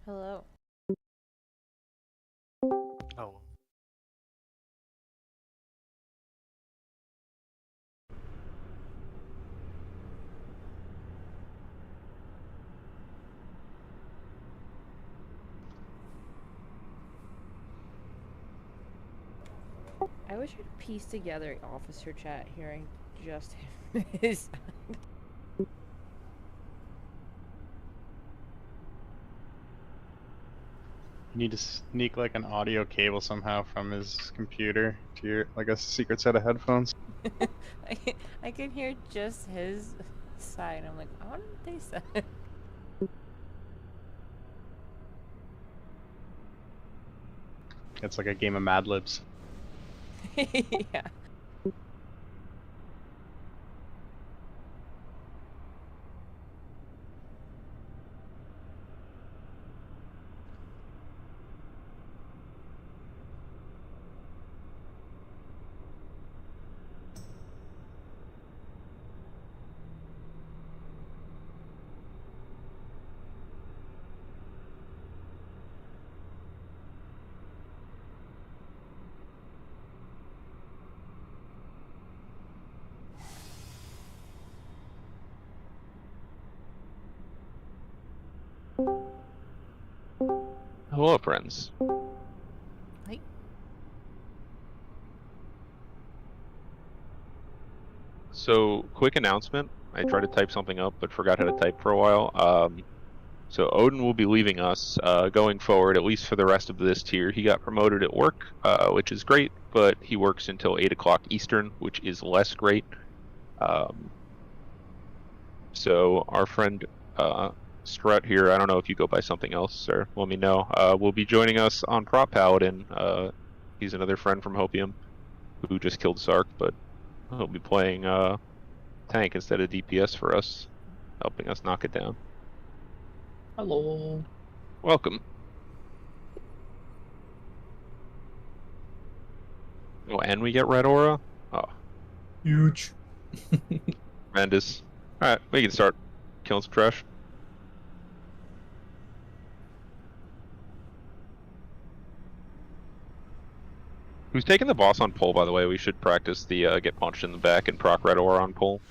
Hello. Oh. I wish I'd piece together officer chat hearing just his. You need to sneak like an audio cable somehow from his computer to your like a secret set of headphones. I can hear just his side. I'm like, what did they say? It's like a game of Mad Libs. Yeah. Hello, friends. Hi. So, quick announcement. I tried to type something up, but forgot how to type for a while. So Odin will be leaving us going forward, at least for the rest of this tier. He got promoted at work, which is great, but he works until 8 o'clock Eastern, which is less great. So our friend Strut here, I don't know if you go by something else, or let me know, will be joining us on Prop Paladin. He's another friend from Hopium who just killed Sark, but he'll be playing tank instead of DPS for us, helping us knock it down. Hello. Welcome. Oh, and we get red aura? Oh. Huge. Tremendous. Alright, we can start killing some trash. Who's taking the boss on pull, by the way? We should practice the get punched in the back and proc red aura on pull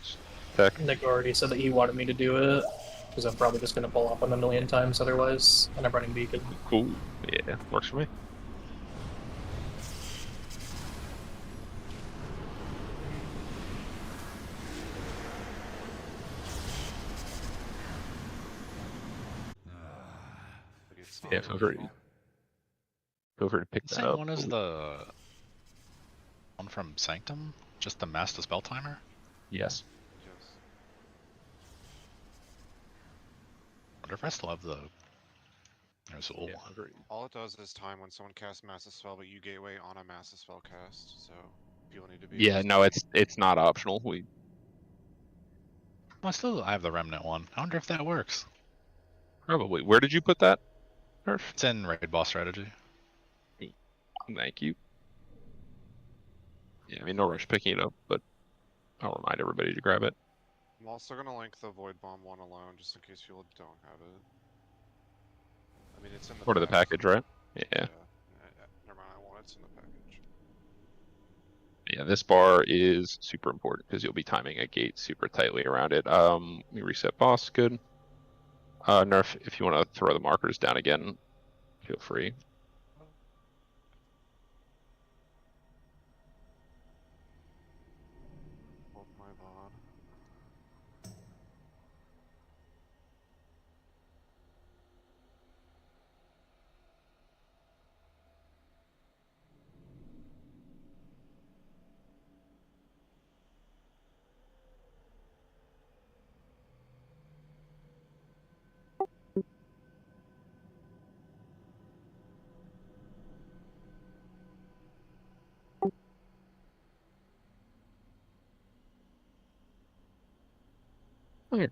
tech. Nick already said that he wanted me to do it, because I'm probably just going to pull up on a million times otherwise, and I'm running beacon. Cool. Yeah, works for me. Yeah, feel free to pick The that same up. one as the one from Sanctum? Just the Master Spell Timer? Yes. I wonder if I still have the old Yeah, one. agreed. All it does is time when someone casts Massive Spell, but you gateway on a Massive Spell cast, so people need to be. Yeah, no, it's not optional. I have the Remnant one. I wonder if that works. Probably. Where did you put that? Nerf? It's in Raid Boss Strategy. Thank you. Yeah, I mean, no rush picking it up, but I'll remind everybody to grab it. I'm also gonna link the Void Bomb one alone, just in case people don't have it. I mean, it's in the Or to the package, right? Yeah. Never mind, I won't. It's in the package. Yeah, this bar is super important because you'll be timing a gate super tightly around it. We reset boss, good. Nerf, if you want to throw the markers down again, feel free. Oh my god. Okay.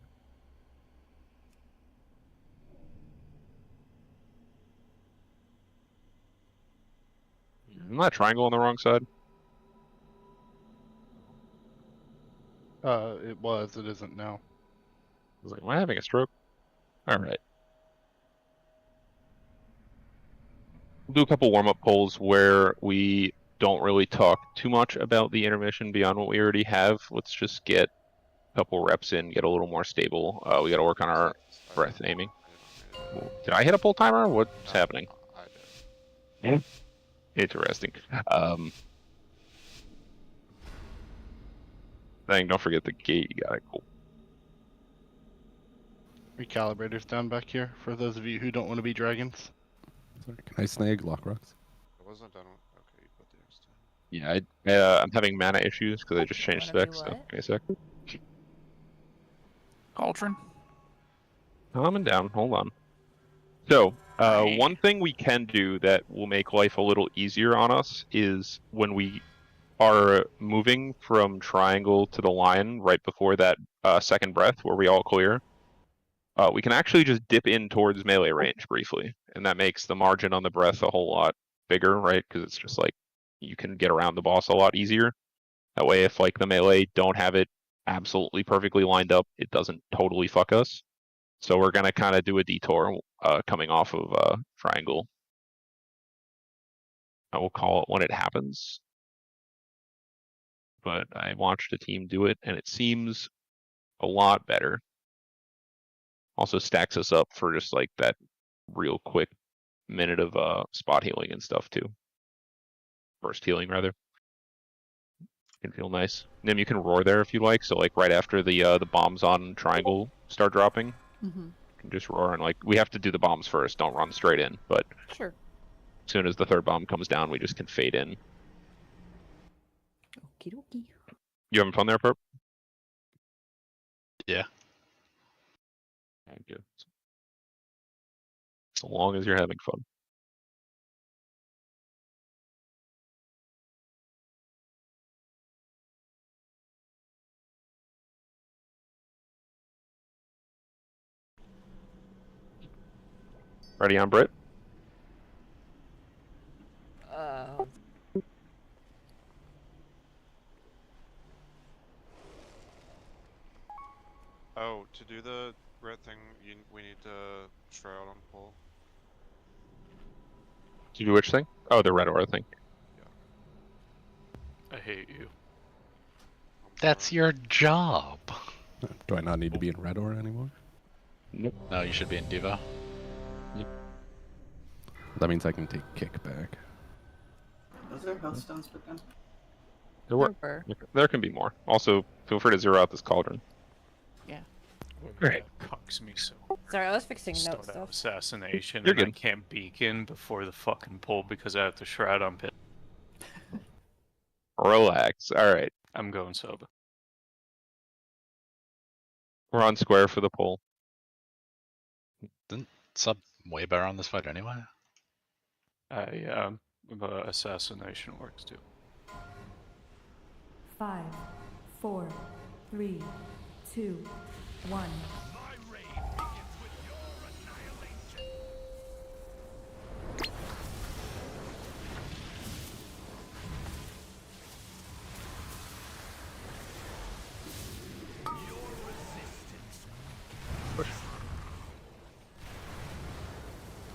Isn't that triangle on the wrong side? It was. It isn't now. I was like, am I having a stroke? All right. We'll do a couple warm-up polls where we don't really talk too much about the intermission beyond what we already have. Let's just get a couple reps in, get a little more stable. We got to work on our breath aiming. Did I hit a pull timer? What's happening? I did. Interesting. Dang, don't forget the gate. You got it. Cool. Recalibrators down back here for those of you who don't want to be dragons. Sorry, can I snag lock rocks? It wasn't done. Okay, you put the X down. Yeah, I'm having mana issues because I just changed Wanna do specs. So, what? give me a sec. Cauldron. Calming down. Hold on. So, one thing we can do that will make life a little easier on us is when we are moving from triangle to the line right before that second breath where we all clear, we can actually just dip in towards melee range briefly, and that makes the margin on the breath a whole lot bigger, right? Because it's just like you can get around the boss a lot easier. That way, if like the melee don't have it absolutely perfectly lined up, it doesn't totally fuck us. So we're gonna kind of do a detour coming off of triangle. I will call it when it happens. But I watched a team do it, and it seems a lot better. Also stacks us up for just like that real quick minute of spot healing and stuff too. Burst healing rather. Can feel nice. Nim, you can roar there if you like. So like right after the bombs on triangle start dropping, you can just roar and like we have to do the bombs first. Don't run straight in. But Sure. as soon as the third bomb comes down, we just can fade in. Okie dokie. You having fun there, Perp? Yeah. Good. So long as you're having fun. Ready on Brit? Oh, to do the red thing, we need to shroud on pull. Did you do which thing? Oh, the red aura thing. I hate you. That's your job. Do I not need to be in red aura anymore? Nope. No, you should be in Diva. That means I can take kickback. Was there healthstones put down? There were. There can be more. Also, feel free to zero out this cauldron. Yeah. Great. Cocks me so. Sorry, I was fixing note Start stuff. out assassination, You're and I good. can't beacon before the fucking pull because I have to shroud on pit. Relax. All right. I'm going sober. We're on square for the pull. Didn't sub way better on this fight anyway? Yeah, but assassination works too. 5, 4, 3, 2, 1.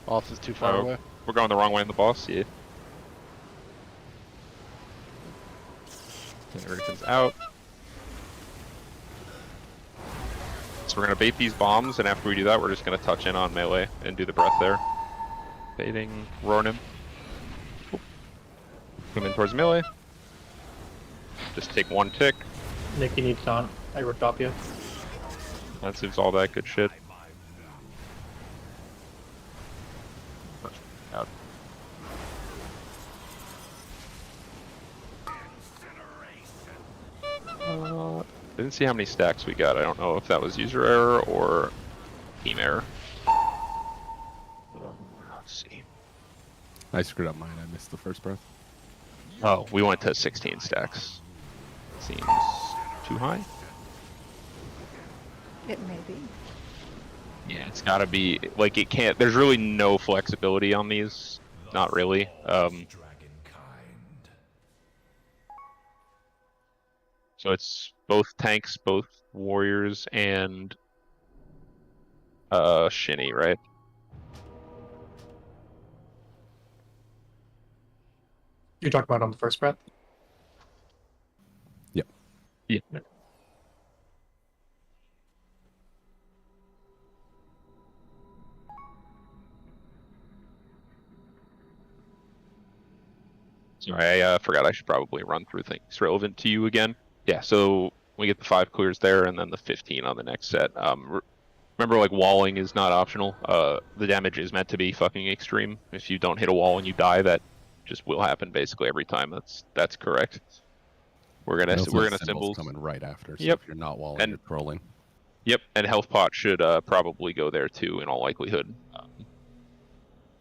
Boss is too far Oh. away. We're going the wrong way in the boss. Yeah. Everything's out. So we're gonna bait these bombs, and after we do that, we're just gonna touch in on melee and do the breath there. Baiting, roaring him. Come in towards melee. Just take one tick. Nick, you need taunt. I rooftop you. That saves all that good shit. Out. Didn't see how many stacks we got. I don't know if that was user error or team error. Let's see. I screwed up mine. I missed the first breath. Oh, we went to 16 stacks. Seems too high. It may be. Yeah, it's gotta be, like, it can't, there's really no flexibility on these. Not really. So it's both tanks, both warriors, and Shinny, right? You're talking about on the first breath? Yep. Yeah. Sorry, I forgot I should probably run through things relevant to you again. Yeah, so we get the 5 clears there, and then the 15 on the next set. Remember, like, walling is not optional. The damage is meant to be fucking extreme. If you don't hit a wall and you die, that just will happen basically every time. That's correct. We're gonna symbols symbols coming right after. So Yep. if you're not walling, And- you're trolling. Yep, and health pot should probably go there too, in all likelihood.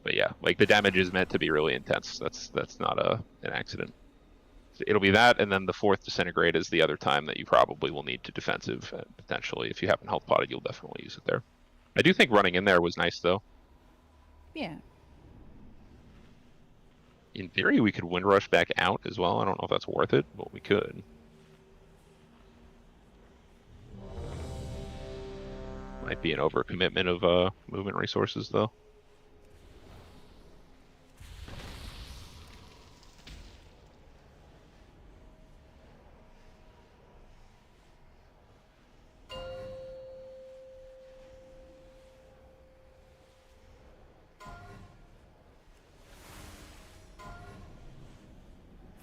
But yeah, like the damage is meant to be really intense. That's not an accident. So it'll be that, and then the 4th disintegrate is the other time that you probably will need to defensive. Potentially, if you haven't health potted, you'll definitely use it there. I do think running in there was nice though. Yeah. In theory, we could wind rush back out as well. I don't know if that's worth it, but we could. Might be an overcommitment of movement resources though.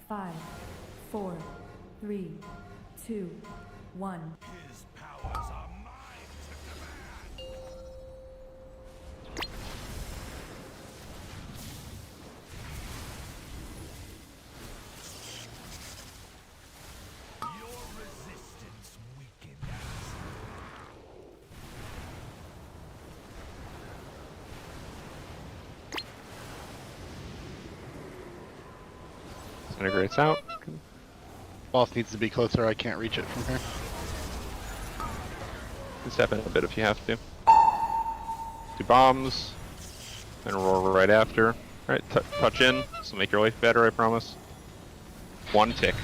Five, 4, 3, 2, 1. Disintegrates out. Boss needs to be closer. I can't reach it from here. Can step in a bit if you have to. 2 bombs, then roar right after. Alright, touch in. This will make your life better, I promise. 1 tick.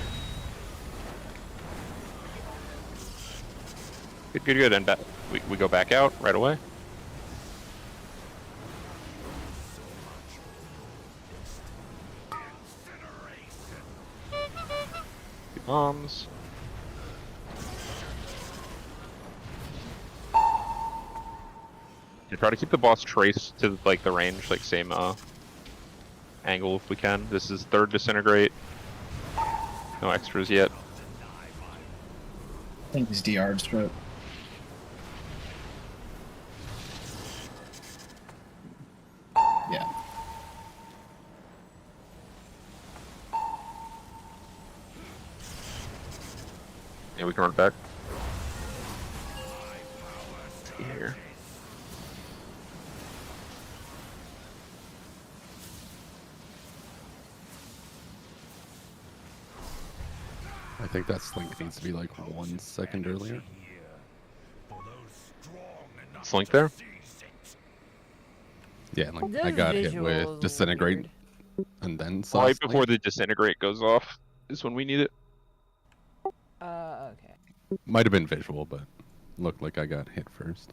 Good. And we go back out right away. Bombs. And try to keep the boss traced to like the range, like same angle if we can. This is 3rd disintegrate. No extras yet. I think he's DR'd straight. Yeah. Yeah, we can run back. Here. I think that slink needs to be like 1 second earlier. Slink there? Yeah, like Those I got hit visuals with disintegrate weird. and then saw Right slink. before the disintegrate goes off is when we need it. Okay. Might have been visual, but looked like I got hit first.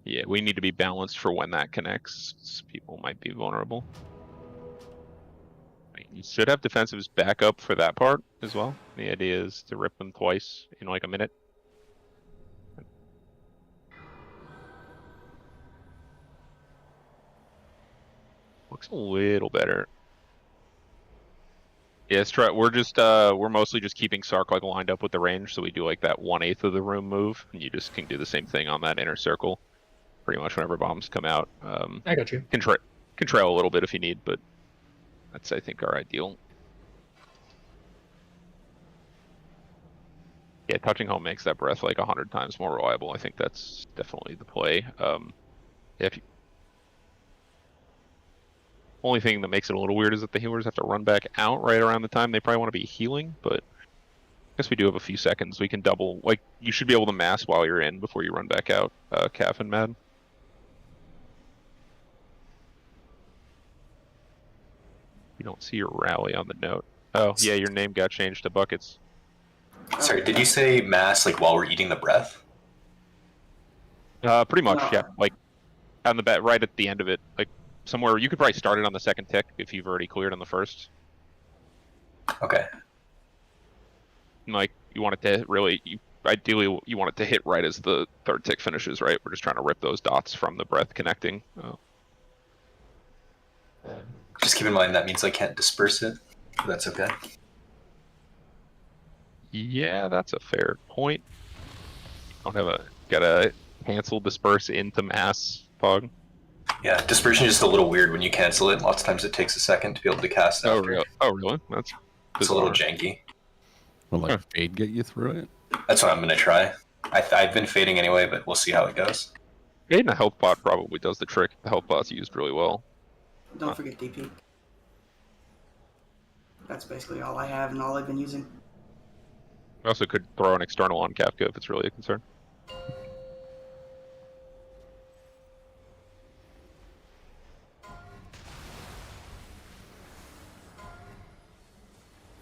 Yeah, we need to be balanced for when that connects. People might be vulnerable. You should have defensives back up for that part as well. The idea is to rip them twice in like a minute. Looks a little better. Yeah, we're just we're mostly just keeping Sark like lined up with the range, so we do like that 1/8 of the room move, and you just can do the same thing on that inner circle. Pretty much whenever bombs come out. I got you. Can trail a little bit if you need, but that's I think our ideal. Yeah, touching home makes that breath like 100 times more reliable. I think that's definitely the play. If you... Only thing that makes it a little weird is that the healers have to run back out right around the time they probably want to be healing, but I guess we do have a few seconds. We can double, like, you should be able to mass while you're in before you run back out, Calf and Mad. You don't see your rally on the note. Oh, yeah, your name got changed to Buckets. Sorry, did you say mass like while we're eating the breath? Pretty much, yeah. Like, on the right at the end of it, like, somewhere. You could probably start it on the second tick if you've already cleared on the first. Okay. Like you want it to really, ideally you want it to hit right as the third tick finishes. Right. We're just trying to rip those dots from the breath connecting. Just keep in mind that means I can't disperse it. That's okay. Yeah, that's a fair point. I don't have gotta cancel disperse into mass Pog. Yeah, dispersion is just a little weird when you cancel it. Lots of times it takes a second to be able to cast Oh, after. really? Oh, really? That's It's a little bizarre. janky. Will like fade get you through it? That's what I'm gonna try. I've been fading anyway, but we'll see how it goes. Fade in a health bot probably does the trick. The health bot's used really well. Don't forget DP. That's basically all I have and all I've been using. We also could throw an external on Kafka if it's really a concern.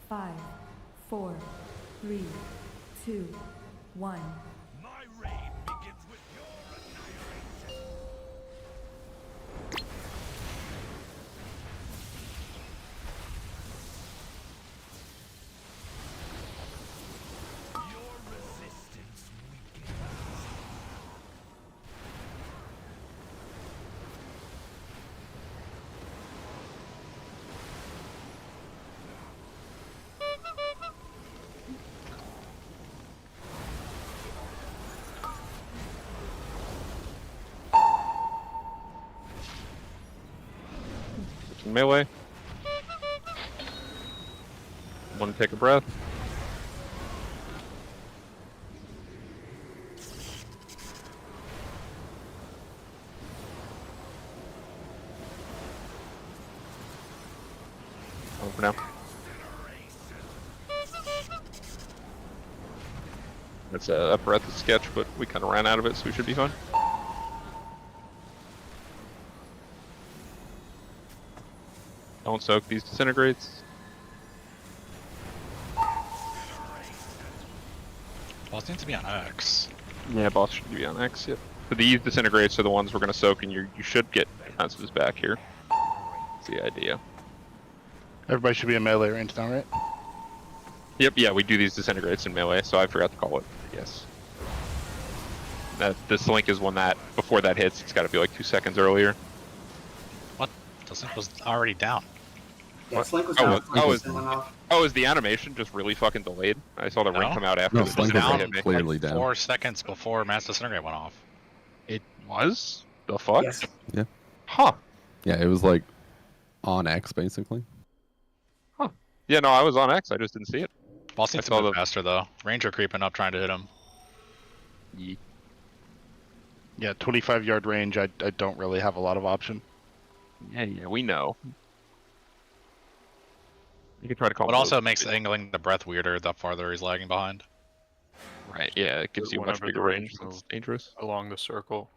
Five, 4, 3, 2, 1. My reign begins with your annihilation. Your resistance weakens. Melee. One take a breath. Over now. It's a breath of sketch, but we kind of ran out of it, so we should be fine. Don't soak these disintegrates. Boss needs to be on X. Yeah, boss should be on X, yep. So these disintegrates are the ones we're going to soak, and you should get defenses back here. That's the idea. Everybody should be in melee range now, right? Yep, yeah, we do these disintegrates in melee, so I forgot to call it. Yes. This link is one that, before that hits, it's got to be like 2 seconds earlier. What? The Slink was already down. Yeah, Slink was Oh, down. is the animation just really fucking delayed? I saw the ring No. come out after No, the Slink was disintegrate down hit me. clearly down. 4 seconds before Mass Disintegrate went off. It was? The fuck? Yes. Yeah. Huh. Yeah, it was like on X basically. Huh. Yeah, no, I was on X, I just didn't see it. Boss needs I to saw move the- faster though. Ranger creeping up trying to hit him. Yeah, 25-yard range. I don't really have a lot of option. Yeah, we know. You can try to call But him also those- makes angling the breath weirder the farther he's lagging behind. Right, yeah, it gives you much Whenever bigger the range. range That's move. dangerous. Along the circle.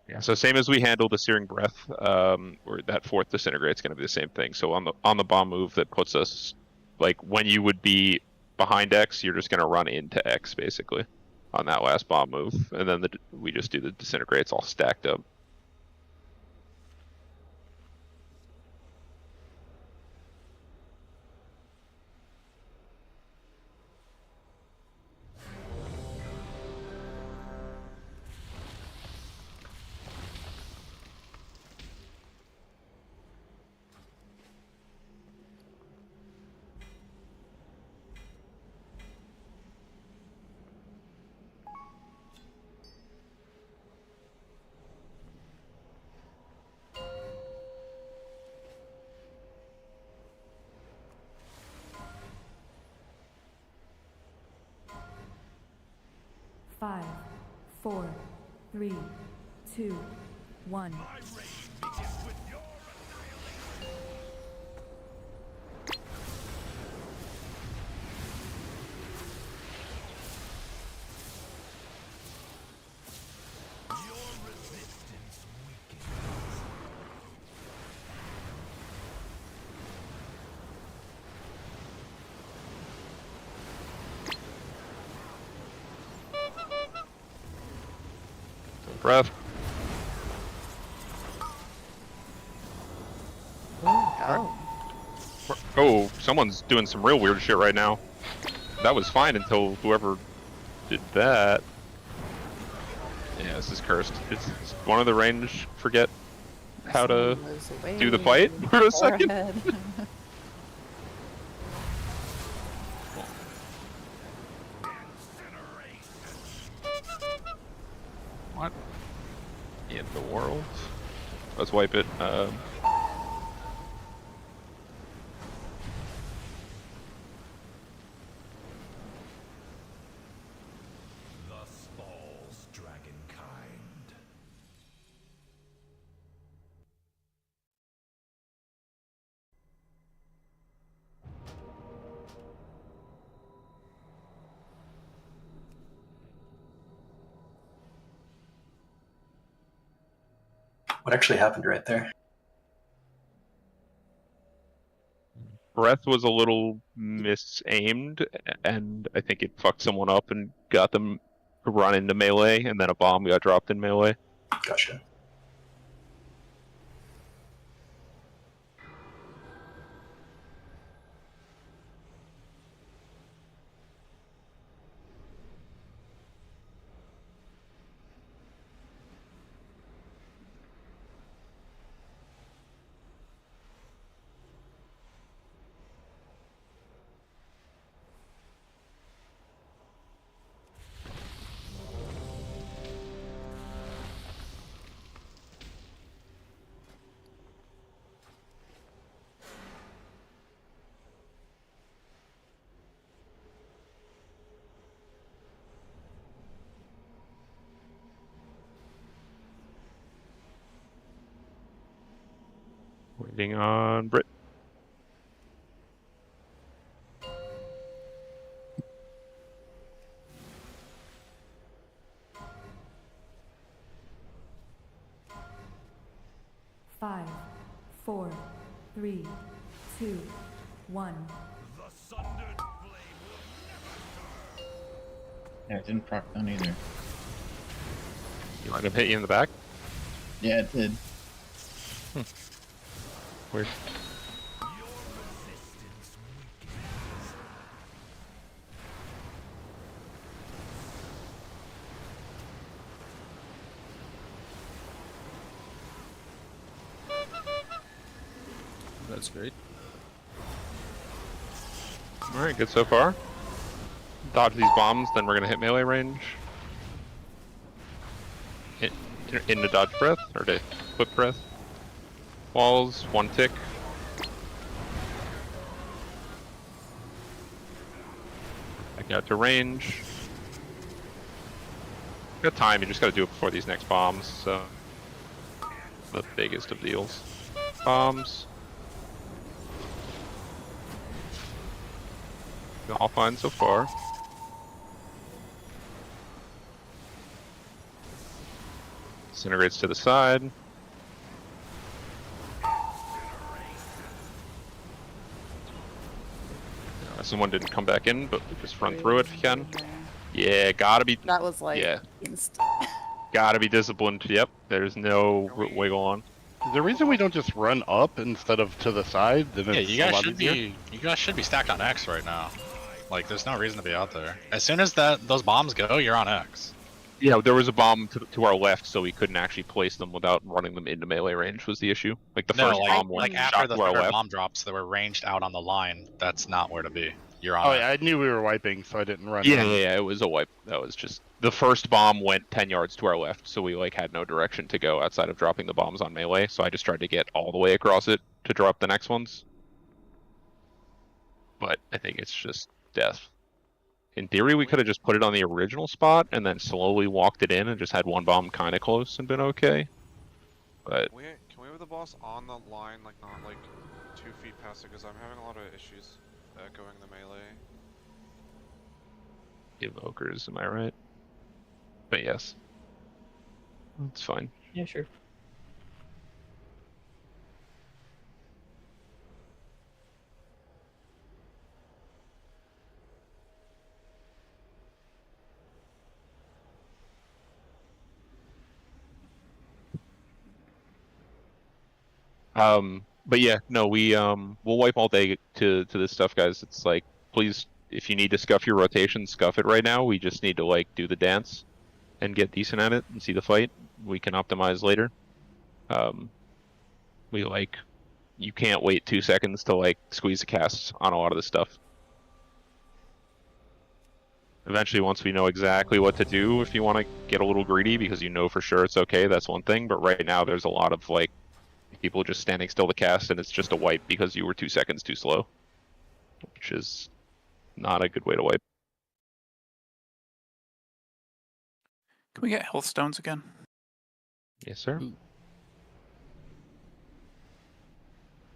Yeah, so same as we handle the Searing Breath, or that fourth disintegrate's going to be the same thing. So on the bomb move that puts us, like when you would be behind X, you're just going to run into X basically on that last bomb move, and then we just do the disintegrates all stacked up. Five, 4, 3, 2, 1. My reign begins with your annihilation. Your resistance weakens. Breath. Oh. Oh, someone's doing some real weird shit right now. That was fine until whoever did that. Yeah, this is cursed. It's one of the range forget how to do the fight for a second. What in the world? Let's wipe it. Thus falls dragonkind. What actually happened right there? Breath was a little misaimed, and I think it fucked someone up and got them to run into melee, and then a bomb got dropped in melee. Gotcha. Waiting on Brit. Five, 4, 3, 2, 1. The sundered flame will Yeah, it didn't proc down either. You might have hit you in the back? Yeah, it did. Weird. That's great. Alright, good so far. Dodge these bombs, then we're gonna hit melee range. Into dodge breath, or to flip breath. Walls, 1 tick. Back out to range. Got time, you just gotta do it before these next bombs, so. The biggest of deals. Bombs. All fine so far. Disintegrates to the side. Someone didn't come back in, but just run through it if you can. Yeah, gotta be. That was like. Yeah. Gotta be disciplined. Yep. There's no wiggle on. The reason we don't just run up instead of to the side, then Yeah, it's you a guys lot should easier. be. You guys should be stacked on X right now. Like, there's no reason to be out there. As soon as those bombs go, you're on X. Yeah, there was a bomb to our left, so we couldn't actually place them without running them into melee range. Was the issue? Like the first bomb like went after shot the to our third left. bomb drops that were ranged out on the line. That's not where to be. You're on. Oh X. yeah, I knew we were wiping, so I didn't run. Yeah, it was a wipe. That was just the first bomb went 10 yards to our left, so we like had no direction to go outside of dropping the bombs on melee. So I just tried to get all the way across it to drop the next ones. But I think it's just death. In theory, we could have just put it on the original spot and then slowly walked it in and just had one bomb kind of close and been okay. But Can we have the boss on the line, like not like 2 feet past it, because I'm having a lot of issues echoing the melee. Evokers, am I right? But yes. It's fine. Yeah, sure. But yeah, no, we'll wipe all day to this stuff, guys. It's like, please, if you need to scuff your rotation, scuff it right now. We just need to like do the dance and get decent at it and see the fight. We can optimize later. You can't wait 2 seconds to like squeeze the casts on a lot of this stuff. Eventually, once we know exactly what to do, if you want to get a little greedy because you know for sure it's okay, that's one thing. But right now, there's a lot of like people just standing still to cast, and it's just a wipe because you were 2 seconds too slow, which is not a good way to wipe. Can we get health stones again? Yes, sir.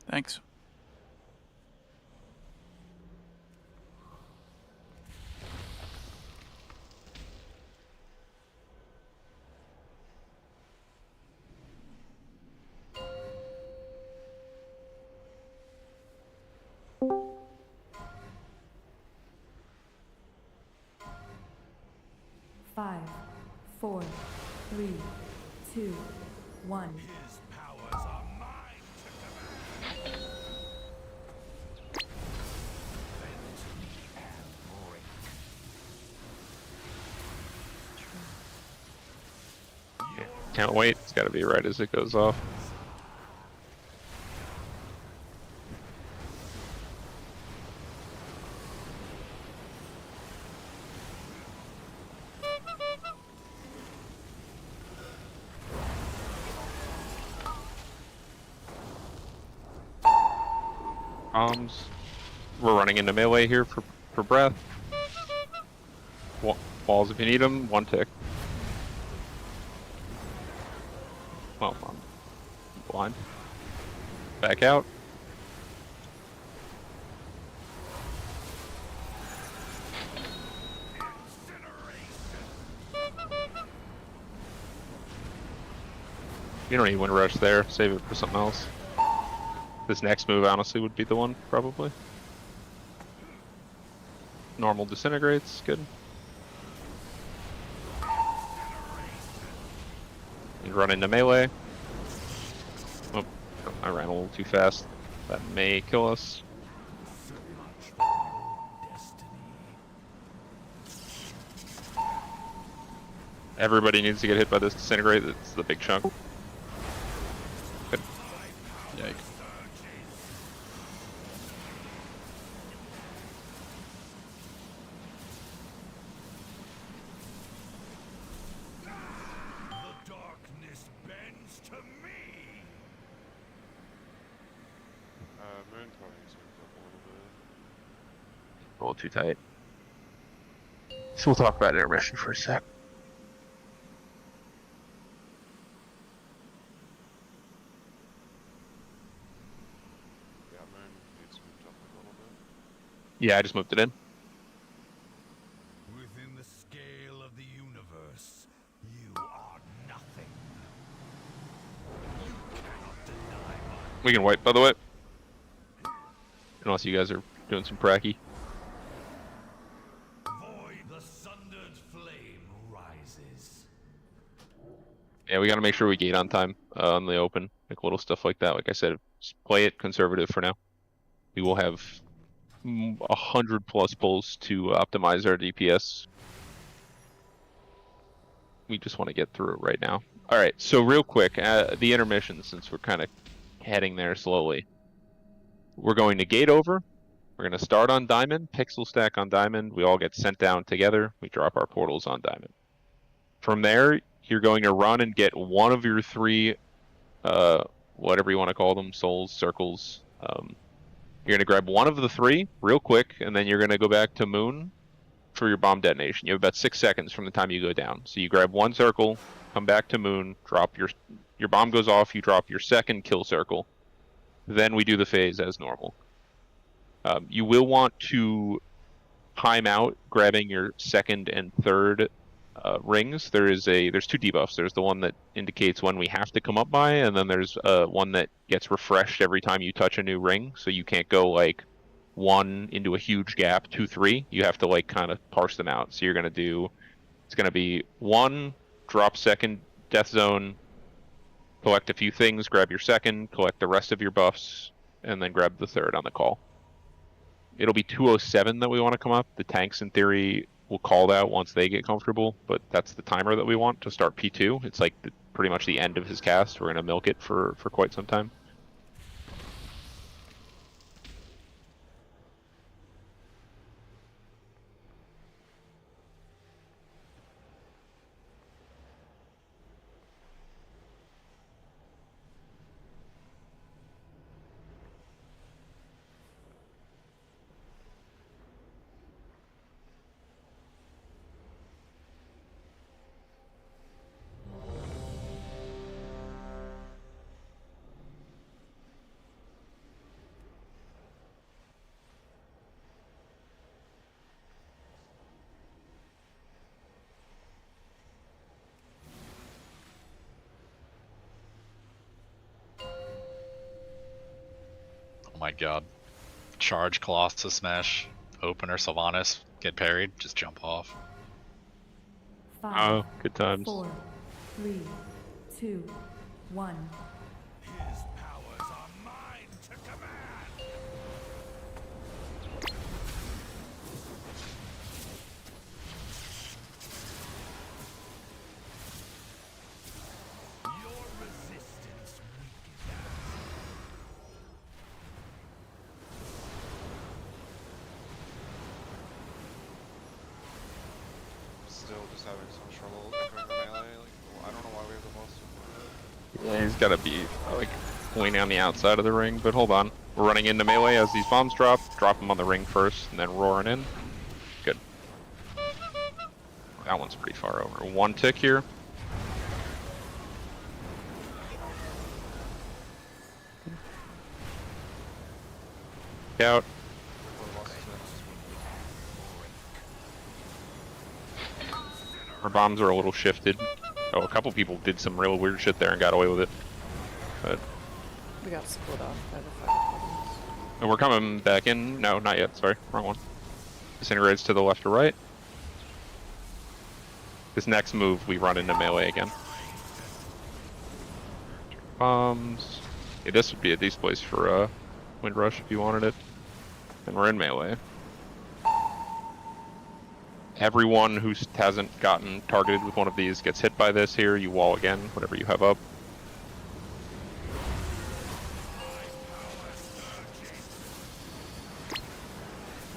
Thanks. Five, 4, 3, 2, 1. His powers are mine to command. Yeah, can't wait. It's got to be right as it goes off. We're running into melee here for breath. Walls if you need them, 1 tick. Well, I'm blind. Back out. You don't need Wind Rush there, save it for something else. This next move, honestly, would be the one, probably. Normal disintegrates, good. You run into melee. Oh, I ran a little too fast. That may kill us. Everybody needs to get hit by this disintegrate. It's the big chunk. Good. Yikes. Moon Torrent's moved up a little bit. A little too tight. So we'll talk about intermission for a sec. Yeah, Moon needs moved up a little bit. Yeah, I just moved it in. Within the scale of the universe, you are nothing. You cannot deny my... We can wipe, by the way. Unless you guys are doing some pracky. Void, the sundered flame rises. Yeah, we gotta make sure we gate on time on the open. Like little stuff like that. Like I said, just play it conservative for now. We will have 100+ pulls to optimize our DPS. We just want to get through it right now. Alright, so real quick, the intermission, since we're kind of heading there slowly. We're going to gate over. We're going to start on diamond, pixel stack on diamond. We all get sent down together. We drop our portals on diamond. From there, you're going to run and get one of your 3, whatever you want to call them, souls, circles. You're going to grab one of the 3 real quick, and then you're going to go back to moon for your bomb detonation. You have about 6 seconds from the time you go down. So you grab 1 circle, come back to moon, drop your bomb goes off, you drop your 2nd kill circle. Then we do the phase as normal. You will want to time out grabbing your 2nd and 3rd rings. There's 2 debuffs. There's the one that indicates when we have to come up by, and then there's one that gets refreshed every time you touch a new ring. So you can't go like 1 into a huge gap, 2, 3. You have to like kind of parse them out. So you're gonna do, it's gonna be 1 drop 2nd death zone, collect a few things, grab your second, collect the rest of your buffs, and then grab the third on the call. It'll be 207 that we want to come up. The tanks, in theory, will call that once they get comfortable, but that's the timer that we want to start P2. It's like pretty much the end of his cast. We're going to milk it for quite some time. Oh my god. Charge, Colossus Smash, Opener, Sylvanas, get parried, just jump off. 5, Oh, good times. 4, 3, 2, 1. His powers are mine to command. Your resistance weakens. Still just having some trouble echoing the melee. Like, I don't know why we have the boss. Yeah, he's got to be like pointing on the outside of the ring, but hold on. We're running into melee as these bombs drop. Drop them on the ring first, and then roaring in. Good. That one's pretty far over. One tick here. Out. Our bombs are a little shifted. Oh, a couple people did some real weird shit there and got away with it. But We got split off by the fire buttons. and we're coming back in. No, not yet. Sorry, wrong one. Disintegrates to the left or right. This next move, we run into melee again. Bombs. Yeah, this would be a decent place for Wind Rush if you wanted it. And we're in melee. Everyone who hasn't gotten targeted with one of these gets hit by this here. You wall again, whatever you have up.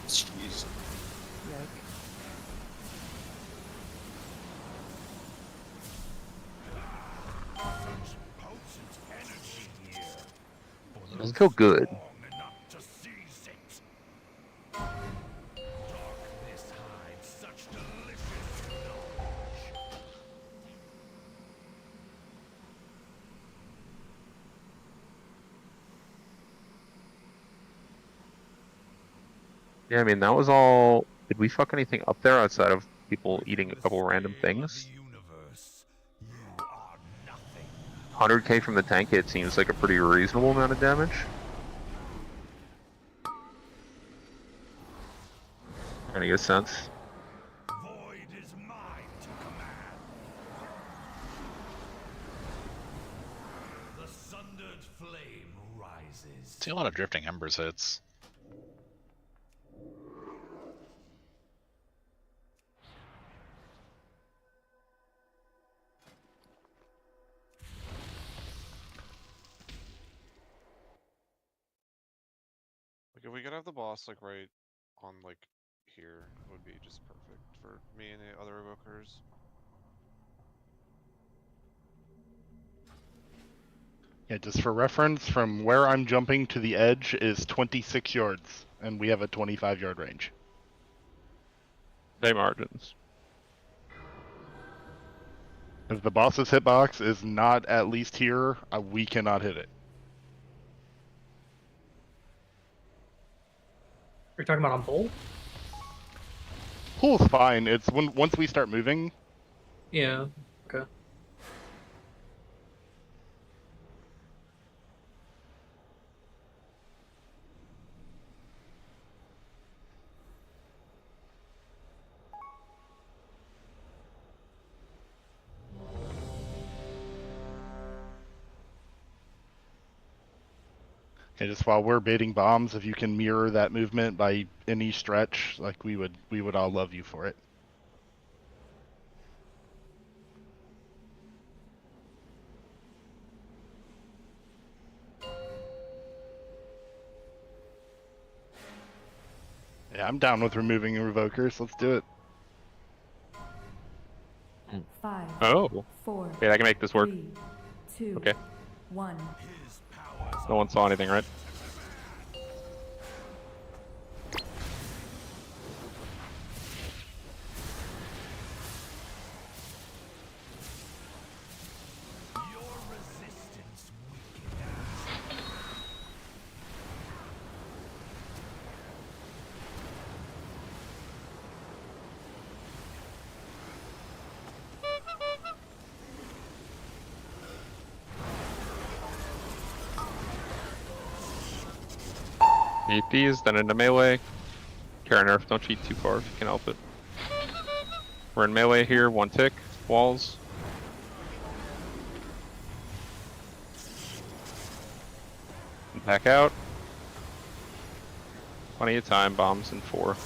Jeez. Yike. Such potent energy here. Doesn't feel good. Long enough to seize it. Darkness hides such delicious knowledge. Yeah, I mean, that was all... Did we fuck anything up there outside of people eating a couple random things? 100k from the tank hit seems like a pretty reasonable amount of damage. Gonna get a sense. Void is mine to command. The sundered flame rises. See a lot of Drifting Embers hits. Like, if we could have the boss, like, right on, like, here, it would be just perfect for me and the other evokers. Yeah, just for reference, from where I'm jumping to the edge is 26 yards, and we have a 25-yard range. Same margins. If the boss's hitbox is not at least here, we cannot hit it. Are you talking about on pole? Pool's fine. It's once we start moving. Yeah. Okay. Okay, just while we're baiting bombs, if you can mirror that movement by any stretch, like we would all love you for it. Yeah, I'm down with removing Revokers. Let's do it. 5, Oh. 4, Yeah, I can make this work. 3, 2, Okay. 1. No one saw anything, right? Need these, then into melee. Karen Earth, don't cheat too far if you can help it. We're in melee here, 1 tick, walls. Back out. Plenty of time, bombs in 4.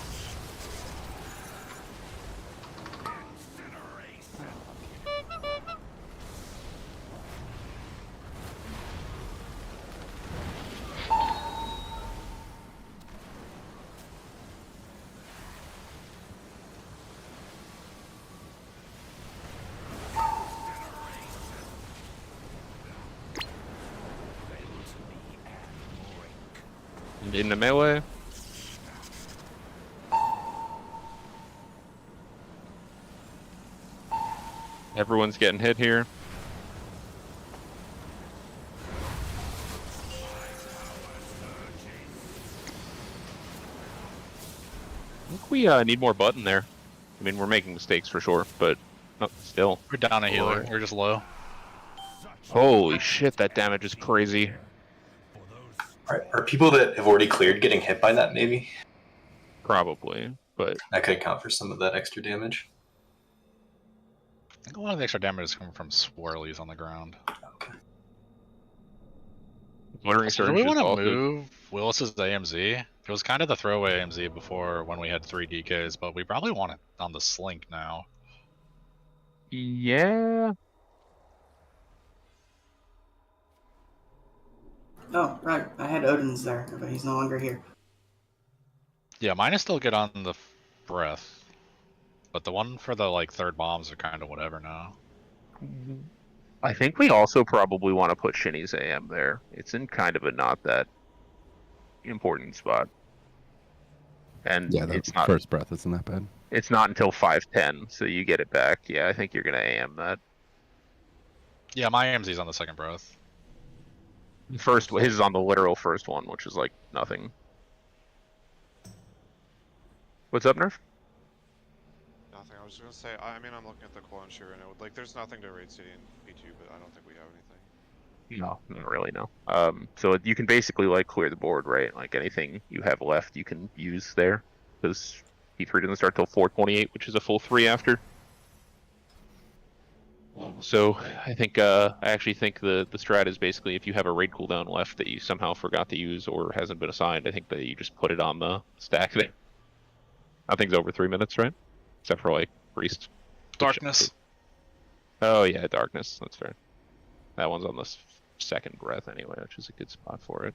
Into melee. Everyone's getting hit here. I think we need more button there. I mean, we're making mistakes for sure, but still. We're down a healer. We're just low. Holy shit, that damage is crazy. Are people that have already cleared getting hit by that, maybe? Probably, but... That could account for some of that extra damage. I think a lot of the extra damage is coming from swirlies on the ground. Okay. So do we want to move Willis's AMZ? It was kind of the throwaway AMZ before when we had 3 DKs, but we probably want it on the Slink now. Yeah. Oh, right. I had Odin's there, but he's no longer here. Yeah, mine is still good on the breath, but the one for the like 3rd bombs are kind of whatever now. I think we also probably want to put Shinny's AM there. It's in kind of a not that important spot. And Yeah, it's not first breath isn't that bad. It's not until 5:10, so you get it back. Yeah, I think you're gonna AM that. Yeah, my AMZ's on the 2nd breath. First, his is on the literal first one, which is like nothing. What's up, Nerf? Nothing. I was just gonna say. I mean, I'm looking at the clone shear, and like, there's nothing to raid city in P2, but I don't think we have anything. No, not really. No. So you can basically like clear the board, right? Like anything you have left, you can use there, because P3 doesn't start till 4:28, which is a full 3 after. So I think I actually think the strat is basically if you have a raid cooldown left that you somehow forgot to use or hasn't been assigned, I think that you just put it on the stack there. Nothing's over 3 minutes, right? Except for like priest. Darkness. Oh yeah, darkness. That's fair. That one's on the 2nd breath anyway, which is a good spot for it.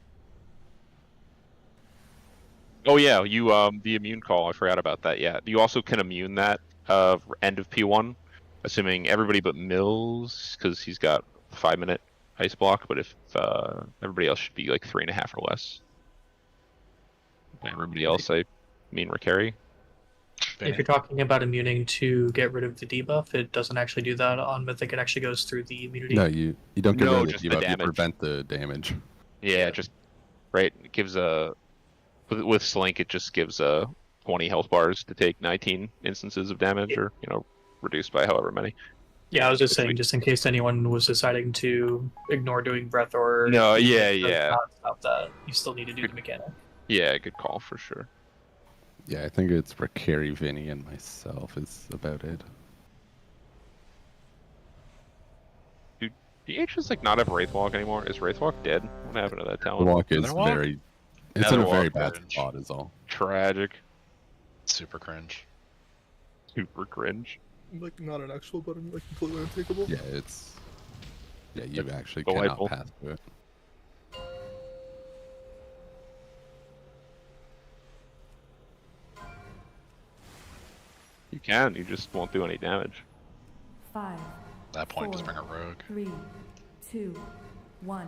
Oh yeah, you the immune call. I forgot about that. Yeah, you also can immune that end of P1. Assuming everybody but Mills, because he's got a 5-minute ice block, but if everybody else should be like 3.5 or less. Everybody else, I mean, Ricari. If you're talking about immuning to get rid of the debuff, it doesn't actually do that on Mythic. It actually goes through the immunity. No, you don't get rid of the debuff. You damage. prevent the damage. Yeah, just right. It gives a with Slink. It just gives 20 health bars to take 19 instances of damage, or reduced by however many. Yeah, I was just saying, just in case anyone was deciding to ignore doing breath or no, stop that, you still need to do the mechanic. Yeah, good call for sure. Yeah, I think it's for Carrie, Vinny, and myself is about it. DH is like not have Wraithwalk anymore. Is Wraithwalk dead? What happened to that talent? Walk is very. It's in a very bad cringe. spot, is all. Tragic. Super cringe. Super cringe. Like not an actual button, like completely untakeable. Yeah, it's. Yeah, you actually delightful. cannot pass through it. You can. You just won't do any damage. 5. At that point, just bring a rogue. 3, 2, 1.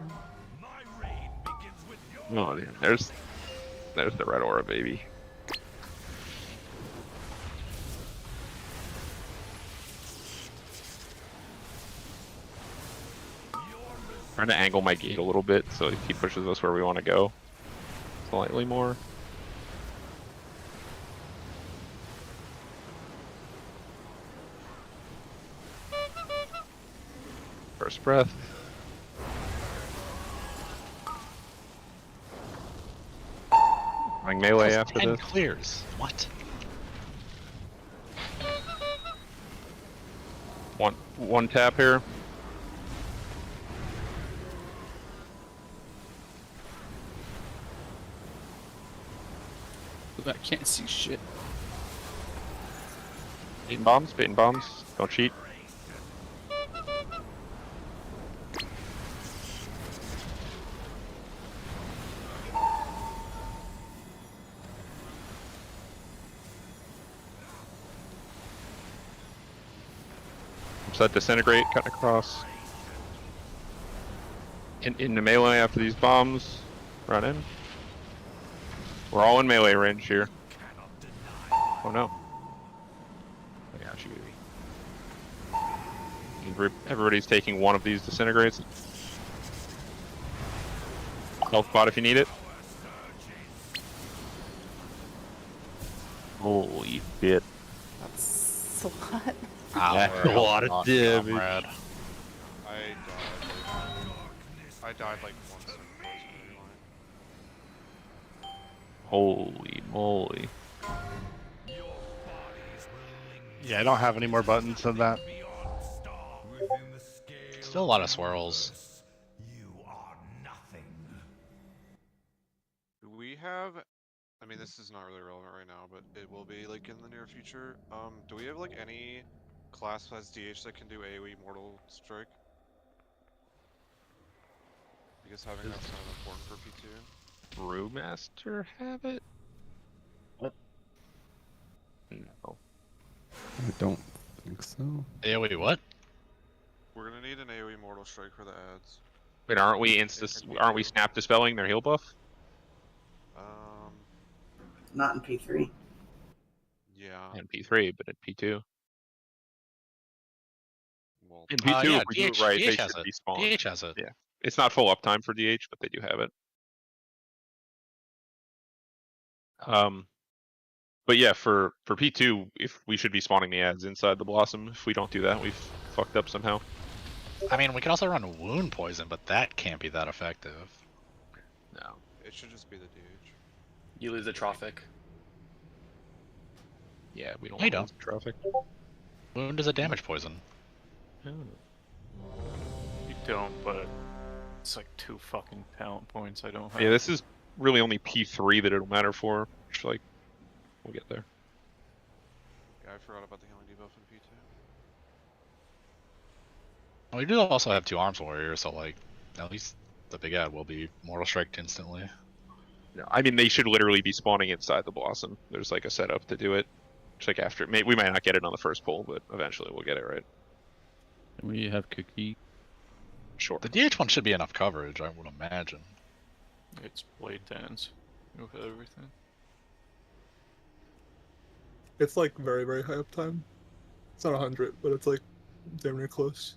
Oh, dude. There's the red aura, baby. Trying to angle my gate a little bit so he pushes us where we want to go slightly more. First breath. Going melee after this. Clears. What? One tap here. I can't see shit. Baiting bombs, baiting bombs. Don't cheat. Set disintegrate, cutting across. Into melee after these bombs. Run in. We're all in melee range here. Oh no. I got you, baby. Everybody's taking one of these disintegrates. Health pot if you need it. Holy shit. That's a lot. That's a lot of damage. I died like once in poison line. Holy moly. Yeah, I don't have any more buttons than that. Still a lot of swirls. Do we have? I mean, this is not really relevant right now, but it will be like in the near future. Do we have like any class as DH that can do AoE Mortal Strike? Because having that's kind of important for P2. Brewmaster have it? What? No. I don't think so. AoE what? We're gonna need an AoE Mortal Strike for the ads. Wait, aren't we snap dispelling their heal buff? Not in P3. Yeah. In P3, but in P2. Well, in P2, yeah, if we do it right, they should be spawned. DH has it. Yeah. It's not full uptime for DH, but they do have it. But yeah, for P2, if we should be spawning the ads inside the Blossom. If we don't do that, we've fucked up somehow. I mean, we can also run Wound Poison, but that can't be that effective. No. It should just be the DH. You lose the Trophic. Yeah, we don't You want don't. to lose Trophic. Wound is a damage poison. You don't, but it's like 2 fucking talent points I don't have. Yeah, this is really only P3 that it'll matter for. Which, like, we'll get there. Yeah, I forgot about the healing debuff in P2. We do also have 2 Arms Warriors, so like, at least the big ad will be Mortal Strike instantly. No, I mean, they should literally be spawning inside the Blossom. There's like a setup to do it. Just like after, we might not get it on the first pull, but eventually we'll get it right. Can we have Cookie? Sure. The DH one should be enough coverage, I would imagine. It's Blade Dance with everything. It's like very, very high uptime. It's not 100, but it's like damn near close.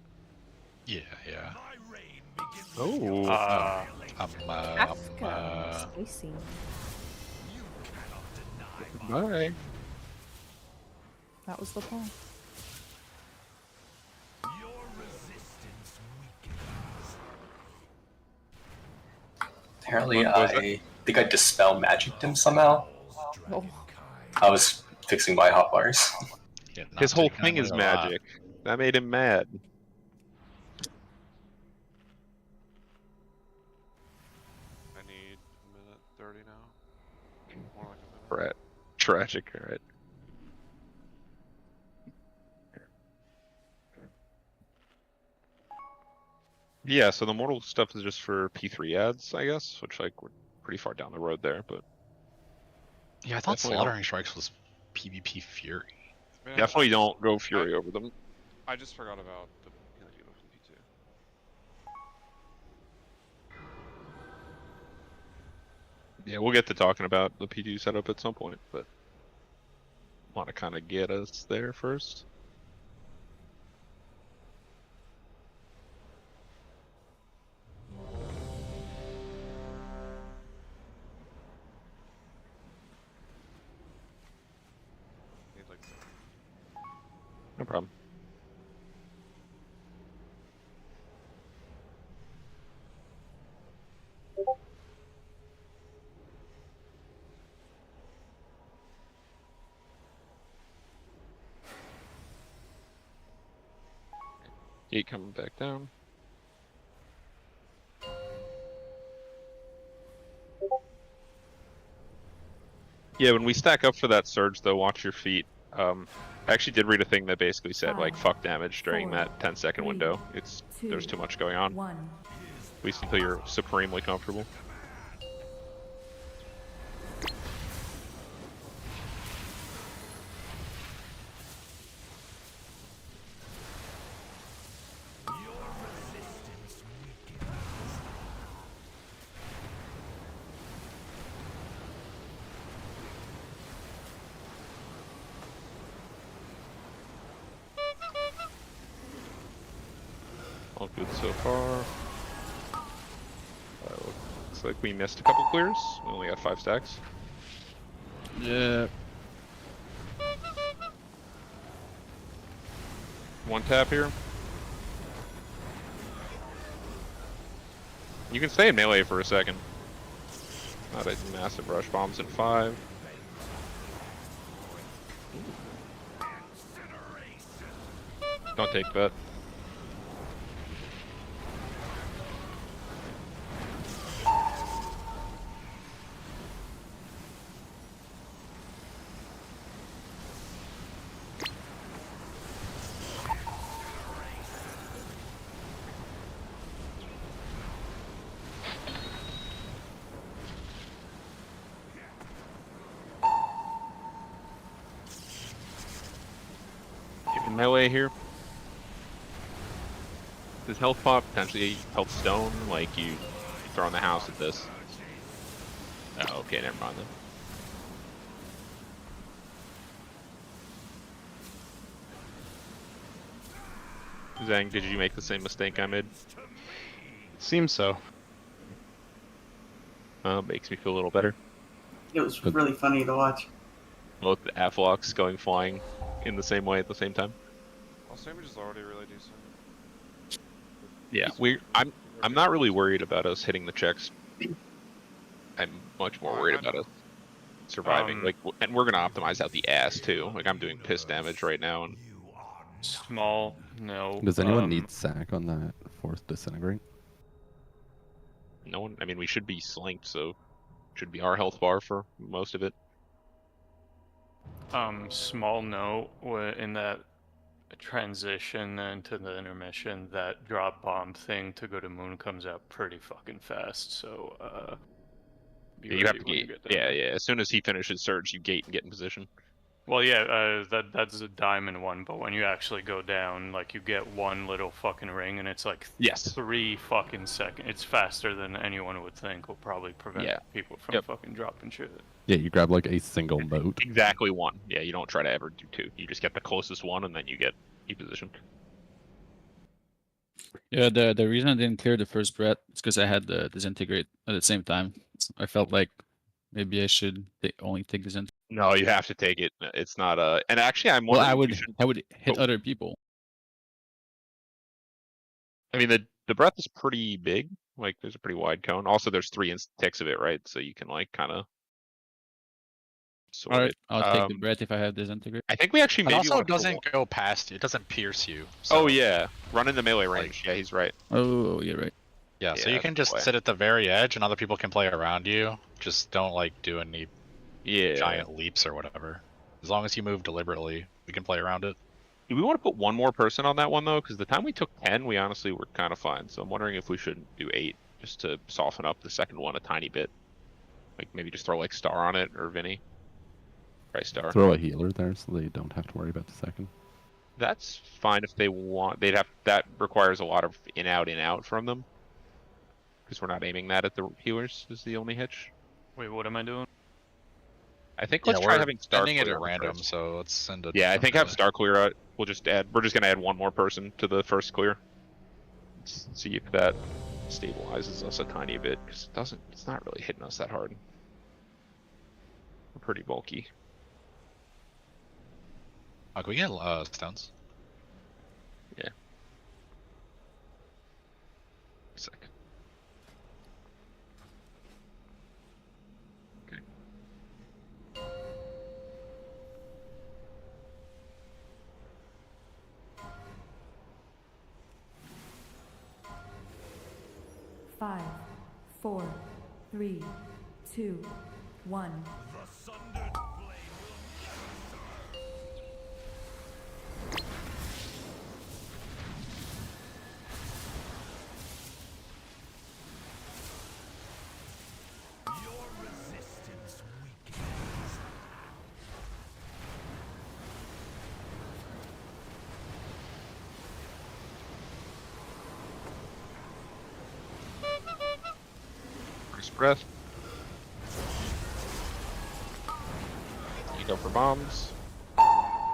Yeah, yeah. Oh. Spicy. Bye. That was the call. Apparently, I think I dispel magicked him somehow. Oh. I was fixing my hotbars. Yeah, His whole thing is magic. That made him mad. Tragic, right? Yeah, so the mortal stuff is just for P3 ads, I guess, which like we're pretty far down the road there, but Yeah, I thought definitely Slaughtering Strikes was PvP Fury. Man, definitely don't go Fury over them. I just forgot about the healing debuff in P2. Yeah, we'll get to talking about the P2 setup at some point, but want to kind of get us there first. Need like No problem. Gate coming back down. Yeah, when we stack up for that surge, though, watch your feet. I actually did read a thing that basically said, like, fuck damage during that 10-second window. There's too much going on. At least until you're supremely comfortable. All good so far. Looks like we missed a couple clears. We only got 5 stacks. Yeah. One tap here. You can stay in melee for a second. Not a massive rush. Bombs in 5. Don't take that. Melee here. Does health pop potentially health stone? Like you throw in the house at this? Oh, okay, never mind then. Zhang, did you make the same mistake I made? Seems so. Makes me feel a little better. It was really funny to watch. Both the Aflox going flying in the same way at the same time. Well, damage is already really decent. Yeah, I'm not really worried about us hitting the checks. I'm much more worried about us surviving. And we're gonna optimize out the ass too. Like I'm doing piss damage right now. And small, no. Does anyone need sack on that 4th disintegrate? No one. I mean, we should be slinked, so should be our health bar for most of it. Small note in that transition into the intermission, that drop bomb thing to go to moon comes out pretty fucking fast. So you have to gate. Yeah. As soon as he finishes surge, you gate and get in position. Well, yeah, that's a diamond one, but when you actually go down, like you get one little fucking ring, and it's like 3 fucking seconds. It's faster than anyone would think. Will probably prevent people from fucking dropping shit. Yeah, you grab like a single boat. Exactly one. Yeah, you don't try to ever do 2. You just get the closest one, and then you get E-position. Yeah, the reason I didn't clear the first breath is because I had the disintegrate at the same time. So I felt like maybe I should only take disintegrate. No, you have to take it. It's not a. And actually, I'm Well, wondering. I would hit other people. I mean, the breath is pretty big. Like, there's a pretty wide cone. Also, there's 3 ticks of it, right? So you can like kind of. Alright, I'll take the breath if I have disintegrate. I think we actually maybe. It also doesn't go past you. It doesn't pierce you. So, oh yeah, run in the melee range. Yeah, he's right. Oh, you're right. Yeah, so you can just sit at the very edge, and other people can play around you. Just don't like do any giant leaps or whatever. As long as you move deliberately, we can play around it. Do we want to put one more person on that one though? Because the time we took 10, we honestly were kind of fine. So I'm wondering if we shouldn't do 8 just to soften up the second one a tiny bit. Like maybe just throw like Star on it or Vinny. Try Star. Throw a healer there so they don't have to worry about the second. That's fine if they want. They'd have that requires a lot of in out from them. Because we're not aiming that at the healers is the only hitch. Wait, what am I doing? I think let's try having Star sending it clear at on random, first. so let's send it. Yeah, I think have Star clear out. We'll just add. We're just gonna add one more person to the first clear. Let's see if that stabilizes us a tiny bit because it doesn't. It's not really hitting us that hard. We're pretty bulky. Can we get stones? Yeah. Sick. Okay. Five, 4, 3, 2, 1. First breath. You go for bombs.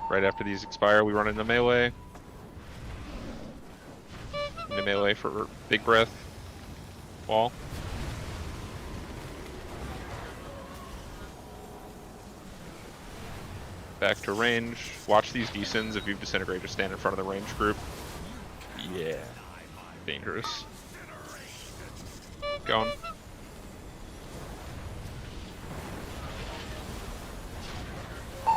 Right after these expire, we run into melee. Into melee for big breath. Wall. Back to range. Watch these descends. If you've disintegrated, just stand in front of the range group. Yeah. Dangerous. Going.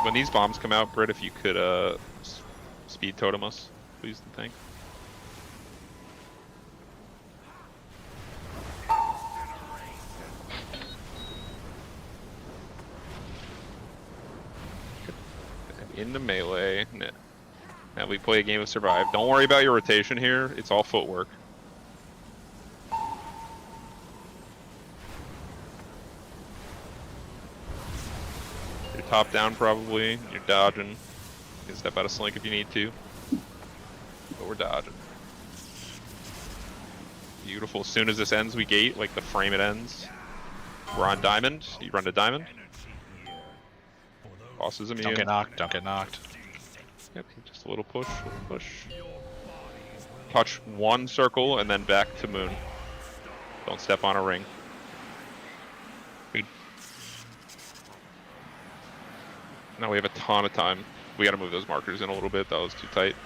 When these bombs come out, Britt, if you could speed totem us, please and thank. Into melee. Now we play a game of survive. Don't worry about your rotation here. It's all footwork. You're top down probably. You're dodging. You can step out of slink if you need to. But we're dodging. Beautiful. As soon as this ends, we gate. Like the frame it ends. We're on diamond. You run to diamond. Boss is immune. Don't get knocked. Don't get knocked. Yep, just a little push, Touch one circle and then back to moon. Don't step on a ring. Now we have a ton of time. We gotta move those markers in a little bit. That was too tight.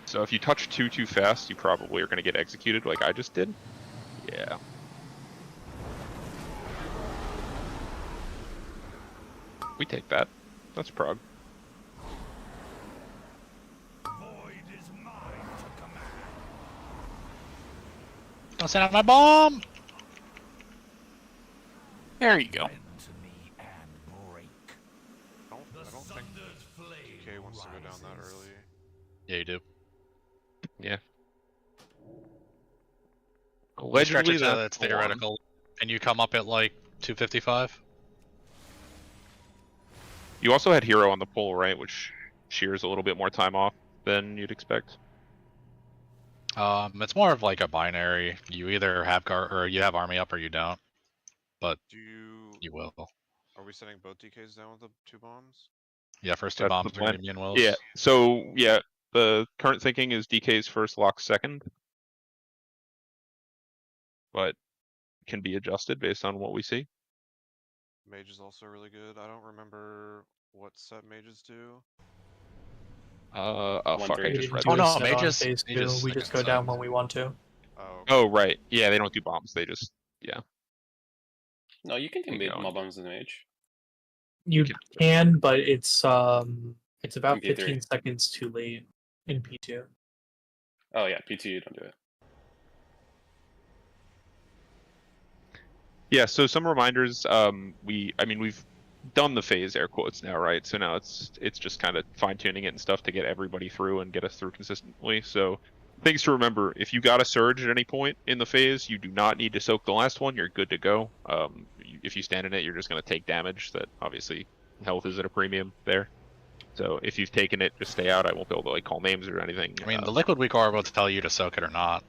So if you touch too fast, you probably are gonna get executed like I just did. Yeah. We take that. That's Prog. Don't send out my bomb! There you go. I don't think DK wants to go down that early. Yeah, you do. Yeah. We stretch Allegedly, it to that's that's theoretical, and you come up at like 255. You also had hero on the pull, right? Which shears a little bit more time off than you'd expect. It's more of like a binary. You either have or you have army up or you don't. But you will. Are we sending both DKs down with the 2 bombs? Yeah, first 2 That's bombs the are plan. immune wills. Yeah. So yeah, the current thinking is DK's first, lock second, but can be adjusted based on what we see. Mage is also really good. I don't remember what set mages do. Oh fuck! I just read. Oh no, mages. mages We just go down when we want to. Oh right, yeah, they don't do bombs. They just No, you can do mob bombs in the mage. You can, but it's about In P3. 15 seconds too late in P2. Oh yeah, P2 you don't do it. Yeah, so some reminders. I mean, we've done the phase air quotes now, right? So now it's just kind of fine tuning it and stuff to get everybody through and get us through consistently. So things to remember: if you got a surge at any point in the phase, you do not need to soak the last one. You're good to go. If you stand in it, you're just going to take damage. That obviously health is at a premium there. So if you've taken it, just stay out. I won't be able to like call names or anything. I mean, the liquid weak aura will tell you to soak it or not.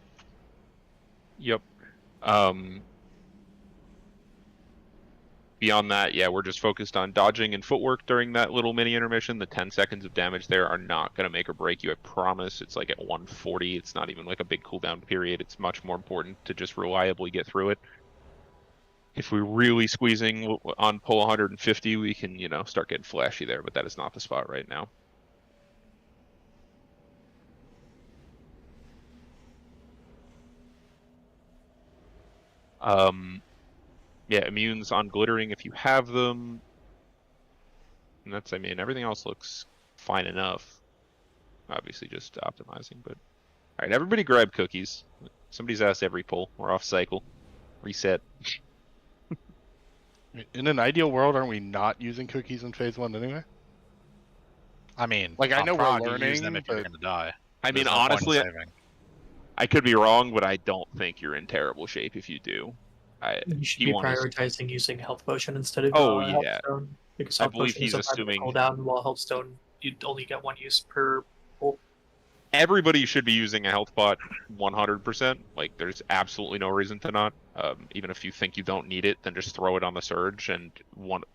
Yep. Beyond that, yeah, we're just focused on dodging and footwork during that little mini intermission. The 10 seconds of damage there are not going to make or break you, I promise. It's like at 140. It's not even like a big cooldown period. It's much more important to just reliably get through it. If we're really squeezing on pull 150, we can, you know, start getting flashy there, but that is not the spot right now. Yeah, immunes on glittering if you have them. And that's, I mean, everything else looks fine enough. Obviously just optimizing, but... Alright, everybody grab cookies. Somebody's asked every pull. We're off cycle. Reset. In an ideal world, aren't we not using cookies in phase 1 anyway? I mean, like, I know Prog, we're you learning, use them if you're but... going to die. I mean, There's no point in honestly, saving. I could be wrong, but I don't think you're in terrible shape if you do. You should be prioritizing using health potion instead of yeah. health stone, because I health believe potion is he's a 5 minute assuming cooldown, while health stone you only get 1 use per pull. everybody should be using a health bot 100%. Like, there's absolutely no reason to not. Even if you think you don't need it, then just throw it on the surge, and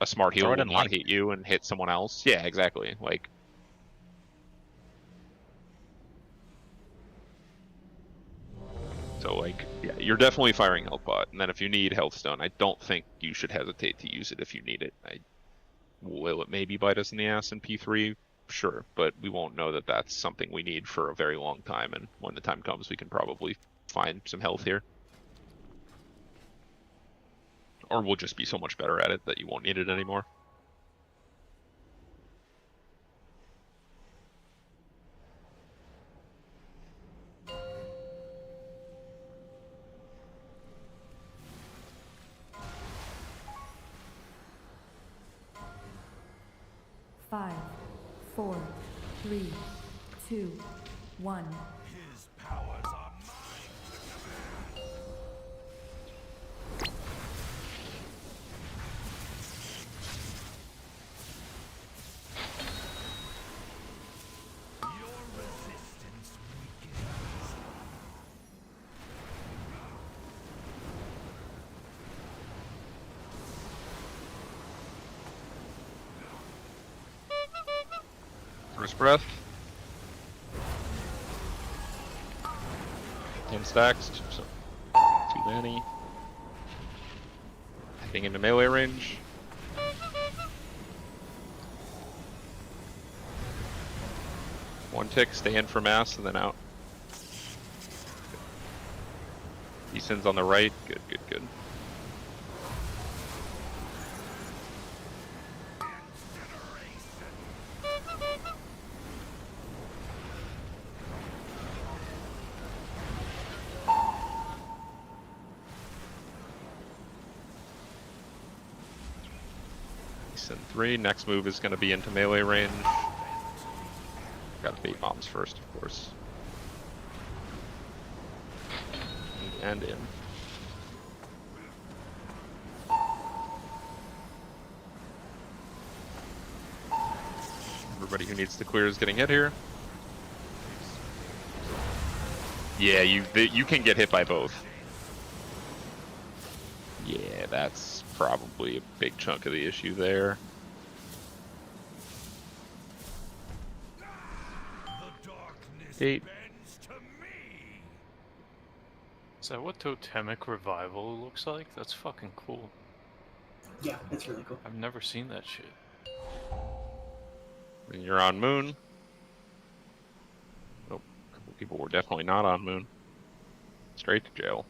a smart heal will not hit you and hit someone else. Yeah, exactly. Like, so like, yeah, you're definitely firing health bot, and then if you need health stone, I don't think you should hesitate to use it if you need it. Will it maybe bite us in the ass in P3? Sure, but we won't know that that's something we need for a very long time, and when the time comes, we can probably find some health here. Or we'll just be so much better at it that you won't need it anymore. Five, 4, 3, 2, 1. His powers are First breath. 10 stacks, so too many. Heading into melee range. One tick, stay in for mass, and then out. Descends on the right. Good, good, good. Descend 3. Next move is going to be into melee range. Got the bait bombs first, of course. And in. Everybody who needs to clear is getting hit here. Yeah, you can get hit by both. Yeah, that's probably a big chunk of the issue there. Eight. Is that what Totemic Revival looks like? That's fucking cool. Yeah, it's really cool. I've never seen that shit. And you're on Moon. Nope, a couple people were definitely not on Moon. Straight to jail.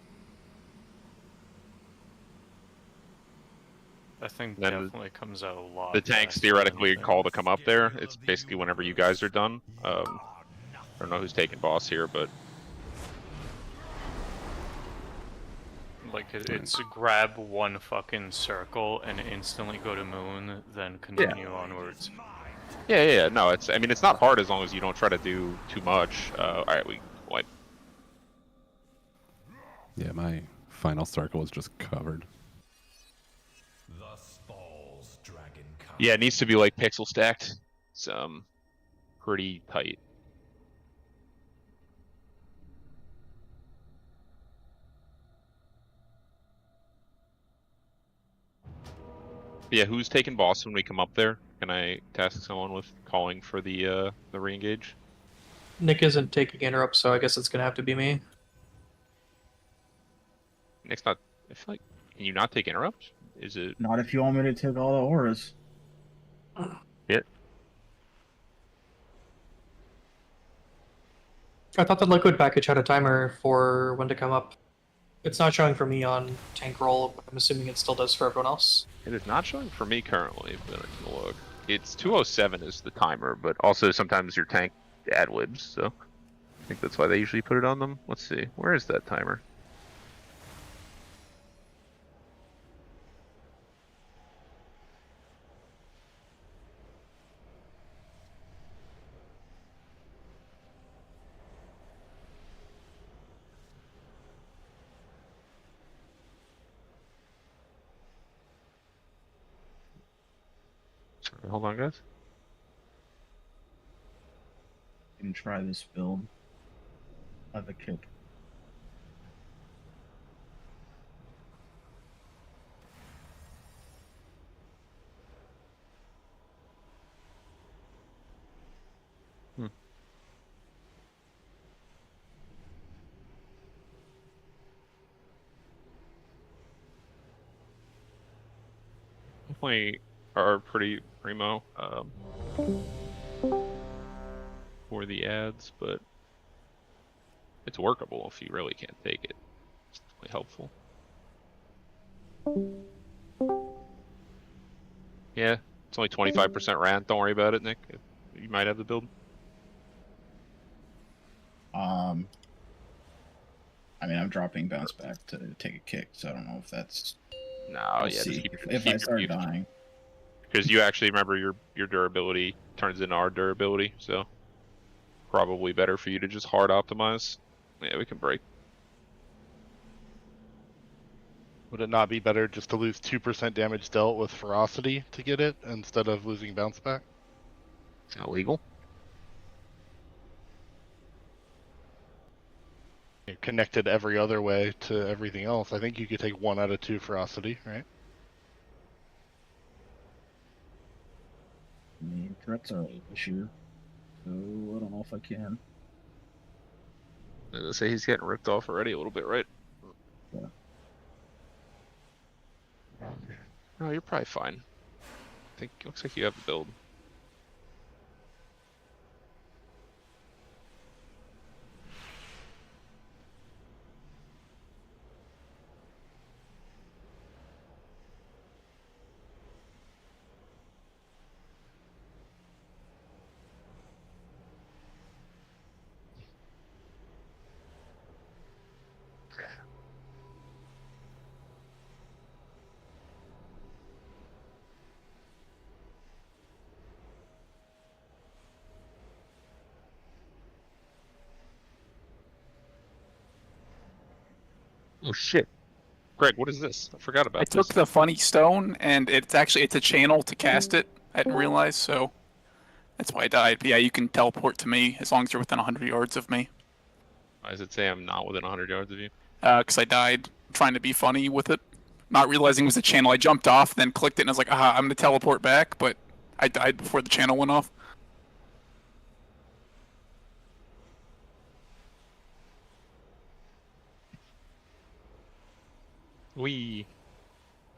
That thing Then definitely comes out a lot. The tanks faster theoretically than call to come up there. It's basically whenever you guys are done. I don't know who's taking boss here, but Like it's grab one fucking circle and instantly go to moon, then continue onwards. Yeah. No, it's. I mean, it's not hard as long as you don't try to do too much. All right, we wipe. Yeah, my final circle was just covered. Thus falls dragon. Yeah, it needs to be like pixel stacked. It's pretty tight. Yeah, who's taking boss when we come up there? Can I task someone with calling for the re-engage? Nick isn't taking interrupts, so I guess it's gonna have to be me. Nick's not. I feel like. Can you not take interrupts? Is it? Not if you want me to take all the auras. Yeah. I thought the liquid package had a timer for when to come up. It's not showing for me on tank roll. I'm assuming it still does for everyone else. It is not showing for me currently, but I can look. It's 207 is the timer, but also sometimes your tank ad libs, so I think that's why they usually put it on them. Let's see, where is that timer? Sorry, hold on, guys. You can try this build. Have a kick. Definitely are pretty primo for the ads, but it's workable if you really can't take it. It's definitely helpful. Yeah, it's only 25% rant. Don't worry about it, Nick. You might have the build. I mean, I'm dropping bounce back to take a kick, so I don't know if that's. No, We'll yeah, see. just keep, If keep I start dying. Because you actually remember your durability turns into our durability, so probably better for you to just hard optimize. Yeah, we can break. Would it not be better just to lose 2% damage dealt with ferocity to get it instead of losing bounce back? It's not legal. You're connected every other way to everything else. I think you could take 1 out of 2 ferocity, right? I mean, threats are an issue, so I don't know if I can. I was gonna say he's getting ripped off already a little bit, right? Yeah. No, you're probably fine. I think it looks like you have the build. Oh shit. Greg, what is this? I forgot about I took the funny stone, and it's a channel to cast it. I didn't realize, so that's why I died. But yeah, you can teleport to me as long as you're within 100 yards of me. Why does it say I'm not within 100 yards of you? Because I died trying to be funny with it, not realizing it was a channel. I jumped off, then clicked it, and I was like, I'm gonna teleport back, but I died before the channel went off.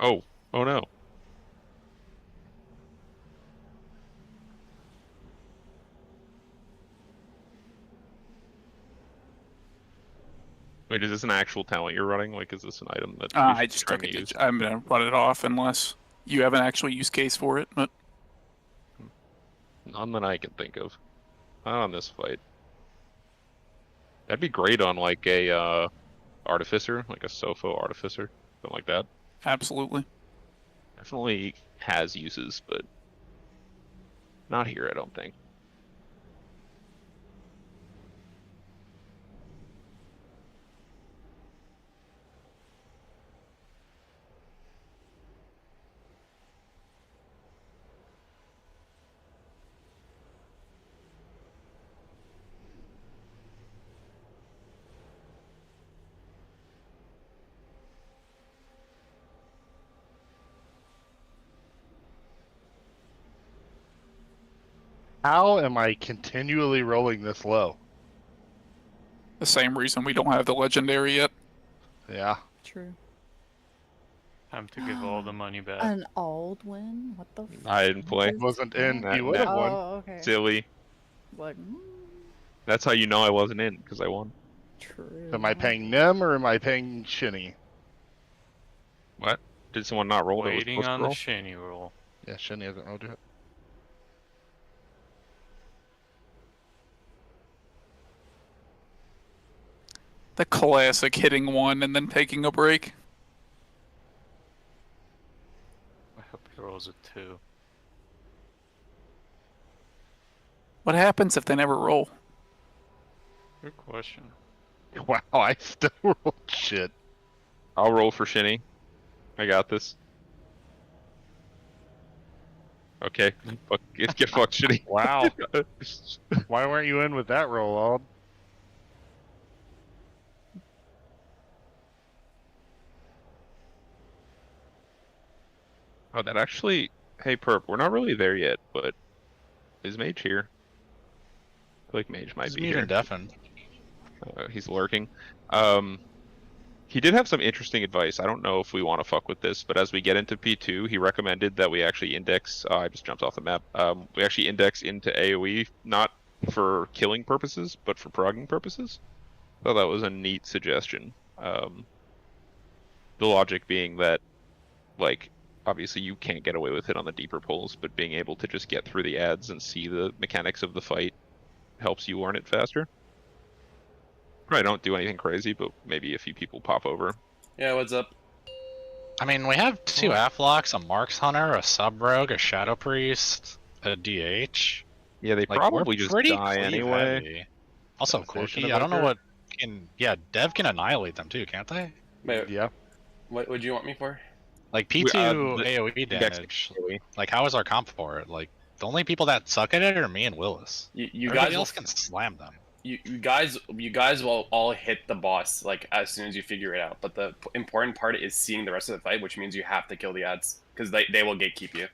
Oh no. Wait, is this an actual talent you're running? Like, is this an item that I just took it. I'm gonna run it off unless you have an actual use case for it. But none that I can think of. Not on this fight. That'd be great on like a artificer, like a Sofo artificer, something like that. Absolutely. Definitely has uses, but not here, I don't think. How am I continually rolling this low? The same reason we don't have the legendary yet. Yeah. True. Time to give all the money back. An old win? What the f- I didn't play. Wasn't in. That- You would have that- won. Oh, okay. Silly. What? That's how you know I wasn't in, because I won. True. Am I paying Nim or am I paying Shinny? What? Did someone not roll? that was Waiting supposed to on the roll? Shinny roll. Yeah, Shinny hasn't rolled yet. The classic hitting one and then taking a break. I hope he rolls a 2. What happens if they never roll? Good question. Wow, I still rolled shit. I'll roll for Shinny. I got this. Okay. Fuck, get fucked, Shinny. Wow. Why weren't you in with that roll, Ald? Oh, that actually... Hey, Perp, we're not really there yet, but... Is Mage here? I feel like Mage might be here. Deafened. He's lurking. He did have some interesting advice. I don't know if we want to fuck with this, but as we get into P2, he recommended that we actually index... I just jumped off the map. We actually index into AoE, not for killing purposes, but for progging purposes. So that was a neat suggestion. The logic being that, like, obviously you can't get away with it on the deeper pulls, but being able to just get through the ads and see the mechanics of the fight helps you learn it faster. Probably don't do anything crazy, but maybe a few people pop over. Yeah, what's up? I mean, we have 2 Aflocks, a Marks Hunter, a Sub Rogue, a Shadow Priest, a DH. Yeah, they Like, probably we're just pretty die cleave anyway. heavy. Also, Devastation Quirky, I don't know Evoker? what can... Yeah, Dev can annihilate them too, can't they? Wait, Yeah. what would you want me for? Like, P2 the AoE index damage. AoE. Like, how is our comp for it? Like, the only people that suck at it are me and Willis. You Everybody guys else will, can slam them. you guys will all hit the boss like as soon as you figure it out. But the important part is seeing the rest of the fight, which means you have to kill the ads because they will gatekeep you.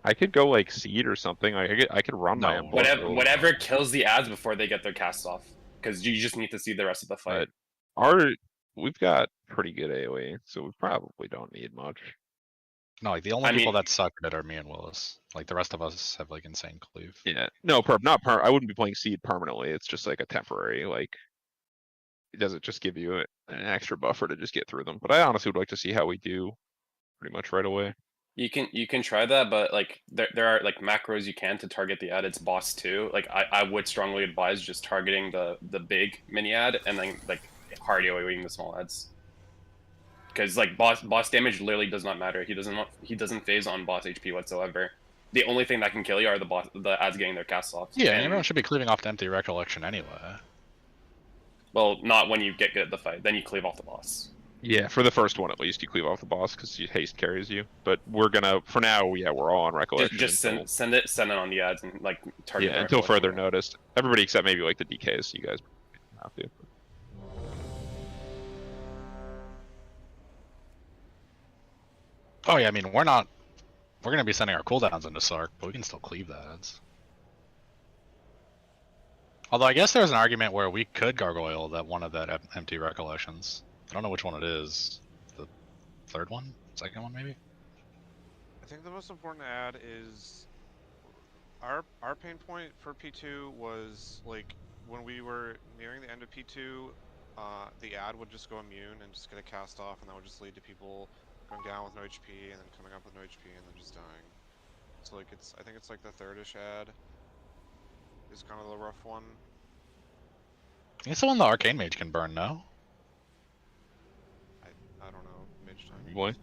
I could go like Seed or something. I could run my own. Whatever kills the ads before they get their casts off, because you just need to see the rest of the fight. We've got pretty good AoE, so we probably don't need much. No, like, the only people that suck at it are me and Willis. Like, the rest of us have, like, insane cleave. Yeah, no, not I wouldn't be playing Seed permanently. It's just like a temporary, like, it doesn't just give you an extra buffer to just get through them. But I honestly would like to see how we do pretty much right away. You can try that, but like there are like macros you can to target the ad. It's boss too. Like I would strongly advise just targeting the big mini ad and then like hard AoEing the small ads. Because like boss damage literally does not matter. He doesn't phase on boss HP whatsoever. The only thing that can kill you are the ads getting their casts off. Yeah, and everyone should be cleaving off to Empty Recollection anyway. Well, not when you get good at the fight. Then you cleave off the boss. Yeah, for the first one at least, you cleave off the boss because haste carries you. But we're gonna, for now, yeah, we're all on recollection. Just send it on the ads and like target. Yeah, until further noticed. Everybody except maybe like the DKs. You guys have to. Oh yeah, I mean we're gonna be sending our cooldowns into Sark, but we can still cleave the ads. Although I guess there's an argument where we could gargoyle that one of that Empty Recollections. I don't know which one it is. The third one? Second one, maybe? I think the most important add is our pain point for P2 was like when we were nearing the end of P2, the ad would just go immune and just get a cast off, and that would just lead to people going down with no HP and then coming up with no HP and then just dying. So like I think it's like the third-ish ad is kind of the rough one. It's the one the Arcane Mage can burn, no? mage time. Boy.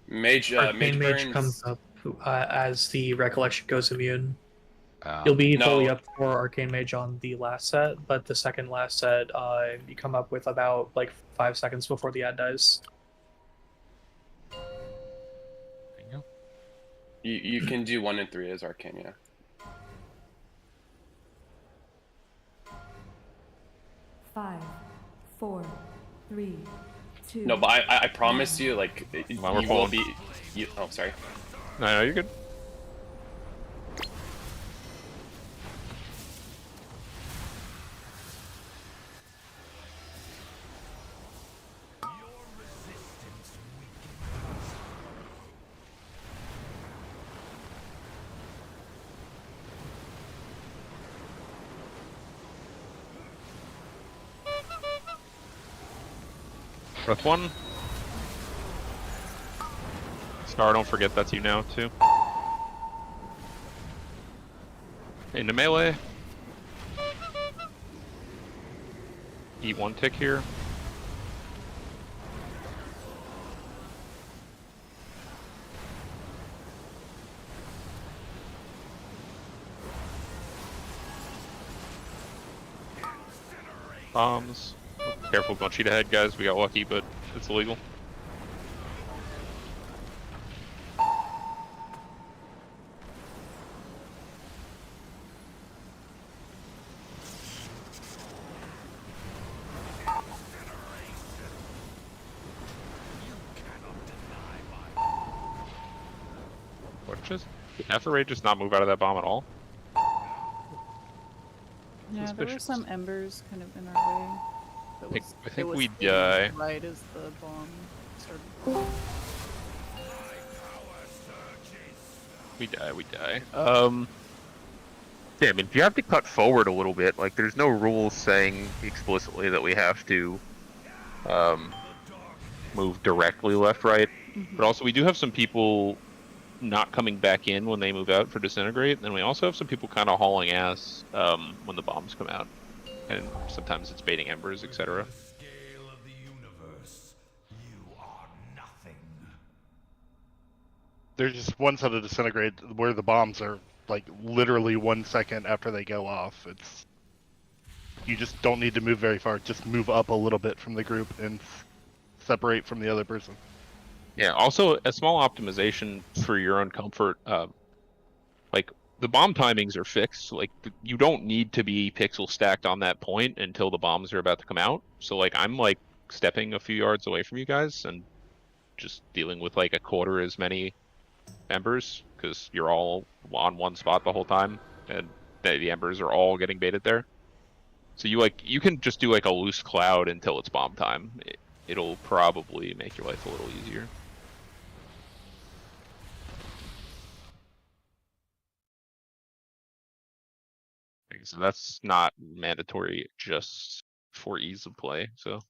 Mage Arcane Mage burns. comes up as the Recollection goes immune. You'll be fully up for Arcane Mage on the last set, but the second last set, you come up with about like 5 seconds before the ad dies. You can do 1 and 3 as Arcane, yeah. Five, 4, 3, 2. No, but I promise you, like, you will be. Oh, sorry. No, you're good. Breath 1. Star, don't forget that's you now, too. Into melee. Eat 1 tick here. Bombs. Careful, don't cheat ahead, guys. We got lucky, but it's illegal. What just? Have the raid just not move out of that bomb at all? Yeah, there were some embers kind of in our way. I think we die. Right as the bomb started. We die. Yeah, I mean, you have to cut forward a little bit. Like, there's no rules saying explicitly that we have to move directly left, right. But also, we do have some people not coming back in when they move out for disintegrate, and we also have some people kind of hauling ass when the bombs come out, and sometimes it's baiting embers, etc. There's just one set of disintegrate where the bombs are like literally 1 second after they go off. It's you just don't need to move very far. Just move up a little bit from the group and separate from the other person. Yeah, also a small optimization for your own comfort. Like, the bomb timings are fixed. Like, you don't need to be pixel stacked on that point until the bombs are about to come out. So, like, I'm, like, stepping a few yards away from you guys and just dealing with, like, a quarter as many embers, because you're all on one spot the whole time, and the embers are all getting baited there. So you can just do, like, a loose cloud until it's bomb time. It'll probably make your life a little easier. So that's not mandatory, just for ease of play, so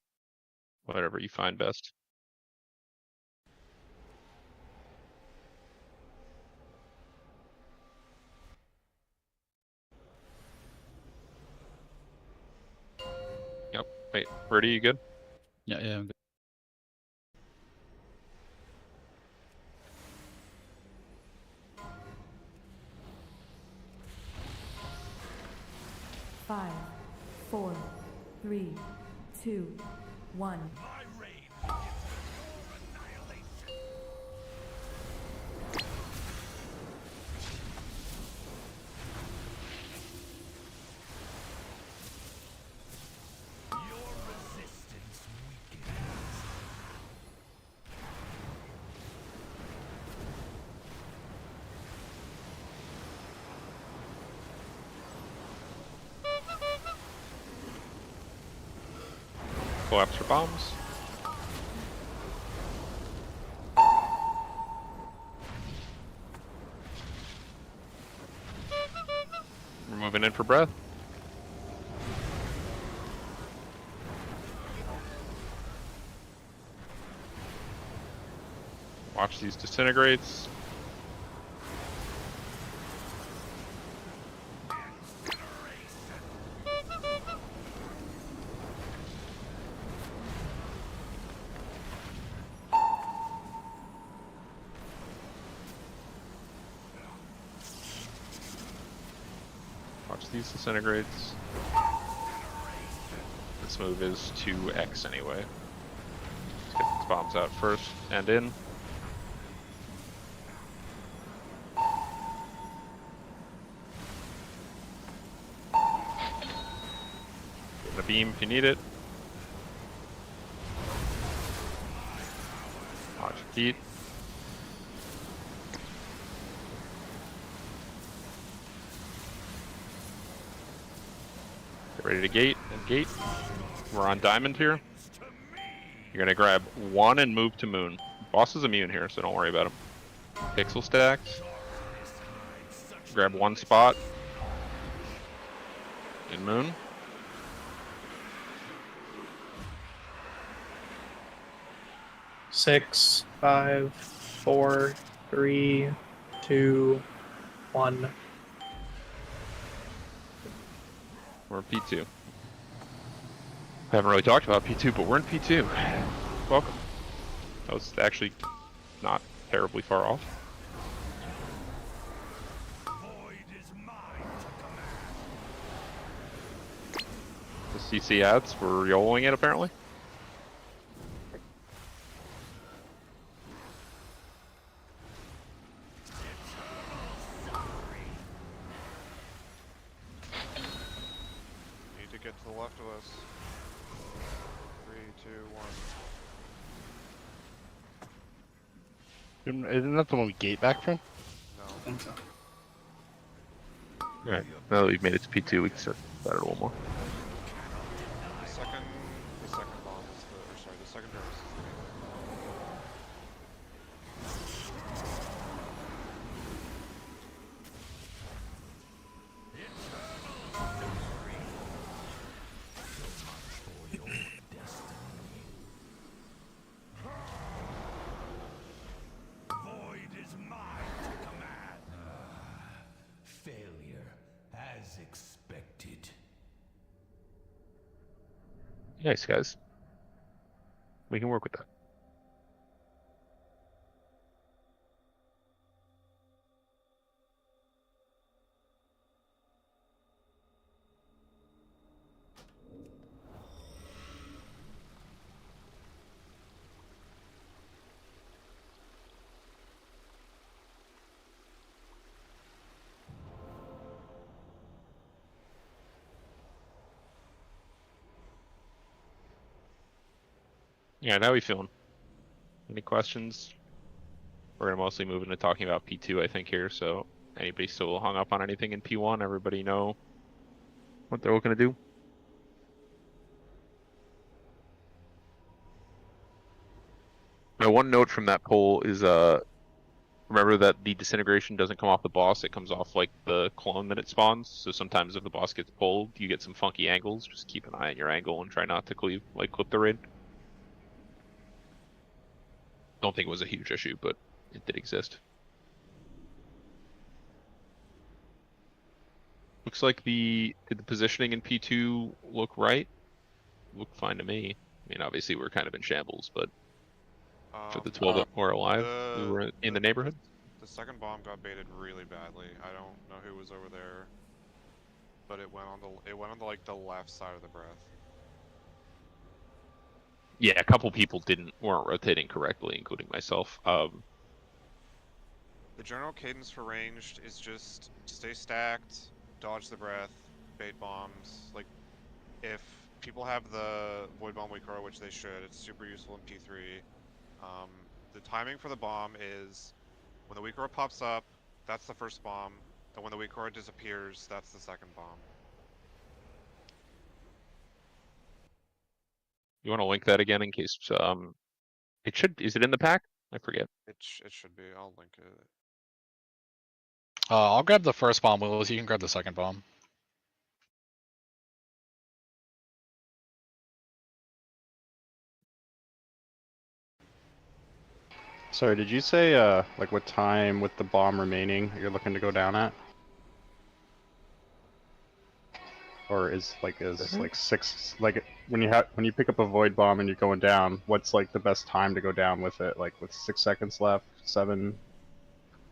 whatever you find best. Yep. Wait, Birdie, you good? Yeah, I'm good. Five, 4, 3, 2, 1. Collapse for bombs. We're moving in for breath. Watch these disintegrates. Watch these disintegrates. This move is 2x anyway. Let's get these bombs out first and in. Get a beam if you need it. Watch your feet. Get ready to gate and gate. We're on diamond here. You're gonna grab one and move to moon. Boss is immune here, so don't worry about him. Pixel stacks. Grab one spot. In moon. Six, 5, 4, 3, 2, 1. We're in P2. We haven't really talked about P2, but we're in P2. Welcome. That was actually not terribly far off. The CC ads, we're YOLOing it apparently. Need to get to the left of us. 3, 2, 1. Isn't that the one we gate back from? No. I think so. Alright, now that we've made it to P2, we can start that a little more. The second bomb is the, or sorry, the second Aberrus is the main. Void is mine to command. Failure, as expected. Nice, guys. We can work with that. Yeah, how are we feeling? Any questions? We're gonna mostly move into talking about P2, I think, here, so anybody still hung up on anything in P1, everybody know what they're looking to do? Now, one note from that poll is, remember that the disintegration doesn't come off the boss, it comes off, like, the clone that it spawns, so sometimes if the boss gets pulled, you get some funky angles, just keep an eye on your angle and try not to clip the raid. Don't think it was a huge issue, but it did exist. Looks like did the positioning in P2 look right? Looked fine to me. I mean, obviously we're kind of in shambles, but for the 12 that were alive, we were in the neighborhood. The second bomb got baited really badly. I don't know who was over there, but it went on the like the left side of the breath. Yeah, a couple people weren't rotating correctly, including myself. The general cadence for ranged is just stay stacked, dodge the breath, bait bombs. Like, if people have the Void Bomb Weak Aura, which they should, it's super useful in P3. The timing for the bomb is when the Weak Aura pops up, that's the first bomb, and when the Weak Aura disappears, that's the second bomb. You want to link that again in case is it in the pack? I forget. It should be. I'll link it. I'll grab the first bomb, Willis. You can grab the second bomb. Sorry, did you say like what time with the bomb remaining you're looking to go down at? Or is like 6 like when you pick up a void bomb and you're going down, what's like the best time to go down with it? Like with 6 seconds left, 7?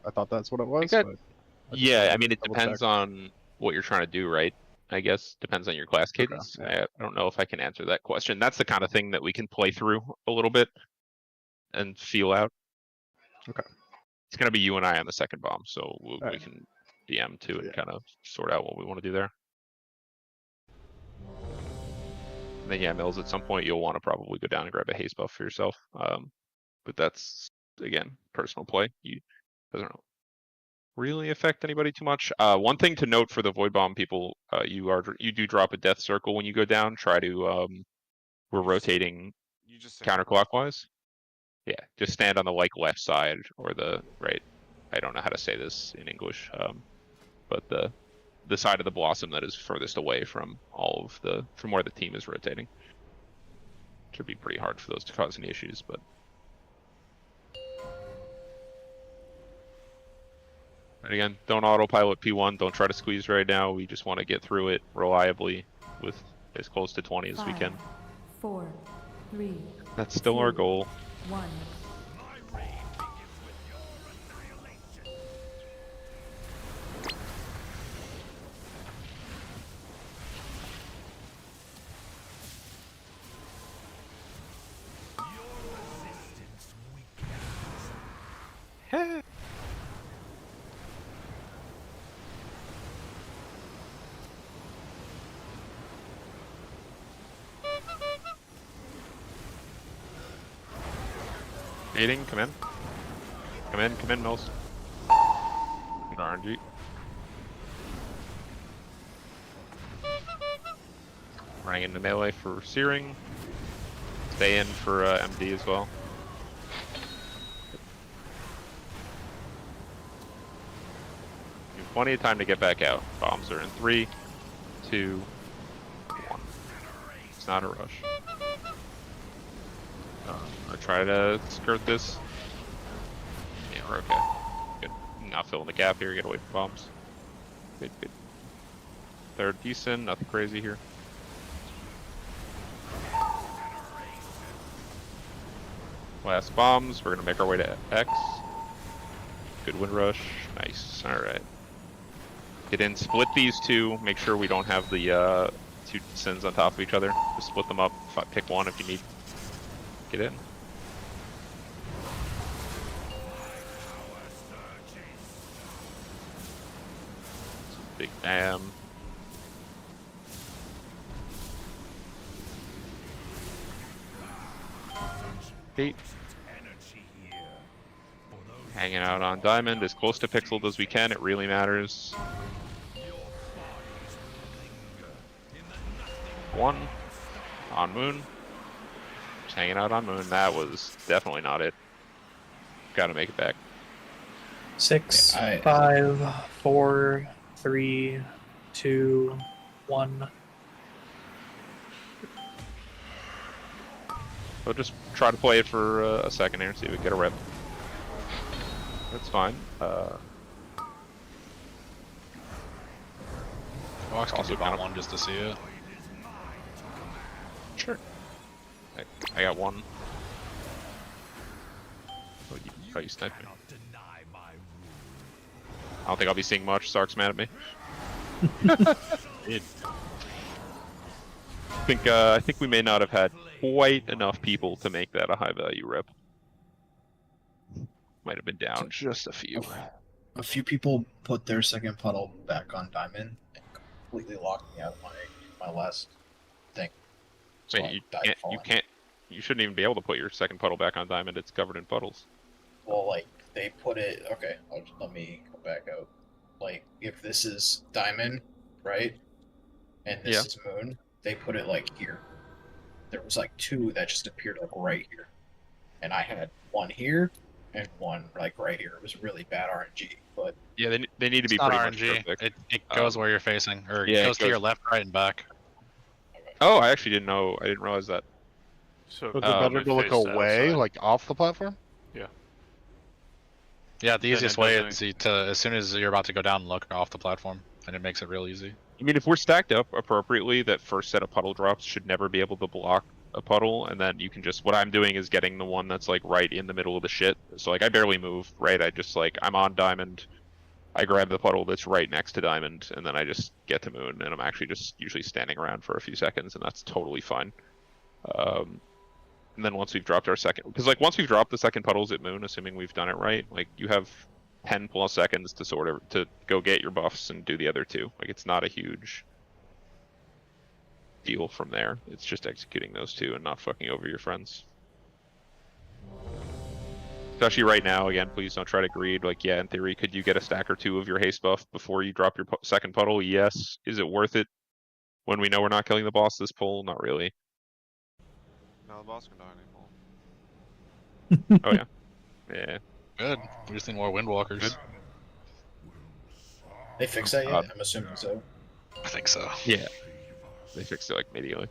I thought that's what it was. Yeah, I mean it depends on what you're trying to do, right? I guess depends on your class cadence. I don't know if I can answer that question. That's the kind of thing that we can play through a little bit and feel out. Okay. It's gonna be you and I on the second bomb, so we can DM too and kind of sort out what we want to do there. And then yeah, Mills, at some point you'll want to probably go down and grab a haste buff for yourself. But that's again personal play. You doesn't really affect anybody too much. One thing to note for the void bomb people, you do drop a death circle when you go down. Try to we're rotating counterclockwise. Yeah, just stand on the left side or the right. I don't know how to say this in English, but the side of the blossom that is furthest away from from where the team is rotating. Should be pretty hard for those to cause any issues, but. And again, don't autopilot P1. Don't try to squeeze right now. We just want to get through it reliably with as close to 20 as we can. 4, 3. That's still our goal. 1. Baiting, come in. Come in, Mills. RNG. Running into melee for Searing. Stay in for MD as well. You have plenty of time to get back out. Bombs are in 3, 2, 1. It's not a rush. I try to skirt this. Yeah, we're okay. Good. Not filling the gap here. Get away from bombs. Good, good. Third decent. Nothing crazy here. Last bombs. We're gonna make our way to X. Good wind rush. Nice. All right. Get in. Split these two. Make sure we don't have the 2 sins on top of each other. Just split them up. Pick one if you need. Get in. Big dam. Eight. Hanging out on diamond as close to pixeled as we can. It really matters. 1 on moon. Just hanging out on moon. That was definitely not it. Got to make it back. 6, 5, 4, 3, 2, 1. We'll just try to play it for a second here, see if we can get a rep. That's fine. Walks can do bomb one just to see it. Sure. I got one. Oh, you sniped me. I don't think I'll be seeing much. Sark's mad at me. I think we may not have had quite enough people to make that a high value rep. Might have been down just a few. A few people put their second puddle back on diamond and completely locked me out of my last thing. So wait, you shouldn't even be able to put your second puddle back on diamond. It's covered in puddles. Well, like they put it. Okay, let me go back out. Like if this is diamond, right, and this is moon, they put it like here. There was like 2 that just appeared like right here, and I had one here and one like right here. It was really bad RNG, but yeah, they need to be not pretty RNG. much perfect. It goes where you're facing, or it goes to your left, right, and back. Oh, I actually didn't know. I didn't realize that. So is it better to look away, outside. like off the platform? Yeah. Yeah, the easiest way is to, as soon as you're about to go down, look off the platform, and it makes it real easy. I mean, if we're stacked up appropriately, that first set of puddle drops should never be able to block a puddle, and then you can just, what I'm doing is getting the one that's like right in the middle of the shit. So like I barely move, right? I just like, I'm on diamond, I grab the puddle that's right next to Diamond, and then I just get to Moon, and I'm actually just usually standing around for a few seconds, and that's totally fine. And then once we've dropped our second, because like once we've dropped the second puddles at Moon, assuming we've done it right, like you have 10 plus seconds to sort of to go get your buffs and do the other two. Like it's not a huge deal from there. It's just executing those two and not fucking over your friends. Especially right now, again, please don't try to greed. Like, yeah, in theory, could you get a stack or two of your haste buff before you drop your second puddle? Yes. Is it worth it when we know we're not killing the boss this pull? Not really. No, the boss can die any pull. Oh, yeah. Yeah. Good. We just need more Windwalkers. Good. They fixed that yet? I'm assuming so. I think so. Yeah. They fixed it like immediately.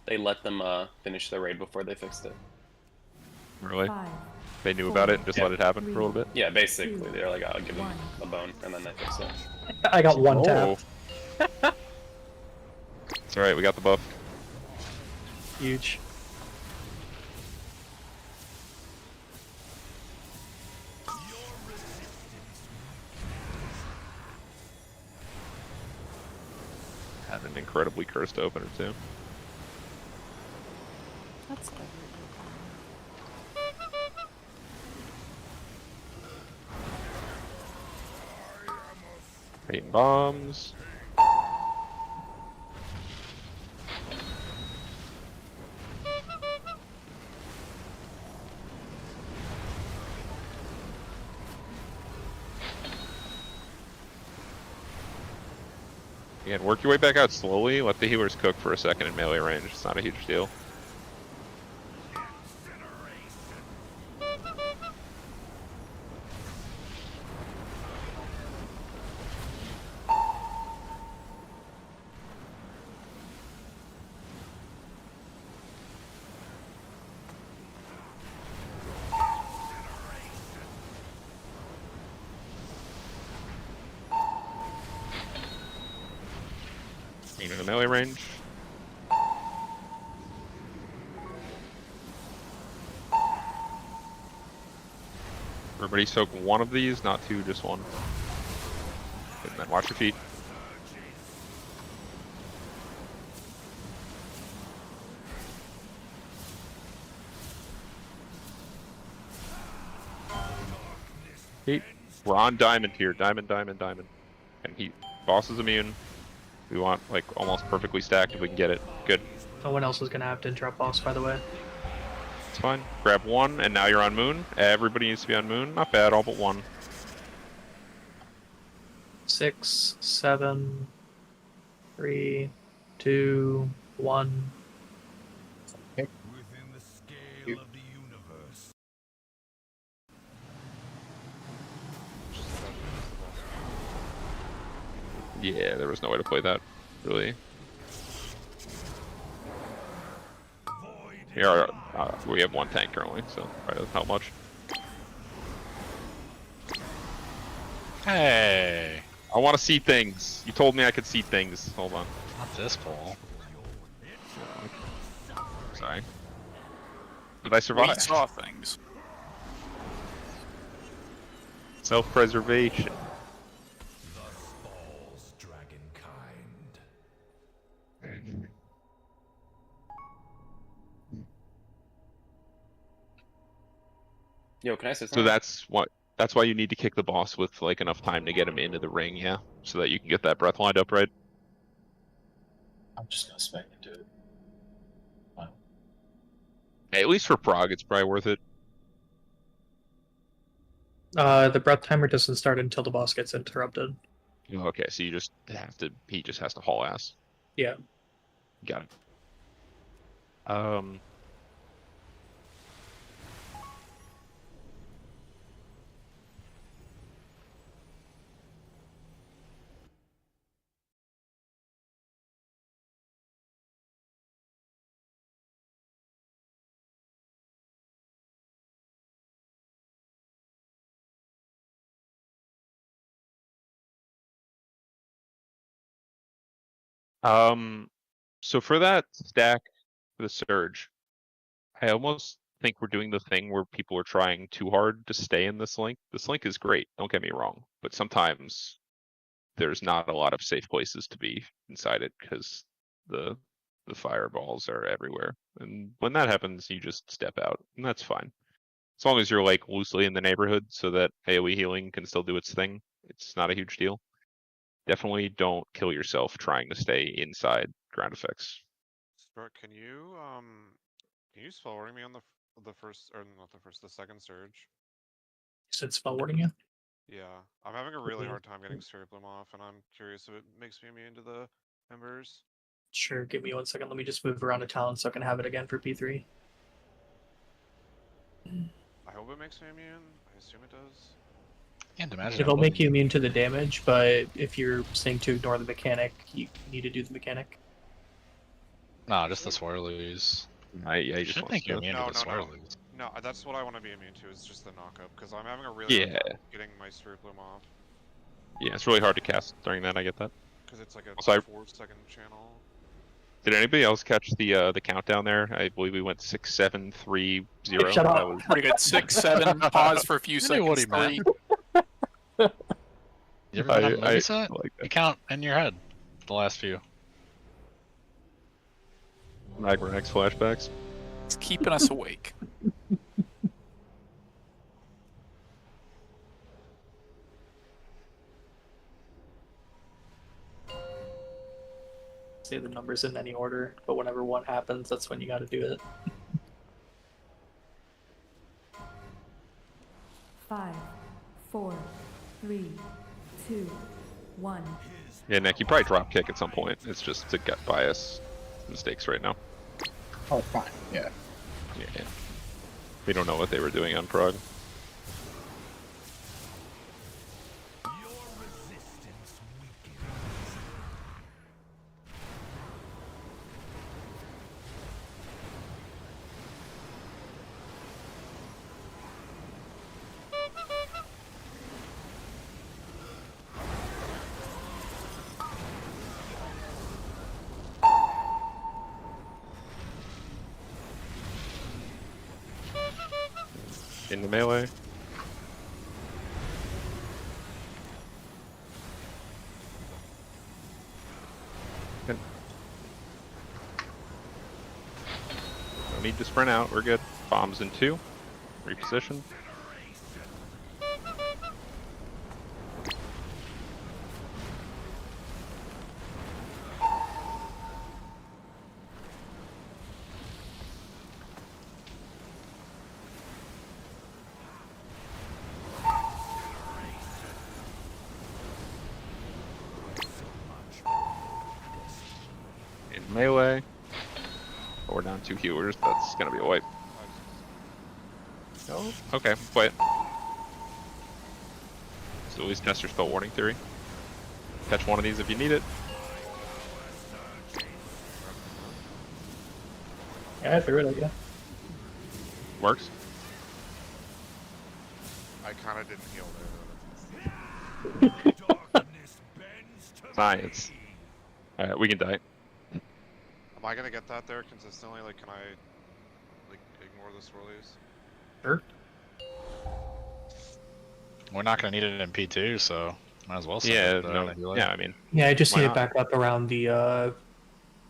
They let them finish the raid before they fixed it. Really? They knew about it and just let it happen for a little bit? Yeah, basically. They're like, I'll give them a bone, and then they fix it. I got one tap. It's alright, we got the buff. Huge. Had an incredibly cursed opener too. That's good. Rain bombs. Again, work your way back out slowly. Let the healers cook for a second in melee range. It's not a huge deal. In the melee range. Everybody soak one of these, not two, just one. And then watch your feet. Hey, we're on Diamond here. Diamond. And boss is immune. We want like almost perfectly stacked if we can get it. Good. No one else is gonna have to interrupt boss, by the way. It's fine. Grab one, and now you're on Moon. Everybody needs to be on Moon. Not bad, all but one. 6, 7, 3, 2, 1. Within the scale of the universe. Yeah, there was no way to play that, really. Here, we have one tank currently, so probably doesn't help much. Hey! I want to see things. You told me I could see things. Hold on. Not this pull. Sorry. Did I survive? We saw things. Self-preservation. Yo, can I say So something? that's why you need to kick the boss with like enough time to get him into the ring, yeah? So that you can get that breath lined up right. I'm just gonna spec into it. At least for Prog, it's probably worth it. The breath timer doesn't start until the boss gets interrupted. Okay, so you just have to. He just has to haul ass. Yeah. Got it. So for that stack, for the surge, I almost think we're doing the thing where people are trying too hard to stay in this link. This link is great, don't get me wrong, but sometimes there's not a lot of safe places to be inside it because the fireballs are everywhere. And when that happens, you just step out, and that's fine. As long as you're like loosely in the neighborhood so that AoE healing can still do its thing, it's not a huge deal. Definitely don't kill yourself trying to stay inside ground effects. Spark, can you spell wording me on the first, or not the first, the second surge? You said spell wording you? Yeah, I'm having a really hard time getting Spirit Bloom off, and I'm curious if it makes me immune to the embers. Sure, give me 1 second. Let me just move around a talent so I can have it again for P3. I hope it makes me immune. I assume it does. Can't imagine. It'll make you immune to the damage, but if you're saying to ignore the mechanic, you need to do the mechanic. No, just the swirlies. Yeah, you just should want make you to. immune to the swirlies. No, that's what I want to be immune to, is just the knockup, because I'm having a really hard time getting my Spirit Bloom off. Yeah, it's really hard to cast during that, I get that. Because it's like a Also, 4-second channel. Did anybody else catch the countdown there? I believe we went 6, 7, 3, 0. Hey, shut up. That was Pretty good. 6, 7, pause for a few seconds. What he meant. 3. You ever been on a movie I set? like that. You count in your head the last few. Magma X flashbacks. It's keeping us awake. Say the numbers in any order, but whenever one happens, that's when you gotta do it. 5, 4, 3, 2, 1. Yeah, Nick, you probably drop kick at some point. It's just to gut bias mistakes right now. Oh, fine. Yeah. Yeah. We don't know what they were doing on Prog. In the melee. Good. No need to sprint out, we're good. Bombs in 2. Reposition. In melee. Oh, we're down 2 healers, that's gonna be a wipe. Oh, okay, quiet. So at least test your spell warning theory. Catch one of these if you need it. Yeah, I figured it, yeah. Works. I kind of didn't heal there. Science. Alright, we can die. Am I gonna get that there consistently? Like, can I, like, ignore the swirlies? Sure. We're not gonna need it in P2, so might as well. Yeah, I mean. Yeah, I just why need not? it back up around the Well,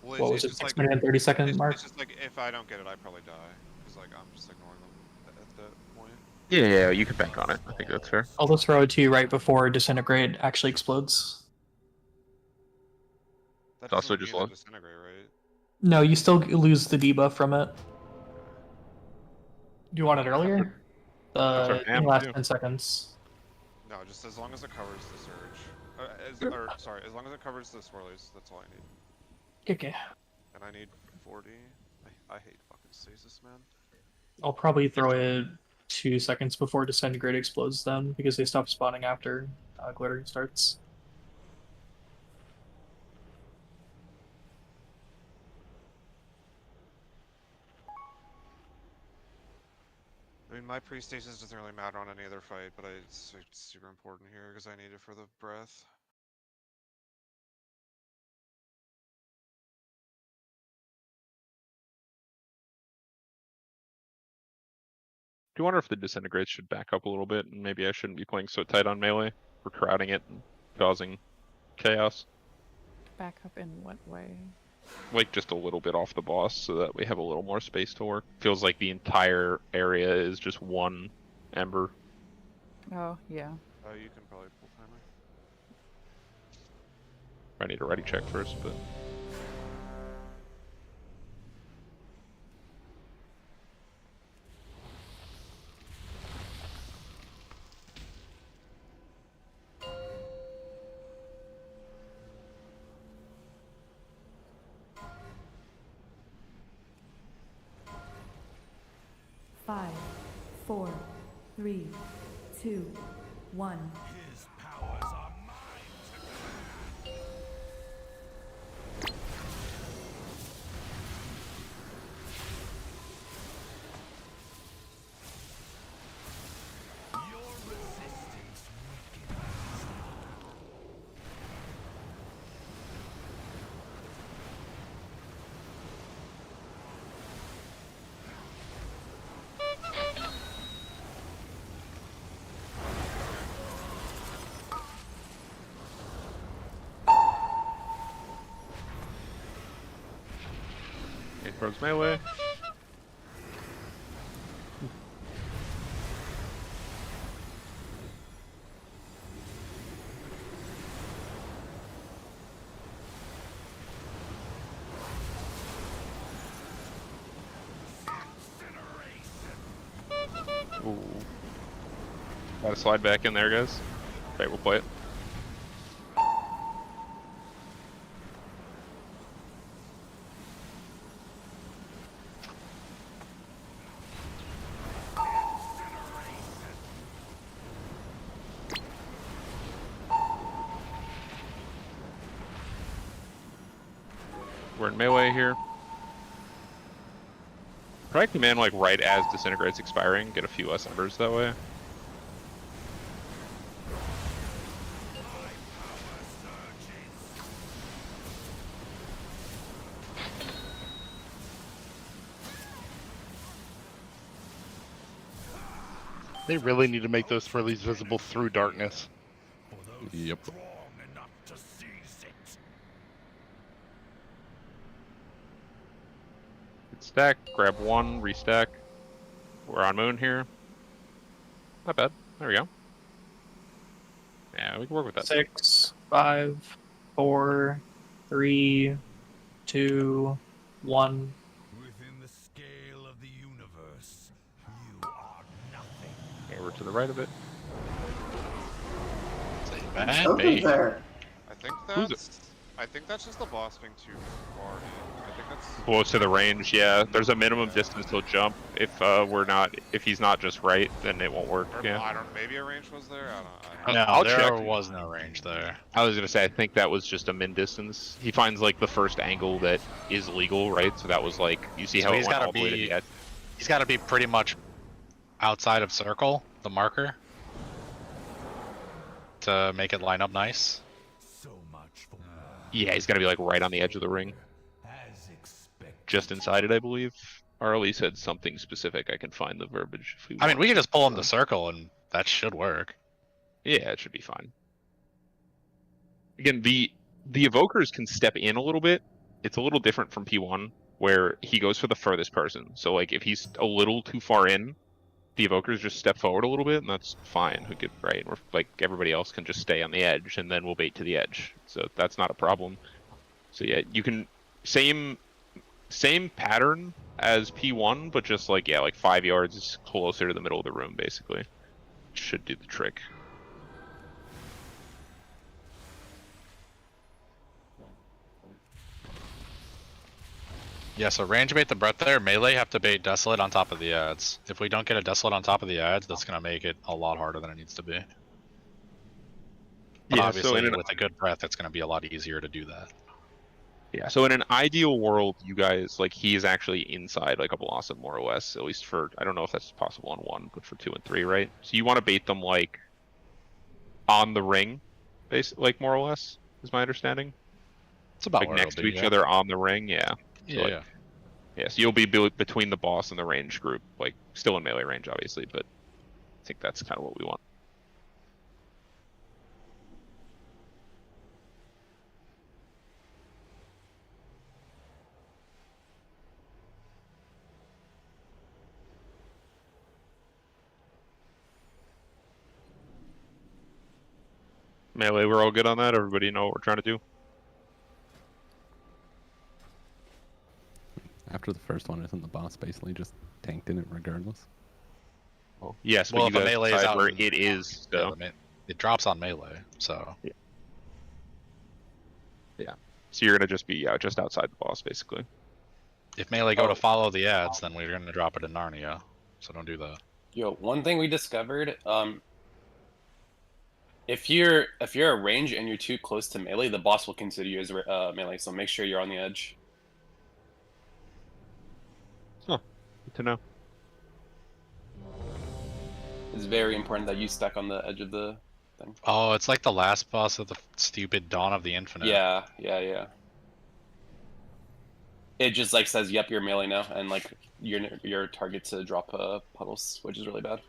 what was it, just 6 like, minute and 30-second mark? It's just like, if I don't get it, I probably die. Because, like, I'm just ignoring them at that point. Yeah, you can bank on it. I think that's fair. I'll just throw it to you right before Disintegrate actually explodes. That also doesn't just mean low. they disintegrate, right? No, you still lose the debuff from it. Do you want it earlier? That's our In the last too. 10 seconds. No, just as long as it covers the surge. Sorry, as long as it covers the swirlies, that's all I need. Okay. And I need 40. I hate fucking stasis, man. I'll probably throw it 2 seconds before Disintegrate explodes then, because they stop spawning after glittering starts. I mean, my pre-stasis doesn't really matter on any other fight, but it's super important here because I need it for the breath. do wonder if the disintegrates should back up a little bit, and maybe I shouldn't be playing so tight on melee for crowding it and causing chaos. Back up in what way? Like just a little bit off the boss so that we have a little more space to work. Feels like the entire area is just one ember. Oh, yeah. You can probably pull timer. I need a ready check first, but... Five, 4, 3, 2, 1. His powers are mine to command. Your resistance weakens. He throws melee. Ooh. Gotta slide back in there, guys. Okay, we'll play it. We're in melee here. Probably command like right as disintegrates expiring, get a few less embers that way. They really need to make those Frillies visible through darkness. Yep. Stack, grab one, restack. We're on moon here. Not bad. There we go. Yeah, we can work with that. 6, 5, 4, 3, 2, 1. Within the scale of the universe, you are nothing. Okay, we're to the right of it. Bad bait. There. I think that's just the boss being too far in. I think that's Close to the range, yeah. There's a minimum distance he'll jump. If if he's not just right, then it won't work. Yeah. I don't. Maybe a range was there. No, there was no range there. I was gonna say I think that was just a min distance. He finds like the first angle that is legal, right? So that was like you see how he's it went got all to the way to be. the edge. He's got to be pretty much outside of circle, the marker, to make it line up nice. Yeah, he's gotta be like right on the edge of the ring. Just inside it, I believe. Arlie said something specific. I can find the verbiage if we I mean, want. we can just pull him to circle, and that should work. Yeah, it should be fine. Again, the evokers can step in a little bit. It's a little different from P1, where he goes for the furthest person. So like if he's a little too far in, the evokers just step forward a little bit, and that's fine. We could right, we're like everybody else can just stay on the edge, and then we'll bait to the edge. So that's not a problem. So yeah, you can same pattern as P1, but just like like 5 yards closer to the middle of the room, basically. Should do the trick. Yeah, so range bait the breath there, melee have to bait Desolate on top of the ads. If we don't get a Desolate on top of the ads, that's going to make it a lot harder than it needs to be. But Yeah, obviously, so with a good breath, it's going to be a lot easier to do that. Yeah, so in an ideal world, you guys, like, he is actually inside, like, a Blossom, more or less, at least for, I don't know if that's possible on 1, but for 2 and 3, right? So you want to bait them, like, on the ring, basically, like, more or less, is my understanding? It's about like, where next it'll to be, each yeah. other on the ring, yeah. So, Yeah, like, yeah. Yeah, so you'll be between the boss and the range group, like still in melee range, obviously, but I think that's kind of what we want. Melee, we're all good on that? Everybody know what we're trying to do? After the first one, isn't the boss basically just tanked in it regardless? Oh, yes, Well, but if you a guys melee is decide out, where in- it is. yeah, So. it drops on melee. So Yeah. So you're gonna just be just outside the boss, basically. if melee go to follow the ads, then we're gonna drop it in Narnia. So don't do that. Yo, one thing we discovered, if you're at range and you're too close to melee, the boss will consider you as melee. So make sure you're on the edge. Huh. Good to know. It's very important that you stack on the edge of the thing. Oh, it's like the last boss of the stupid Dawn of the Infinite. Yeah. It just like says, "Yep, you're melee now," and like your target to drop puddles, which is really bad.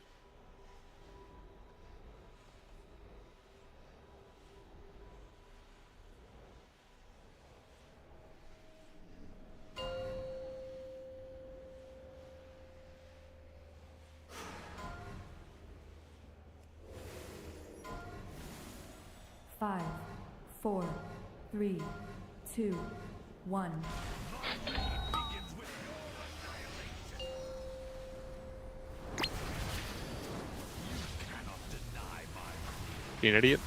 Five, 4, 3, 2, 1. You an idiot?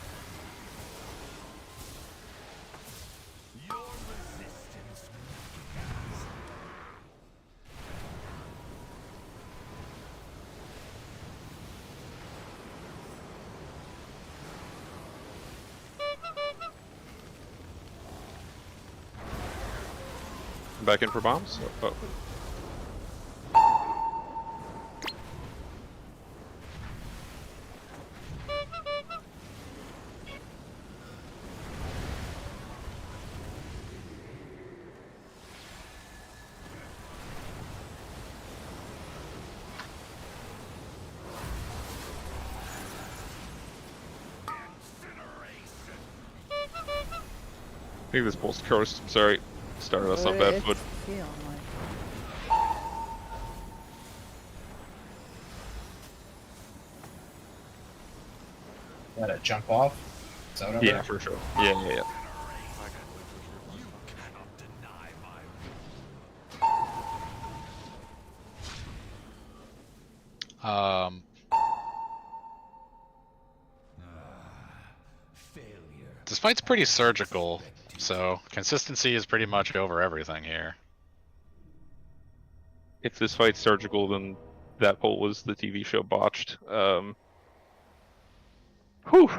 Back in for bombs? Oh. I think this pulse coast, I'm sorry, started us on bad foot. Gotta jump off? Is that what I'm Yeah, for sure. Yeah. This fight's pretty surgical, so consistency is pretty much over everything here. If this fight's surgical, then that poll was the TV show botched. Whew.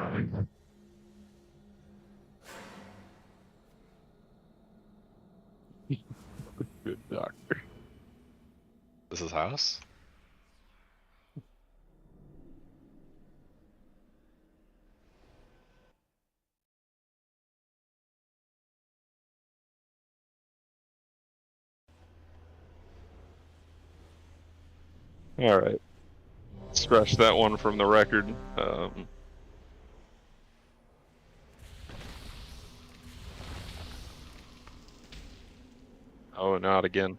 Good doctor. This is house? All right. Scratch that one from the record. Oh, not again.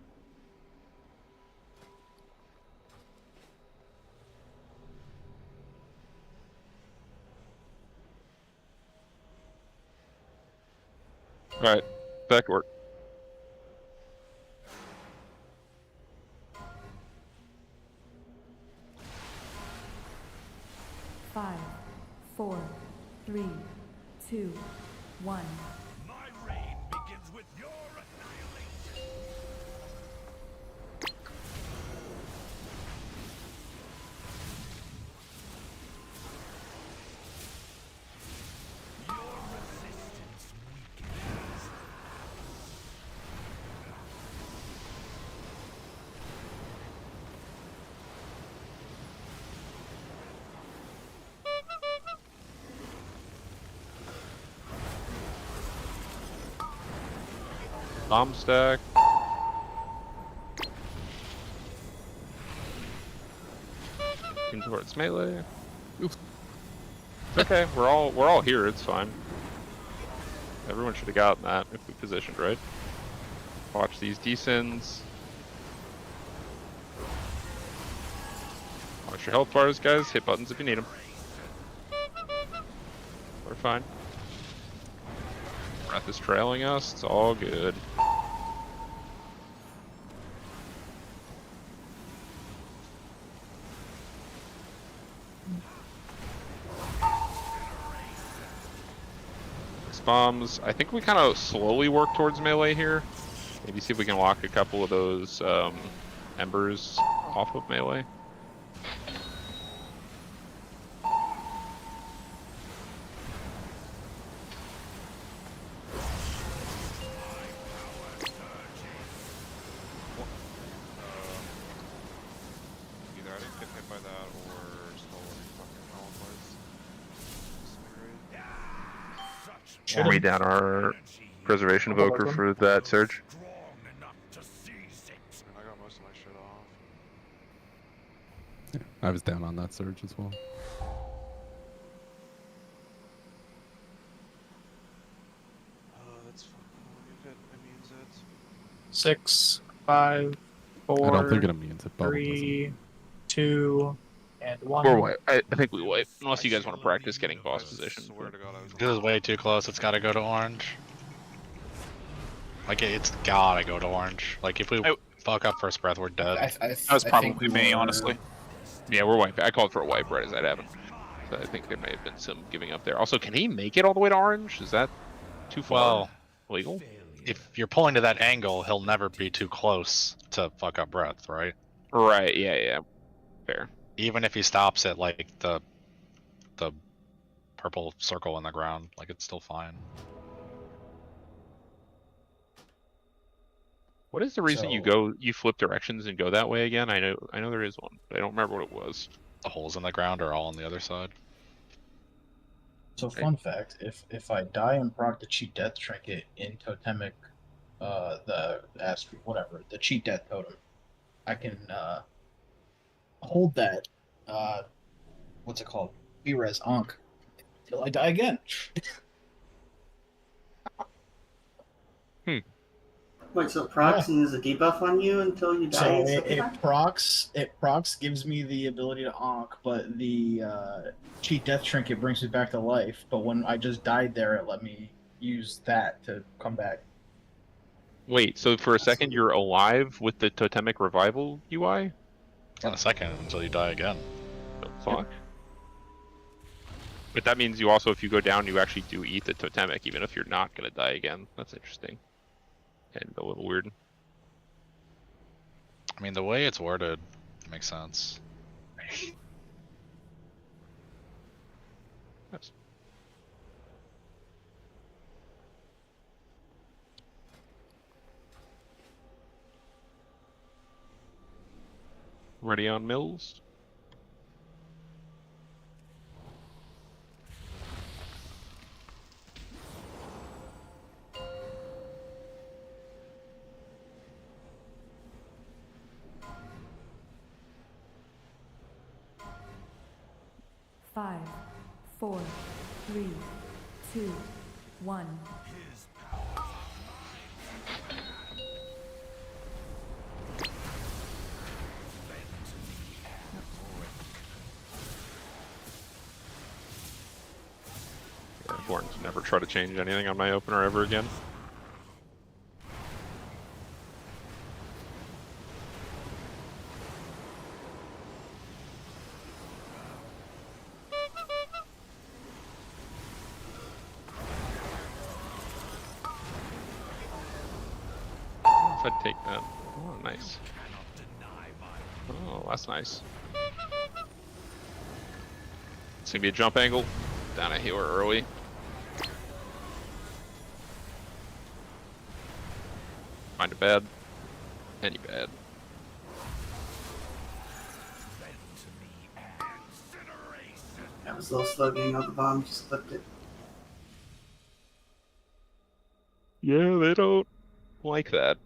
All right, back to work. Five, 4, 3, 2, 1. My reign begins with your annihilation. Your resistance weakens. Bomb stack. Towards melee. Oops. It's okay. We're all here. It's fine. Everyone should have gotten that if we positioned right. Watch these descends. Watch your health bars, guys. Hit buttons if you need them. We're fine. Breath is trailing us. It's all good. Bombs. I think we kind of slowly work towards melee here. Maybe see if we can lock a couple of those embers off of melee. Either I didn't get hit by that or slowly fucking We'll read down our preservation evoker for that surge. I got most of my shit off. Yeah, I was down on that surge as well. That's fucking if it means it. 6, 5, 4. I don't think it means it. 3, 2, and 1. Or wipe. I think we wipe. Unless you guys want to practice getting boss position. This is way too close. It's got to go to orange. Like it's gotta go to orange. Like if we fuck up first breath, we're dead. That was probably me, honestly. Yeah, we're wiping. I called for a wipe right as that happened. So I think there may have been some giving up there. Also, can he make it all the way to orange? Is that too far? Well, legal? If you're pulling to that angle, he'll never be too close to fuck up breath, right? Right. Yeah. Fair. Even if he stops at like the purple circle in the ground, like it's still fine. What is the reason you flip directions and go that way again? I know there is one, but I don't remember what it was. The holes in the ground are all on the other side. So fun fact, if I die and proc the cheat death trinket in totemic the cheat death totem, I can hold that what's it called? B-res Ankh till I die again. Wait, so proxing is a debuff on you until you die? So it procs gives me the ability to Ankh, but the cheat death trinket brings me back to life. But when I just died there, it let me use that to come back. Wait, so for a second you're alive with the totemic revival UI? In a second until you die again. The fuck? But that means you also, if you go down, you actually do eat the totemic, even if you're not gonna die again. That's interesting. And a little weird. I mean, the way it's worded makes sense. Nice. Ready on mills? Five, 4, 3, 2, 1. Yeah, I'm going to never try to change anything on my opener ever again. If I'd take that. Oh, nice. Oh, that's nice. It's gonna be a jump angle. Down a healer early. Find a bad. Any bad. That was a little slow getting out the bomb, just flipped it. Yeah, they don't like that.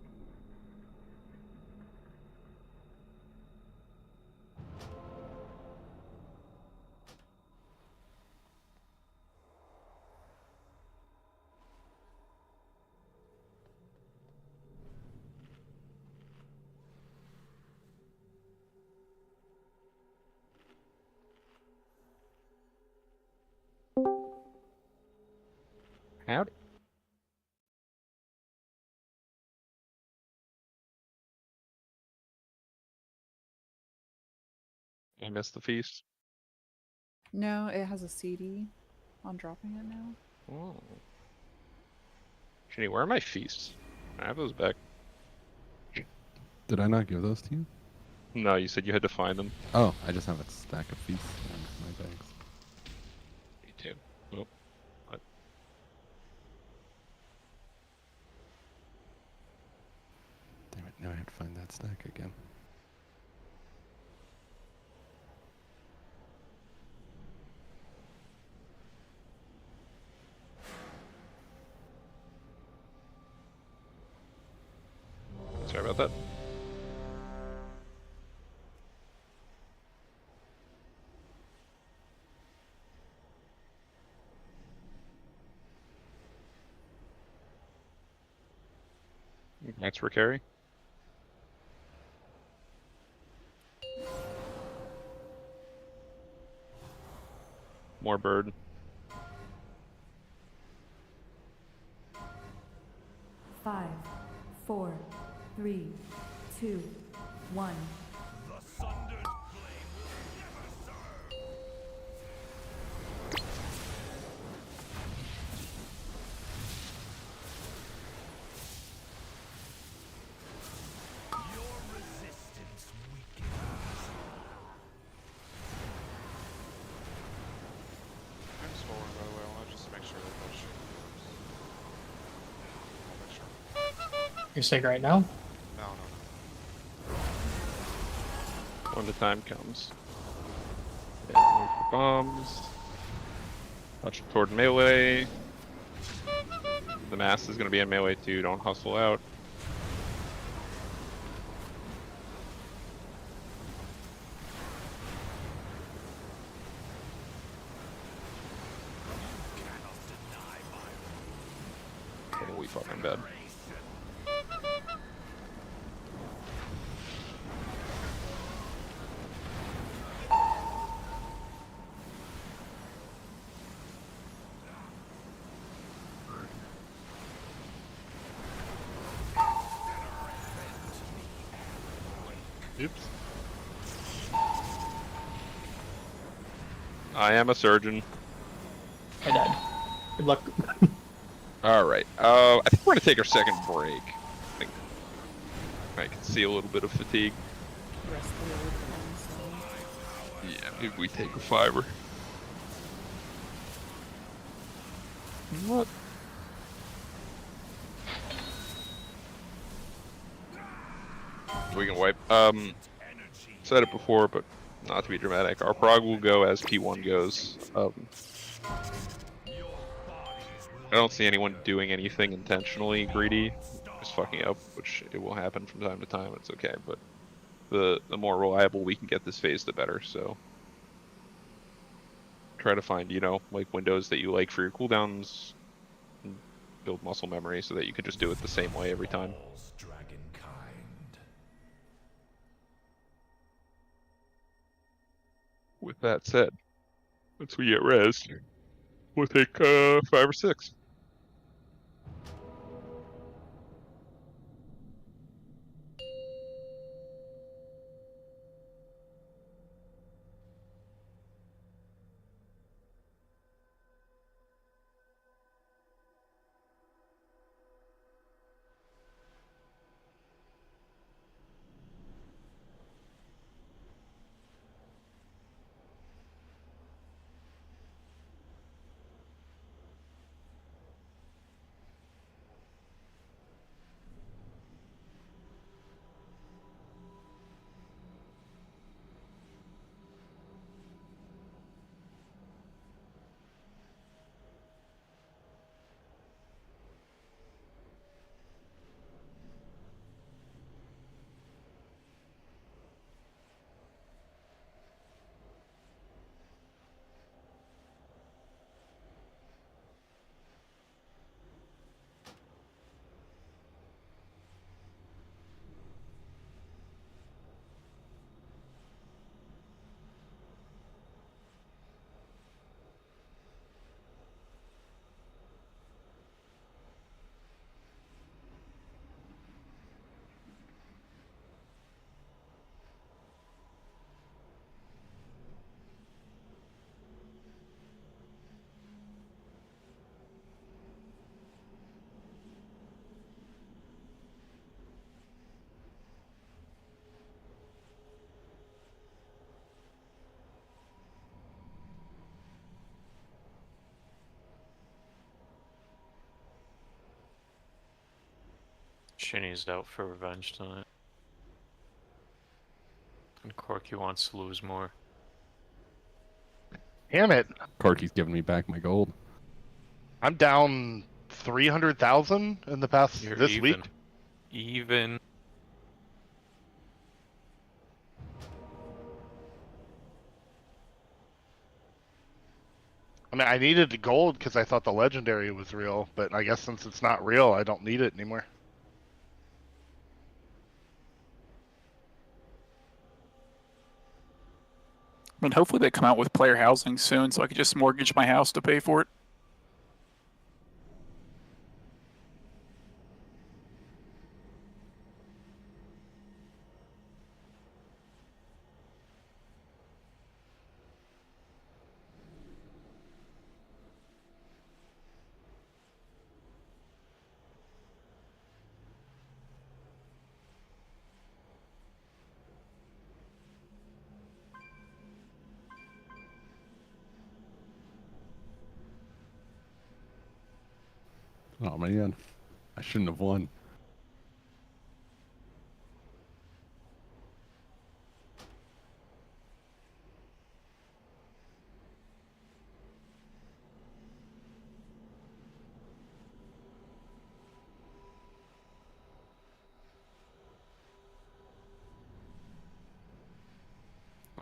Howdy. I missed the feast. No, it has a CD on dropping it now. Oh. Shinny, where are my feasts? I have those back. Did I not give those to you? No, you said you had to find them. Oh, I just have a stack of feasts in my bags. Me too. Oh. What? Damn it, now I have to find that stack again. Sorry about that. Thanks for carry. More bird. Five, 4, 3, 2, 1. I'm stolen, by the way. I want to just make sure that that shit works. I'll make sure. You're saying right now? No, no, no. When the time comes. Yeah, move the bombs. Touch it toward melee. The mass is going to be in melee too. Don't hustle out. Holy fucking bad. Oops. I am a surgeon. I died. Good luck. Alright, I think we're gonna take our second break. I think I can see a little bit of fatigue. Yeah, maybe we take a fiber. What? We can wipe. Said it before, but not to be dramatic. Our Prog will go as P1 goes. I don't see anyone doing anything intentionally greedy, just fucking up, which it will happen from time to time. It's okay, but the more reliable we can get this phase, the better. So try to find, you know, like windows that you like for your cooldowns, and build muscle memory so that you can just do it the same way every time. With that said, once we get res, we'll take 5 or 6. Shinny's out for revenge tonight. And Corky wants to lose more. Damn it! Corky's giving me back my gold. I'm down 300,000 in the past You're this even. week. Even. I mean, I needed the gold because I thought the legendary was real, but I guess since it's not real, I don't need it anymore. I mean, hopefully they come out with player housing soon, so I could just mortgage my house to pay for it. Oh man, I shouldn't have won.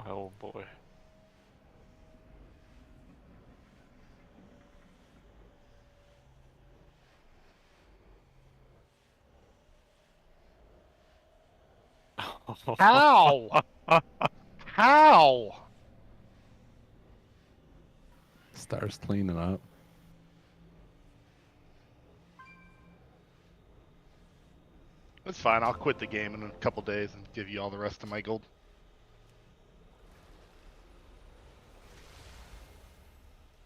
Oh boy. How? How? Star's cleaning up. It's fine. I'll quit the game in a couple days and give you all the rest of my gold.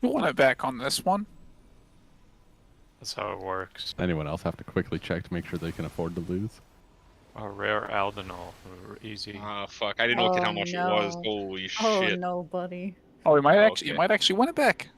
You want it back on this one? That's how it works. Anyone else have to quickly check to make sure they can afford to lose? A rare Aldenol. Easy. Oh fuck! I didn't look at how much it was. Holy Oh shit! no, buddy. Oh, you might Okay. actually want it back.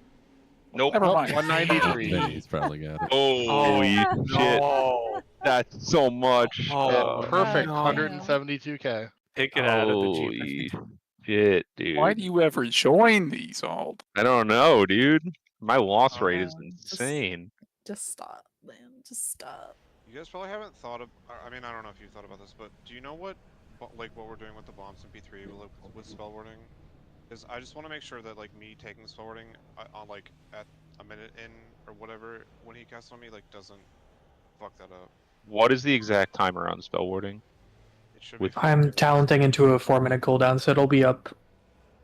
Nope. Never mind. 193. Vinny's probably got it. Oh, Holy shit. That's so much. Perfect. no. 172k. Take it out of the Holy G50. shit, dude. Why do you ever join these all? I don't know, dude. My loss rate is insane. Just stop, man. Just stop. You guys probably haven't thought of. I mean, I don't know if you thought about this, but do you know what we're doing with the bombs in P3 with spell warding? Because I just want to make sure that like me taking spell warding on like at a minute in or whatever when he casts on me like doesn't fuck that up. What is the exact timer on spell warding? It should With I'm talenting into a 4-minute cooldown, so it'll be up.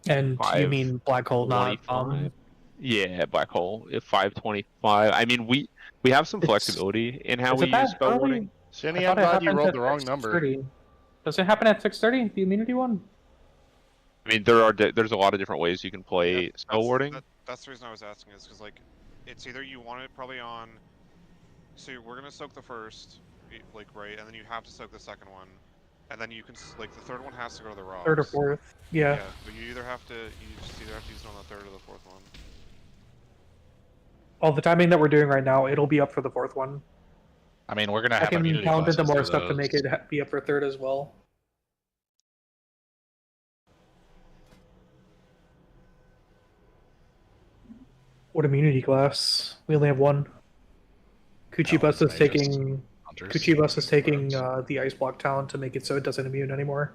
And you 5, mean black hole, not 25? Yeah, black hole. If 525. I mean, we have some flexibility in how Is we it that use spell early? warding. Cindy, I I'm thought it glad you happened rolled at the wrong number. 6:30. Does it happen at 6:30? The immunity one? I mean, there's a lot of different ways you can play spell warding. That's the reason I was asking is because like it's either you want it probably on. So we're gonna soak the first, like right, and then you have to soak the second one, and then you can like the third one has to go to the rocks. Third or fourth. Yeah. Yeah, but you just either have to use it on the third or the fourth one. Well, the timing that we're doing right now, it'll be up for the fourth one. I mean, we're gonna I have can immunity count into classes more for stuff to those. make it be up for third as well. What immunity class? We only have one. Kuchibus is taking. Kuchibus is taking the ice block talent to make it so it doesn't immune anymore.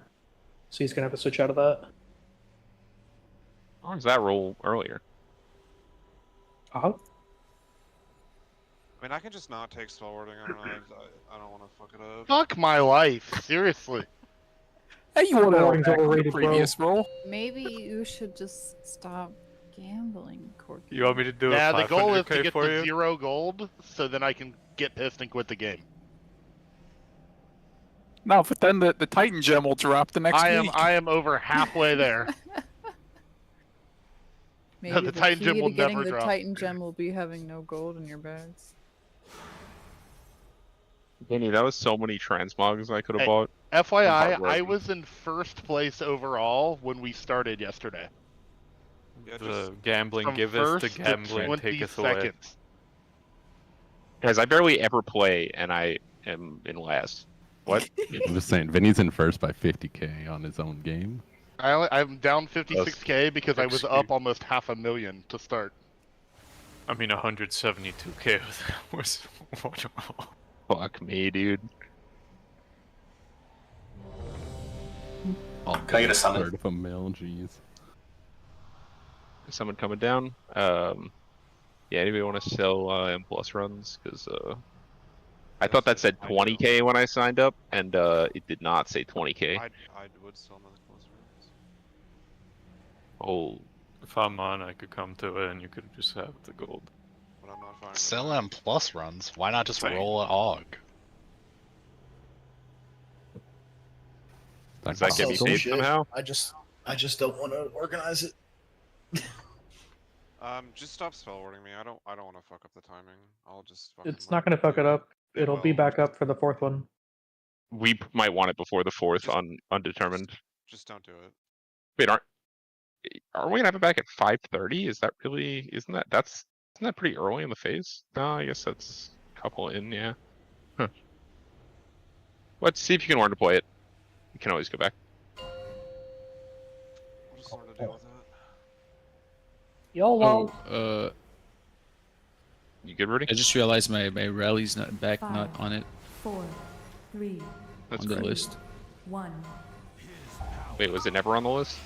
So he's gonna have to switch out of that. How long does that roll earlier? Uh-huh. I mean, I can just not take spell warding. I don't know. I don't want to fuck it up. Fuck my life. Seriously. Hey, you want to roll Warding's back from the overrated, bro. previous roll? Maybe you should just stop gambling, Corky. You want me to do Yeah, a the goal is to 500K get for to you? 0 gold, so then I can get pissed and quit the game. No, but then the Titan gem will drop the next week. I am over halfway there. Maybe The the Titan key gem to will getting never the drop. Titan gem will be having no gold in your bags. Danny, that was so many transmogs I could have Hey, bought. FYI, I'm I heartbroken. was in first place overall when we started yesterday. Yeah, The gambling From giveth, the first gambling to 20 taketh away. seconds. Guys, I barely ever play, and am in last. What? I'm just saying, Vinny's in first by 50k on his own game. I'm down 56k because I was up almost 500,000 to start. I mean, 172k was Fuck me, dude. Oh, Can I get a summon? Third of a mil, jeez. Someone coming down. Yeah, anybody want to sell M plus runs? Because I thought that said 20k when I signed up, and it did not say 20k. I would sell Mythic Plus runs. Oh. If I'm on, I could come to it, and you could just have the gold. But I'm not fine. Sell M plus runs. Why not just Same. roll an AUG? Does that get me paid somehow? I just don't want to organize it. Just stop spell wording me. I don't want to fuck up the timing. I'll just. It's not gonna fuck it up. It'll be back up for the fourth one. We might want it before the fourth on undetermined. Just don't do it. Wait, aren't we gonna have it back at 5:30? Is that really? Isn't that pretty early in the phase? No, I guess that's a couple in. Yeah. Huh. Let's see if you can learn to play it. You can always go back. I'll just learn to deal with it. YOLO. Oh, you good, Rudy? I just realized my rally's not back, not on it. 4, 3, That's on the great. list. 1. Wait, was it never on the list?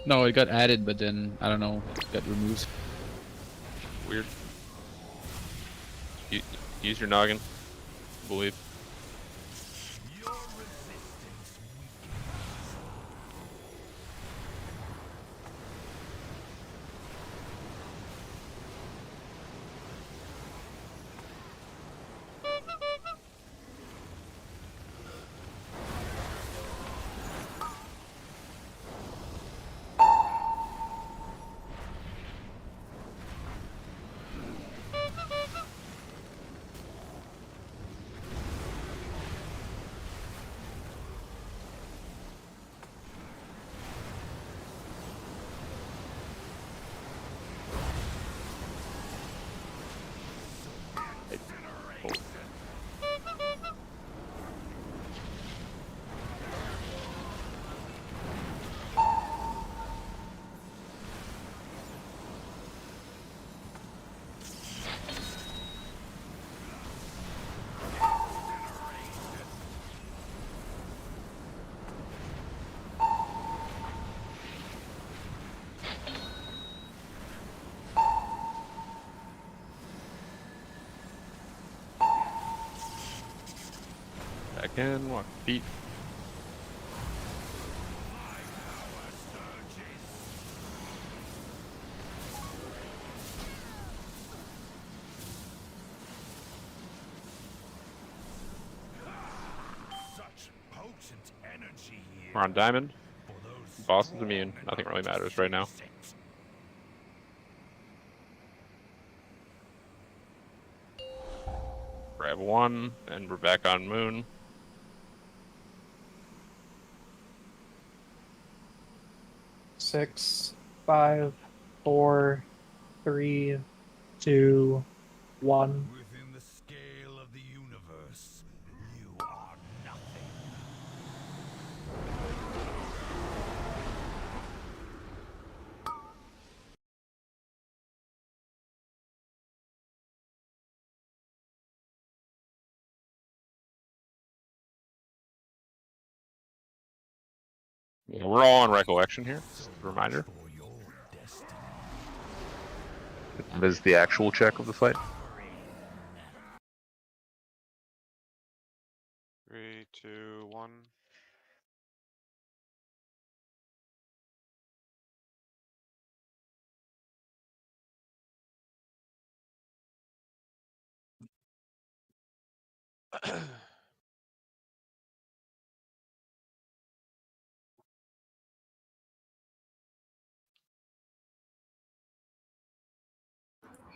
No, it got added, but then I don't know, it got removed. Weird. Use your noggin. I believe. Back in, walk feet. Such potent energy here. We're on diamond. Boss is immune. Nothing really matters right now. Grab one, and we're back on moon. Six, 5, 4, 3, 2, 1. Within the scale of the universe, you are nothing. Yeah, we're all on recollection here. Just a reminder. That is the actual check of the fight. 3, 2, 1.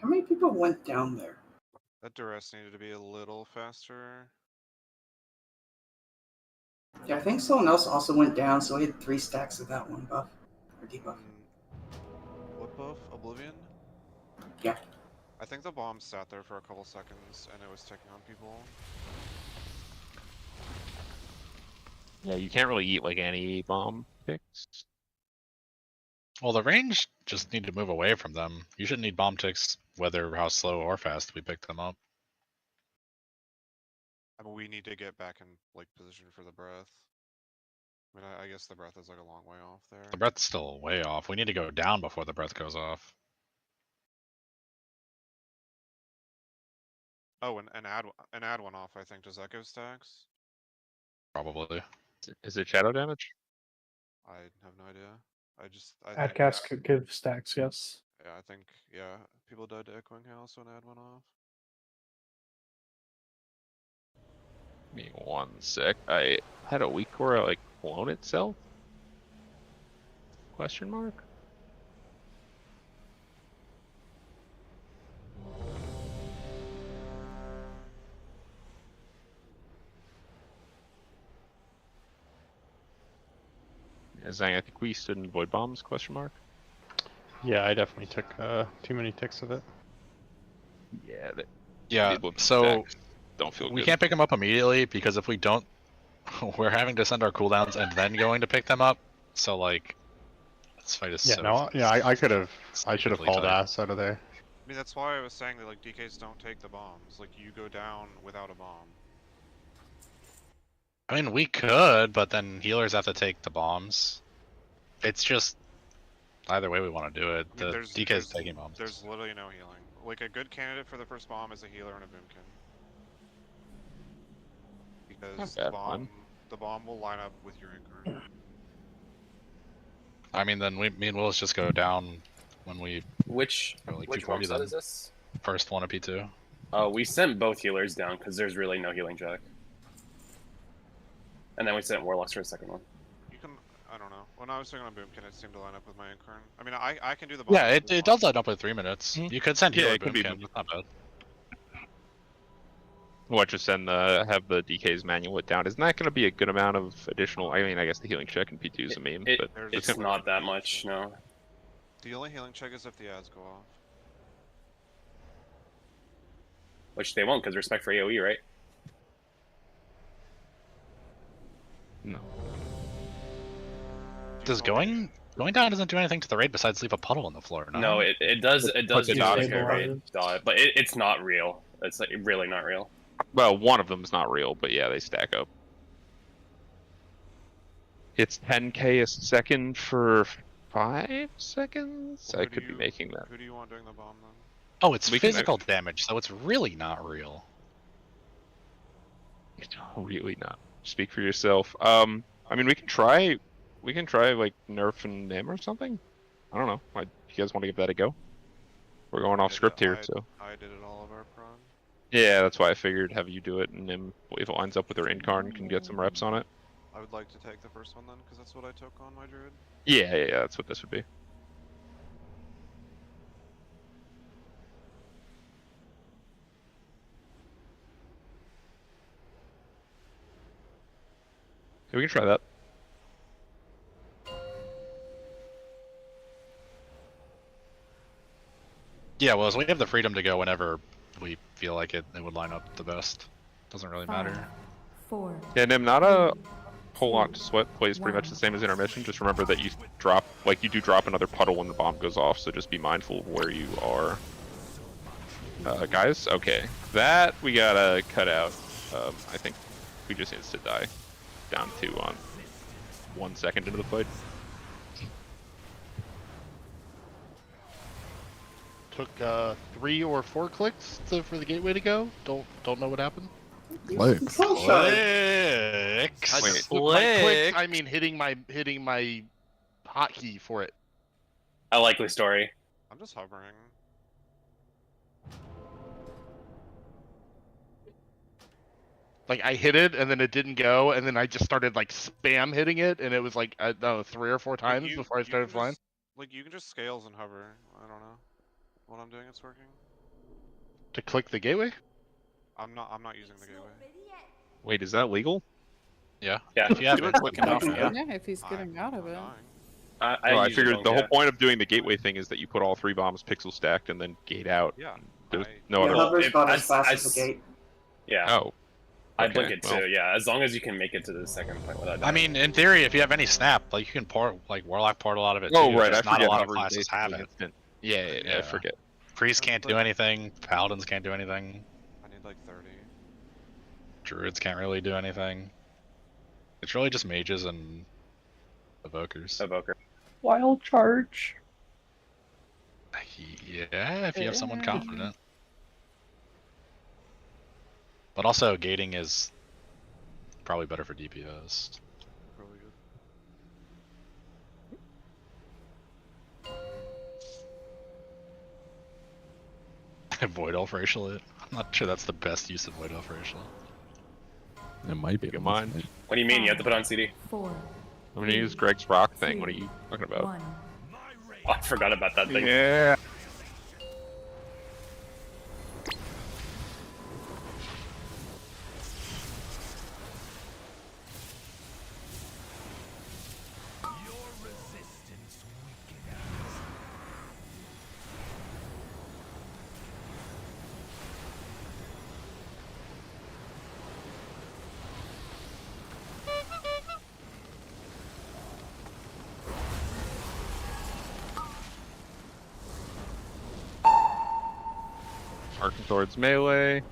How many people went down there? That duress needed to be a little faster. Yeah, I think someone else also went down, so we had 3 stacks of that one buff. Or debuff. What buff? Oblivion? Yeah. I think the bomb sat there for a couple seconds and it was ticking on people. Yeah, you can't really eat like any bomb picks. Well, the range just need to move away from them. You shouldn't need bomb ticks, whether how slow or fast we pick them up. I mean, we need to get back in like position for the breath. I mean, I guess the breath is like a long way off there. The breath's still way off. We need to go down before the breath goes off. Oh, and add one off. I think does that go stacks? Probably. Is it shadow damage? I have no idea. I Add think cast could give stacks, yes. yeah, I think people died to Echoing House when add one off. Give me 1 sec. I had a week where it like clone itself? Question mark? Yeah, Zhang, I think we stood in void bombs? Question mark. Yeah, I definitely took too many ticks of it. Yeah. Yeah. So don't feel we good. can't pick them up immediately because if we don't, we're having to send our cooldowns and then going to pick them up. So like, this fight is so. I should have hauled ass out of there. I mean, that's why I was saying that like DKs don't take the bombs. Like you go down without a bomb. I mean, we could, but then healers have to take the bombs. It's just either way we want to do it. I mean, The DK is taking bombs. There's literally no healing. Like a good candidate for the first bomb is a healer and a boomkin. Because the bomb will line up with your incursion. I mean, then me and Willis just go down when we. Which like which 240 set then. is this? First one of P2. We sent both healers down because there's really no healing check. And then we sent warlocks for a second one. You can, I don't know. When I was thinking on boomkin, it seemed to line up with my incursion. I mean, I can do the bomb. Yeah, it does line up with 3 minutes. You could send healer it could be boomkin. That's not bad. What, just send have the DKs manual it down? Isn't that going to be a good amount of additional? I mean, I guess the healing check and P2 is a meme, but It's not that much, no. The only healing check is if the ads go off. Which they won't because respect for AoE, right? No. Does going down doesn't do anything to the raid besides leave a puddle on the floor? No, it does do not like a raid dot, but it's not real. It's like really not real. Well, one of them is not real, but yeah, they stack up. It's 10k a second for 5 seconds? Well, I could be making that. Who do you want doing the bomb then? Oh, it's physical damage, so it's really not real. Really not. Speak for yourself. I mean, we can try like nerf and him or something. I don't know. You guys want to give that a go? We're going off script here, so. I did it all of our prog. Yeah, that's why I figured have you do it, and then if it lines up with her incarn, can get some reps on it. I would like to take the first one then, because that's what I took on my druid. Yeah, that's what this would be. Yeah, we can try that. Yeah, well, we have the freedom to go whenever we feel like it would line up the best. Doesn't really matter. 4. Yeah, Nim, not a whole lot to sweat. Plays pretty much the same as intermission. Just remember that you do drop another puddle when the bomb goes off, so just be mindful of where you are. Guys, okay. That we gotta cut out. I think we just need to die. Down to 1 second into the fight. Took 3 or 4 clicks for the gateway to go. Don't know what happened. Clicks. Clicks. By clicks, I mean hitting my hotkey for it. A likely story. I'm just hovering. Like I hit it and then it didn't go, and then I just started like spam hitting it, and it was like I don't know 3 or 4 times before I started flying. Like you can just scales and hover. I don't know. What I'm doing, it's working. To click the gateway? I'm not using the gateway. Wait, is that legal? Yeah. Yeah. If you have it. Yeah, if he's getting out of it. I figured the whole point of doing the gateway thing is that you put all 3 bombs pixel stacked and then gate out. Yeah. There's no other. Hover's about as fast as the gate. Yeah. Oh. I'd blink it too. Yeah, as long as you can make it to the second point without dying. I mean, in theory, if you have any snap, like you can pour like Warlock portal out of it Oh too. right, I Just not a forget lot of hovers classes have basically it. instant. Yeah, I forget. Priests can't do anything. Paladins can't do anything. I need like 30. Druids can't really do anything. It's really just mages and evokers. Evoker. Wild charge. Yeah, if you have someone confident. But also, gating is probably better for DPS. Really good. Void Elf Racial it. I'm not sure that's the best use of Void Elf Racial. It might be. Good mind. What do you mean? You have to put on CD? 4. I'm gonna use Greg's rock thing. What are you talking about? 1. Oh, I forgot about that thing. Yeah. Marking towards melee.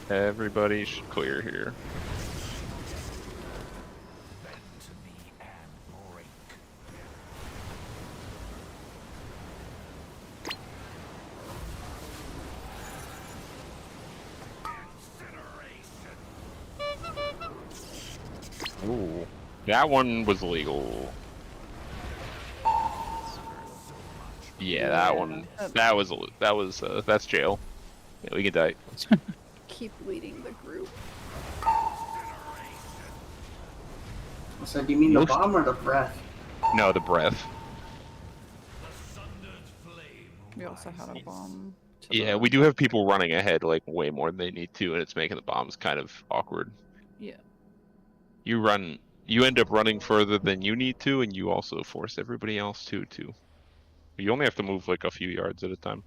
Everybody should clear here. Ooh, that one was legal. Yeah, that one. That's jail. Yeah, we can die. Keep leading the group. So do you mean the bomb or the breath? No, the breath. We also had a bomb. Yeah, we do have people running ahead like way more than they need to, and it's making the bombs kind of awkward. Yeah. You end up running further than you need to, and you also force everybody else to. You only have to move like a few yards at a time.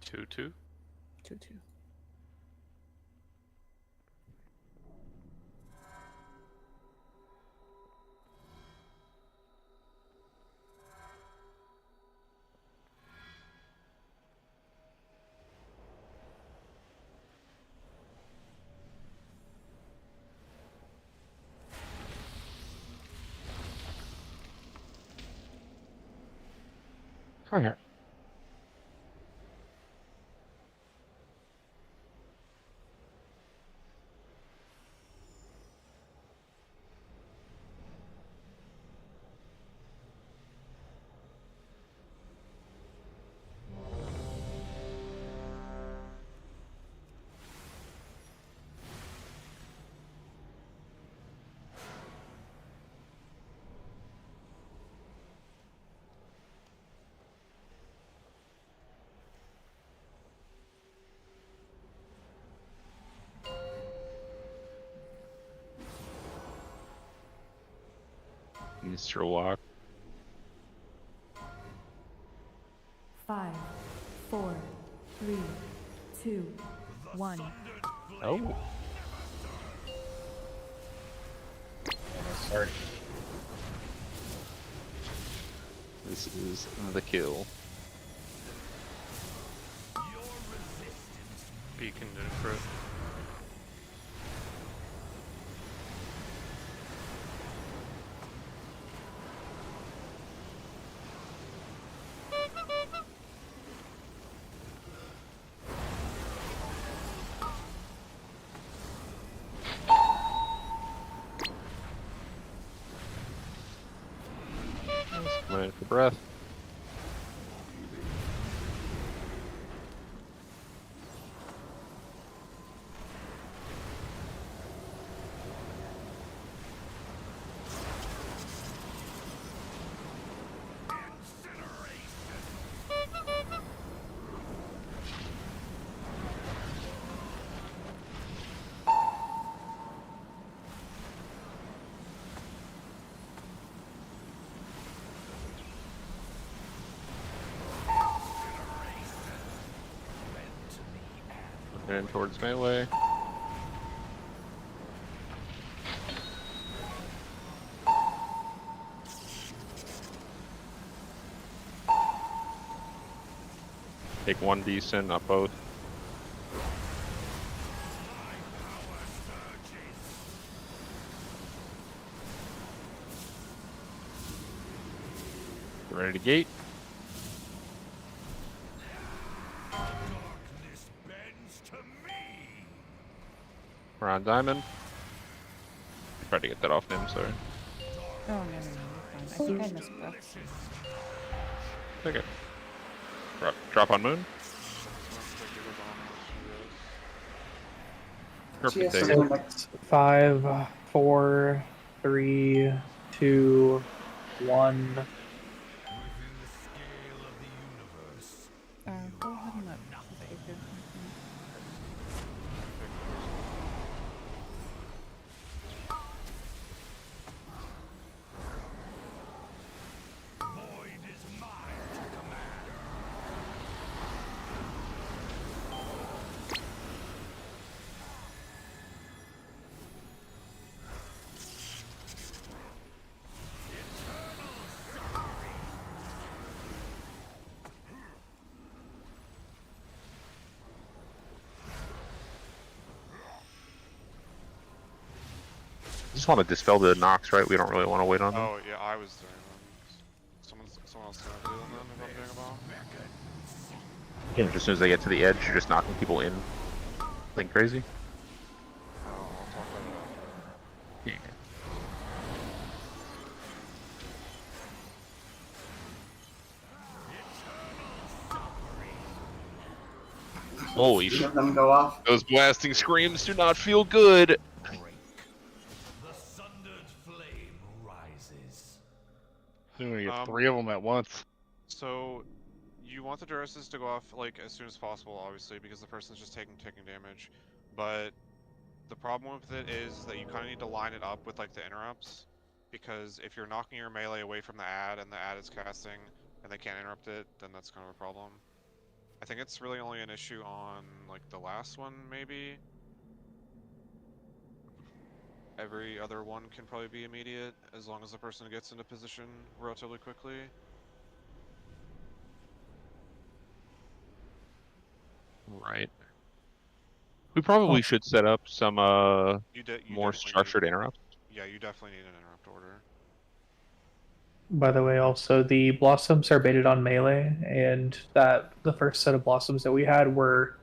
2-2. 2-2. Okay. Mr. Walk. 5, 4, 3, 2, 1. Oh. Sorry. This is the kill. Beacon did it for it. Coming in for breath. And towards melee. Take one decent, not both. Ready to gate. We're on diamond. Try to get that off him, sorry. Oh, no, you're fine. I think I missed Brooks. Okay. Drop on moon. So 5, 4, 3, 2, 1. Go ahead and let take it. Just want to dispel the Nox, right? We don't really want to wait on them. Oh yeah, I was doing them. Someone else gonna do them then if I'm doing a bomb. Yeah, as soon as they get to the edge, you're just knocking people in. Like crazy. Oh, I'll talk about it after. Yeah. Holy Three of them go off. Those blasting screams do not feel good. You're gonna get 3 of them at once. So, you want the Duruses to go off like as soon as possible, obviously, because the person's just taking damage. But the problem with it is that you kind of need to line it up with like the interrupts, because if you're knocking your melee away from the ad and the ad is casting and they can't interrupt it, then that's kind of a problem. I think it's really only an issue on like the last one, maybe. Every other one can probably be immediate, as long as the person gets into position relatively quickly. Right. We probably should set up some You more definitely structured interrupts. Yeah, you definitely need an interrupt order. By the way, also the blossoms are baited on melee, and that the first set of blossoms that we had were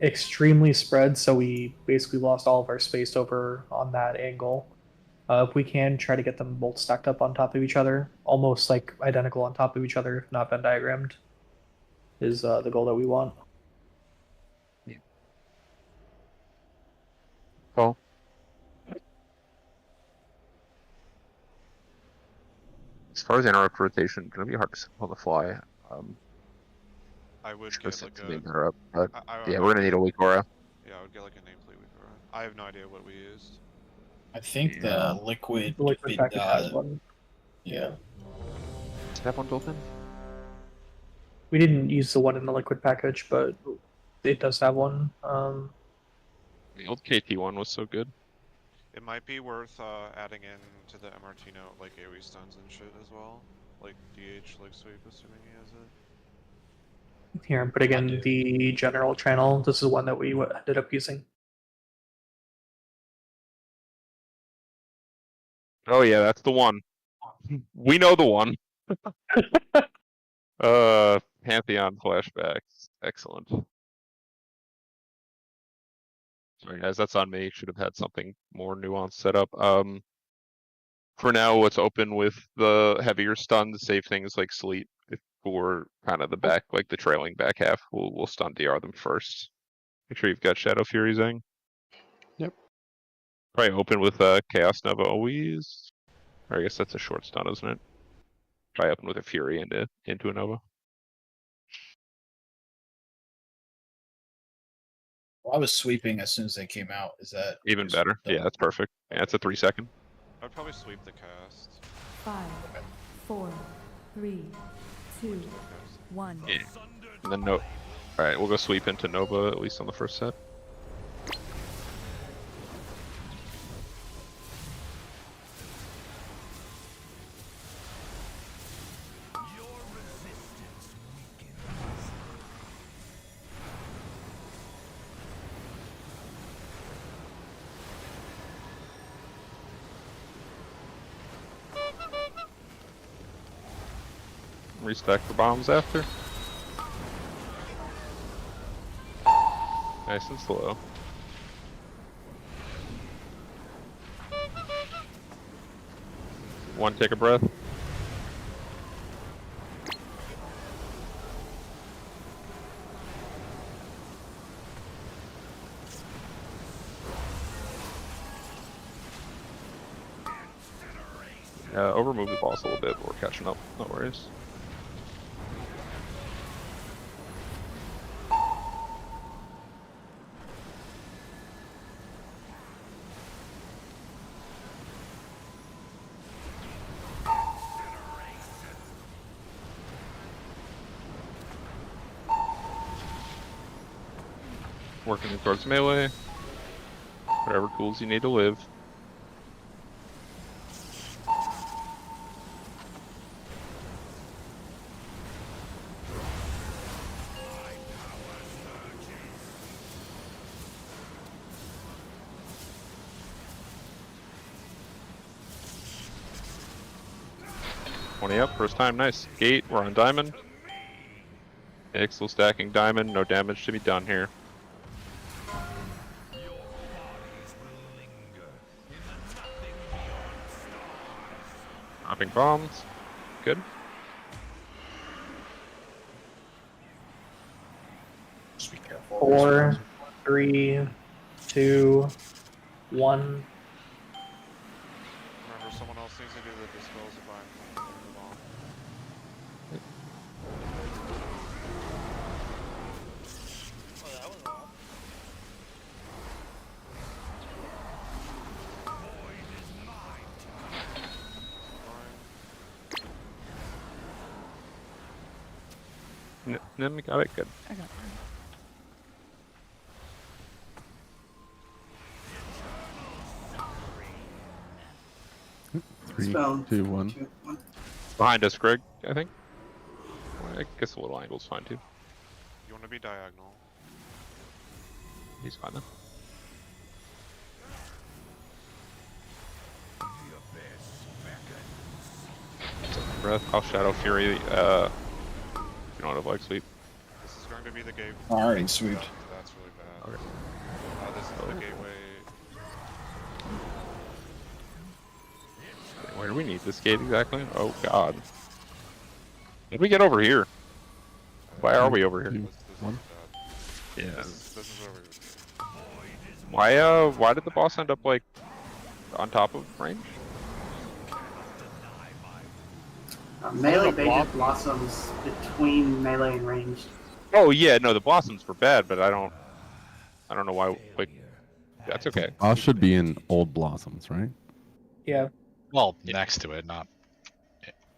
extremely spread, so we basically lost all of our space over on that angle. If we can try to get them both stacked up on top of each other, almost like identical on top of each other, if not Venn diagrammed, is the goal that we want. Yeah. Cool. As far as interrupt rotation, it's gonna be hard to set on the fly. I would sure get like a interrupt, but I yeah, we're gonna need a Wikora. Yeah, I would get like a nameplate Wikora. I have no idea what we used. I think the liquid package has one. Yeah. Does that one built in? We didn't use the one in the liquid package, but it does have one. The old KT one was so good. It might be worth adding in to the MRT note like AoE stuns and shit as well. Like DH like sweep, assuming he has it. Here, I'm putting in the general channel. This is one that we ended up using. Oh yeah, that's the one. We know the one. Pantheon flashbacks. Excellent. Sorry guys, that's on me. Should have had something more nuanced set up. For now, what's open with the heavier stun to save things like sleep for kind of the back, like the trailing back half. We'll stun DR them first. Make sure you've got Shadow Fury, Zang. Yep. Probably open with Chaos Nova always. Or I guess that's a short stun, isn't it? Try open with a Fury into a Nova. Well, I was sweeping as soon as they came out. Is that even better? Yeah, that's perfect. Yeah, it's a 3-second. I'd probably sweep the cast. 5, 4, 3, 2, 1. Yeah. And then no. Alright, we'll go sweep into Nova, at least on the first set. Restack the bombs after. Nice and slow. One, take a breath. Overmove the boss a little bit, but we're catching up. No worries. Working towards melee. Whatever tools you need to live. Up, first time, nice. Gate, we're on diamond. Ixel stacking diamond, no damage to be done here. Dropping bombs, good. Just be careful. 4, 3, 2, 1. Remember, someone else needs to do the dispels if I'm doing the bomb. Oh, that was all. Then we got it, good. I got it. 3, 2, 1. Behind us, Greg, I think. Well, I guess a little angle's fine too. You want to be diagonal. He's fine then. Breath, I'll Shadow Fury, you don't have like sweep. This is going to be the gateway. Alright, sweet. That's really bad. Okay. This is the gateway. Where do we need this gate exactly? Oh god. Did we get over here? Why are we over here? 2, 1. Yeah. This is where Why did the boss end up like on top of range? Melee baited blossoms between melee and ranged. Oh yeah, no, the blossoms were bad, but I don't know why. Like, that's okay. Boss should be in old blossoms, right? Yeah. Well, next to it, not.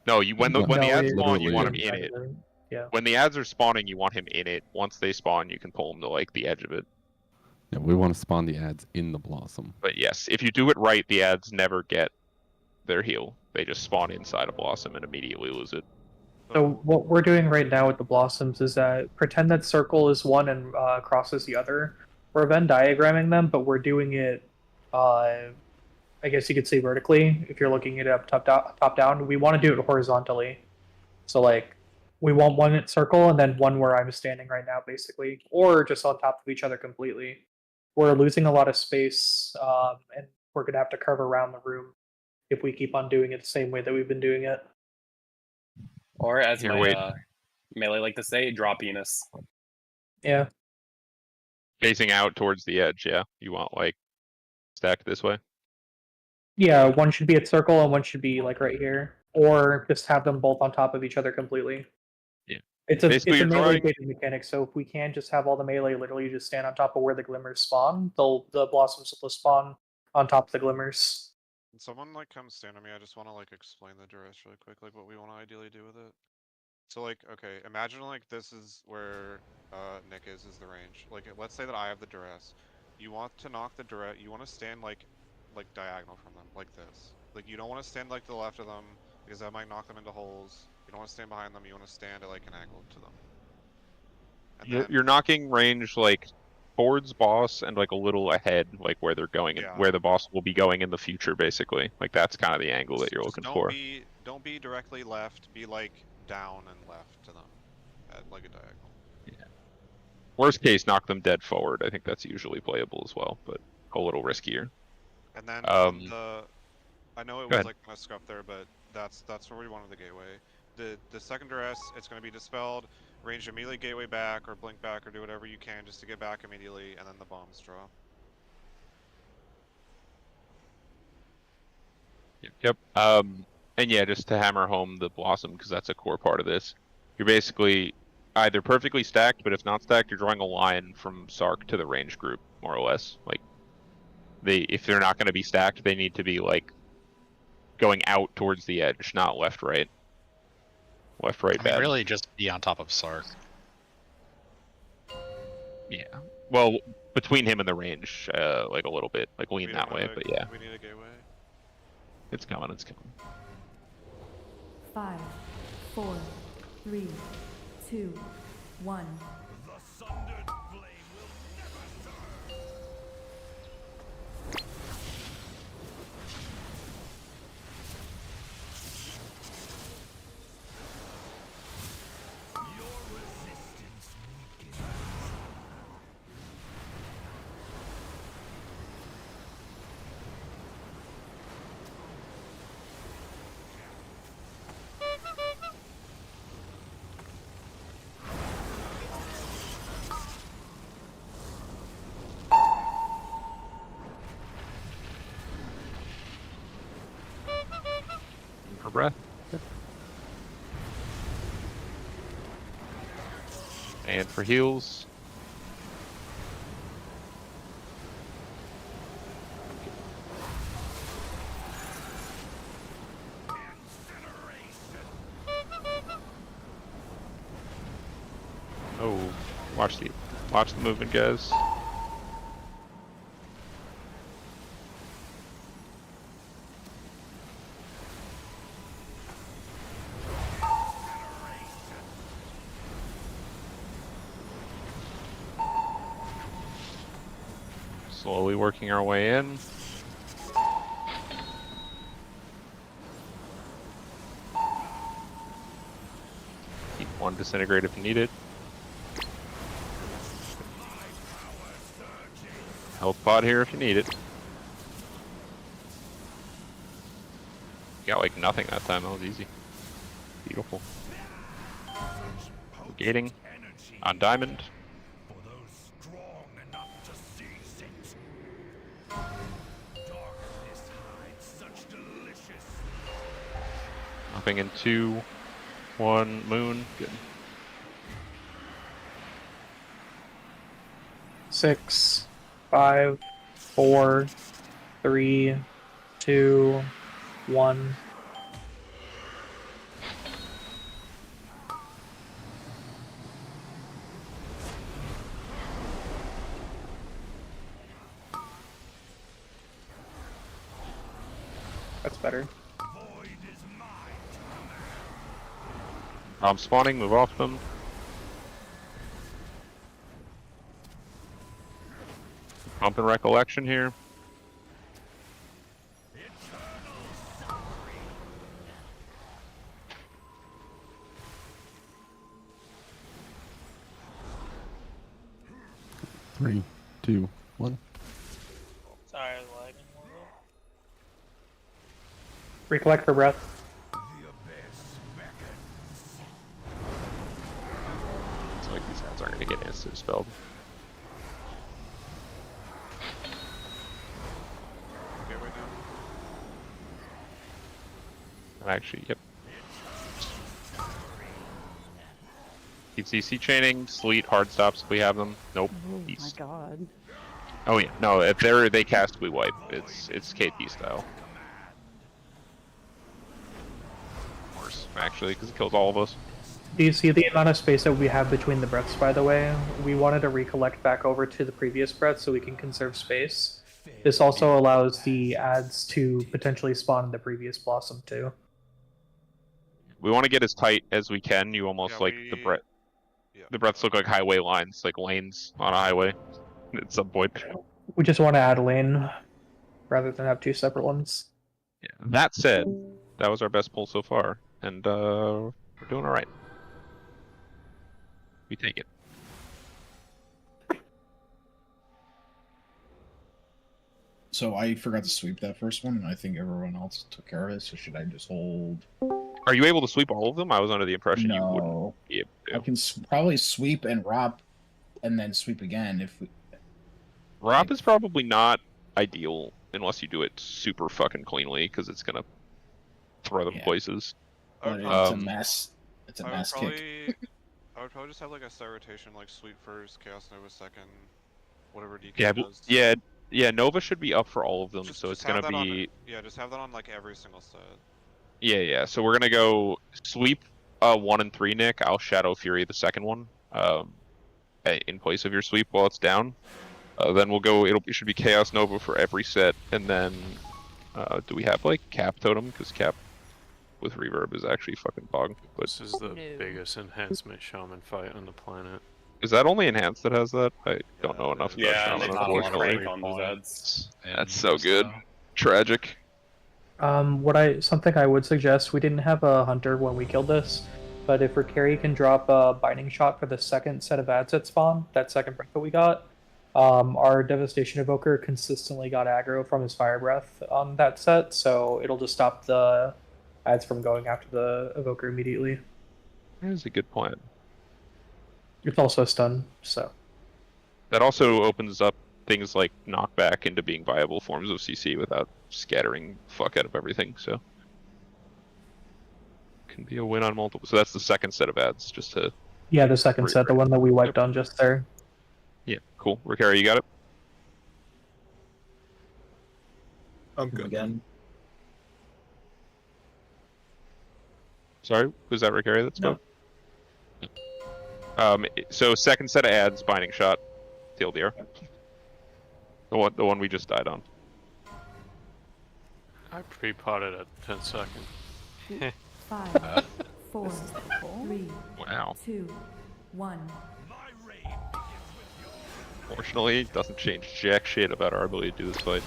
No, you when the ads spawn, you want him Literally, in it. Yeah. When the ads are spawning, you want him in it. Once they spawn, you can pull him to like the edge of it. Yeah, we want to spawn the ads in the blossom. But yes, if you do it right, the ads never get their heal. They just spawn inside a blossom and immediately lose it. So what we're doing right now with the blossoms is that pretend that circle is one and cross is the other. We're Venn diagramming them, but we're doing it, I guess you could say vertically. If you're looking at it up top down, we want to do it horizontally. So like, we want one at circle and then one where I'm standing right now, basically, or just on top of each other completely. We're losing a lot of space, and we're gonna have to curve around the room if we keep on doing it the same way that we've been doing it. Or as Here, my wait. melee like to say, drop Enos. Yeah. Facing out towards the edge, yeah. You want like stacked this way. Yeah, one should be at circle and one should be like right here, or just have them both on top of each other completely. Yeah. It's a Basically, you're melee drawing- baited mechanic, so if we can just have all the melee literally just stand on top of where the glimmers spawn, the blossoms will spawn on top of the glimmers. When someone like comes stand on me, I just want to like explain the duress really quick, like what we want to ideally do with it. So like, okay, imagine like this is where Nick is the range. Like, let's say that I have the duress. You want to knock the duress. You want to stand like diagonal from them, like this. Like you don't want to stand like to the left of them because that might knock them into holes. You don't want to stand behind them. You want to stand at like an angle to them. And You're knocking range like towards boss and like a little ahead, like where they're going, and where the boss will be going in the future, basically. Like that's kind of the angle that you're looking for. Don't be directly left. Be like down and left to them at like a diagonal. Worst case, knock them dead forward. I think that's usually playable as well, but a little riskier. And then on I know it was ahead. like kind of scuffed there, but that's where we wanted the gateway. The second duress, it's going to be dispelled. Range immediately gateway back or blink back or do whatever you can just to get back immediately, and then the bombs drop. Yep. And yeah, just to hammer home the blossom, because that's a core part of this. You're basically either perfectly stacked, but if not stacked, you're drawing a line from Sark to the range group, more or less. Like, if they're not going to be stacked, they need to be like going out towards the edge, not left, right. Left, right, bad. Really, just be on top of Sark. Yeah. Well, between him and the range, like a little bit, like lean that way. But yeah, we need a gateway. It's coming. It's coming. 5, 4, 3, 2, 1. For breath. And for heals. Oh, watch the movement, guys. Slowly working our way in. Keep one disintegrate if you need it. Health pod here if you need it. Got like nothing that time, that was easy. Beautiful. Gating on diamond. Hopping in 2, 1, moon. Good. 6, 5, 4, 3, 2, 1. That's better. Spawning, move off them. Pump and recollection here. Three, 2, 1. Sorry, I was lagging a little bit. Recollect for breath. It's like these ads aren't going to get instant dispelled. Gateway down. Actually, yep. Keep CC chaining, sleet, hard stops if we have them. Nope. Oh my East. god. Oh yeah, no, if they cast, we wipe. It's KP style. Worse, actually, because it kills all of us. Do you see the amount of space that we have between the breaths, by the way? We wanted to recollect back over to the previous breath so we can conserve space. This also allows the ads to potentially spawn in the previous blossom too. We want to get as tight as we can. You almost the breath. Yeah. The breaths look like highway lines, like lanes on a highway at some point. We just want to add a lane rather than have 2 separate ones. Yeah. That said, that was our best pull so far, and We're doing all right. We take it. So I forgot to sweep that first one, and I think everyone else took care of it. So should I just hold? Are you able to sweep all of them? I was under the impression you No. wouldn't be able to. I can probably sweep and ROP, and then sweep again if we. ROP is probably not ideal unless you do it super fucking cleanly, because it's gonna throw them places. But it's a mess. It's a I would mess kick. I would probably just have like a set rotation, like sweep first, Chaos Nova second, whatever DK Yeah, does. yeah. Nova should be up for all of them, so it's have gonna that be. yeah, just have that on like every single set. Yeah. So we're gonna go sweep 1 and 3, Nick. I'll Shadow Fury the second one, in place of your sweep while it's down. Then we'll go. It should be Chaos Nova for every set, and then do we have like Cap Totem? Because Cap with reverb is actually fucking bog. But This is the biggest enhancement shaman fight on the planet. is that only enhanced that has that? I don't know enough about Yeah, and Shaman, they put a lot of unfortunately. rank on those ads. That's so good. Tragic. Something I would suggest, we didn't have a hunter when we killed this, but if Ricari can drop a binding shot for the second set of ads at spawn, that second break that we got, our Devastation Evoker consistently got aggro from his Fire Breath on that set, so it'll just stop the ads from going after the Evoker immediately. That is a good plan. It's also a stun, so. That also opens up things like knockback into being viable forms of CC without scattering the fuck out of everything, so. Can be a win on multiple. So that's the second set of ads, just to. Yeah, the second set, the one that we wiped on just there. Yeah, cool. Ricari, you got it? I'm good. Again. Sorry, was that Ricari that spoke? No. So second set of ads, binding shot, TLDR. The one we just died on. I pre-potted at 10 seconds. 5, 4, 3, Wow. 2, 1. Fortunately, it doesn't change jack shit about our ability to do this fight.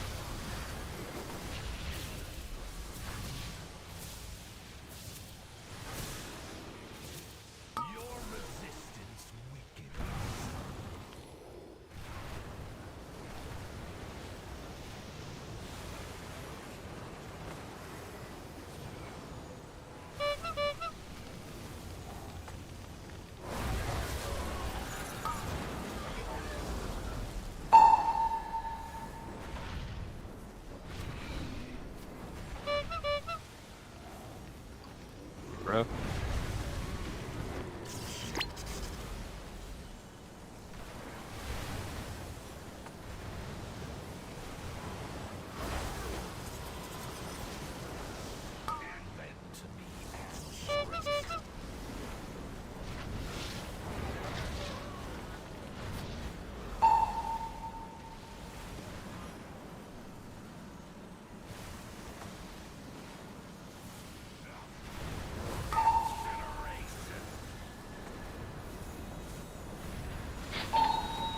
Breath.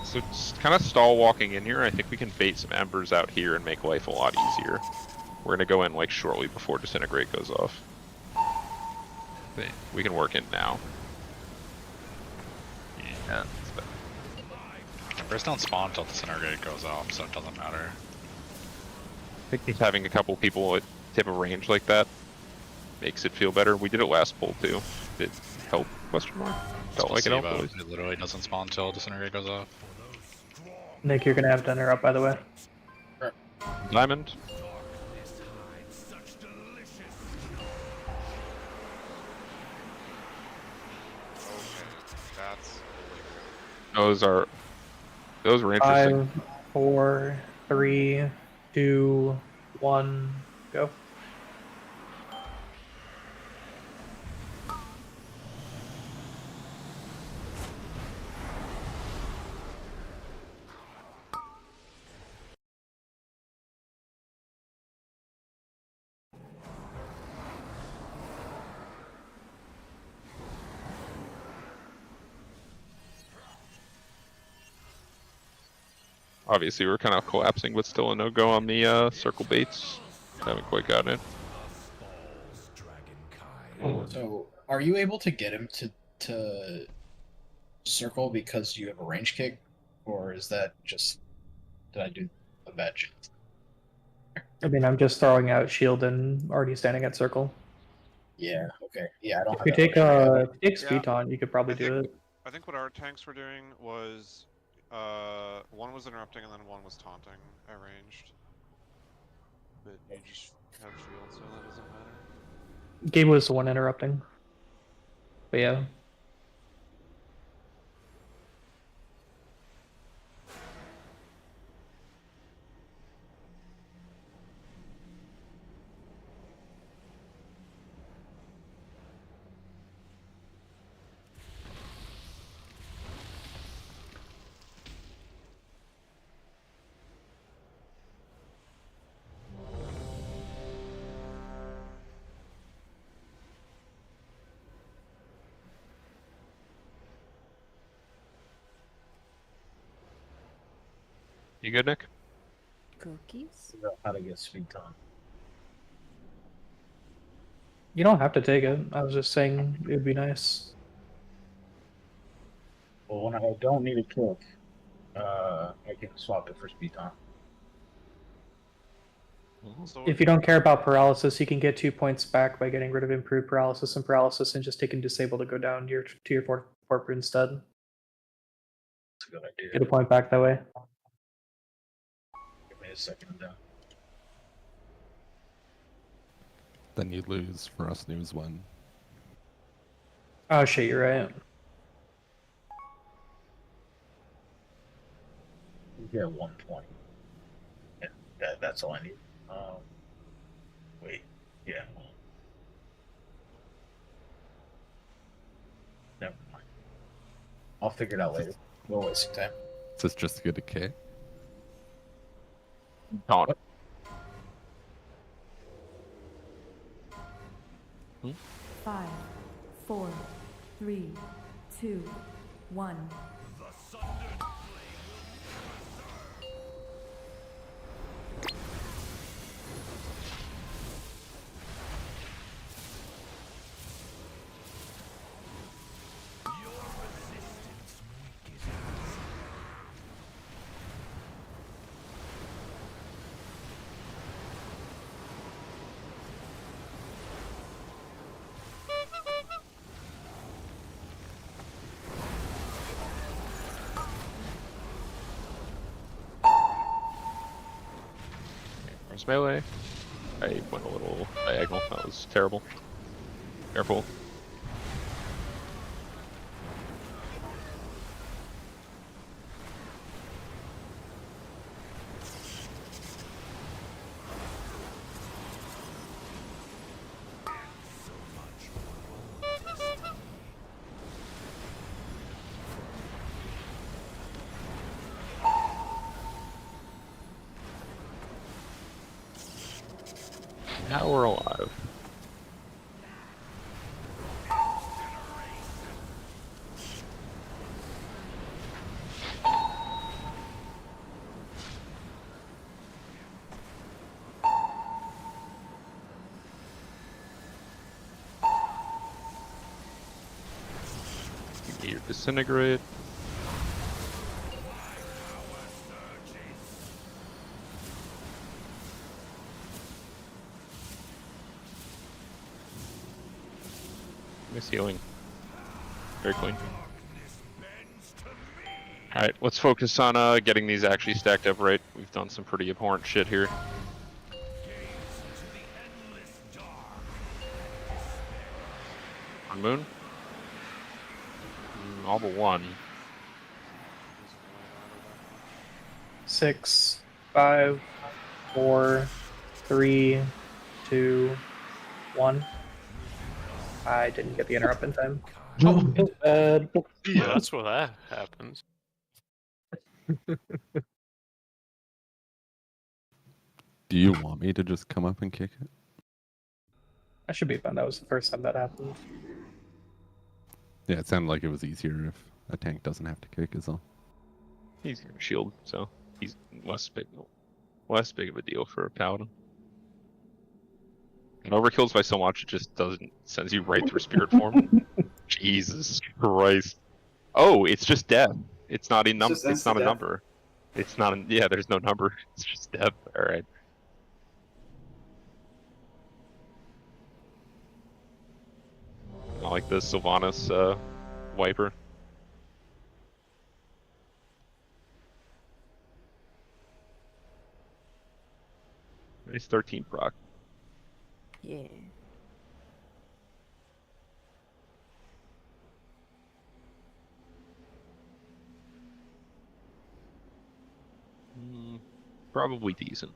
So just kind of stall walking in here. I think we can bait some embers out here and make life a lot easier. We're gonna go in like shortly before Disintegrate goes off. We can work in now. Yeah. Embers don't spawn until Disintegrate goes off, so it doesn't matter. I think just having a couple people at tip of range like that makes it feel better. We did it last pull too. Did it help? Question mark. Felt like it helped. It literally doesn't spawn until Disintegrate goes off. Nick, you're gonna have dinner up, by the way. Diamond. Those were interesting. 5, 4, 3, 2, 1, go. Obviously, we're kind of collapsing, but still a no-go on the circle baits. Haven't quite gotten it. So Are you able to get him to circle because you have a range kick, or is that just did I do a bad job? I mean, I'm just throwing out shield and already standing at circle. Yeah. Okay. Yeah, I don't If have you that take luxury. if you take speed taunt, you could probably do it. I think what our tanks were doing was, one was interrupting and then one was taunting at ranged. But you just have shield, so that doesn't matter. Gabe was the one interrupting. But yeah. You good, Nick? Cookies? Figure out how to get speed taunt. You don't have to take it. I was just saying it would be nice. Well, when I don't need a kick, I can swap it for speed taunt. If you don't care about paralysis, you can get 2 points back by getting rid of improved paralysis and just taking disable to go down to your fort instead. That's a good idea. Get a point back that way. Give me a second down. Then you lose for us news one. Oh shit, you're right. You get 1 point. And that's all I need. Wait. Yeah. Never mind. I'll figure it out later. No wasting time. Is this just to get a K? Taunt. 5, 4, 3, 2, 1. There's melee. I went a little diagonal. That was terrible. Careful. Now we're alive. Get your disintegrate. Miss healing. Very clean. Alright, let's focus on getting these actually stacked up right. We've done some pretty abhorrent shit here. On Moon? All but one. 6, 5, 4, 3, 2, 1. I didn't get the interrupt in time. Yeah, that's what that happens. Do you want me to just come up and kick it? That should be fun. That was the first time that happened. Yeah, it sounded like it was easier if a tank doesn't have to kick is all. He's got a shield, so he's less big of a deal for a paladin. And overkills by so much, it just doesn't sends you right through spirit form. Jesus Christ. Oh, it's just death. It's not a number. It's not a number. It's not. Yeah, there's no number. It's just death. All right. I like the Sylvanas wiper. Nice 13 proc. Yeah. Probably decent.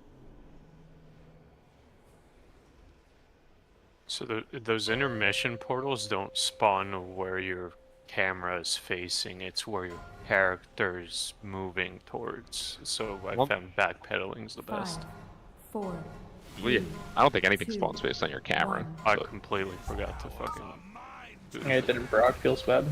So those intermission portals don't spawn where your camera is facing, it's where your character's moving towards. So I found backpedaling's the best. 5, 4. Well, yeah, I don't think anything spawns based on your camera. I completely forgot to fucking do Yeah, it didn't. Prog feels bad.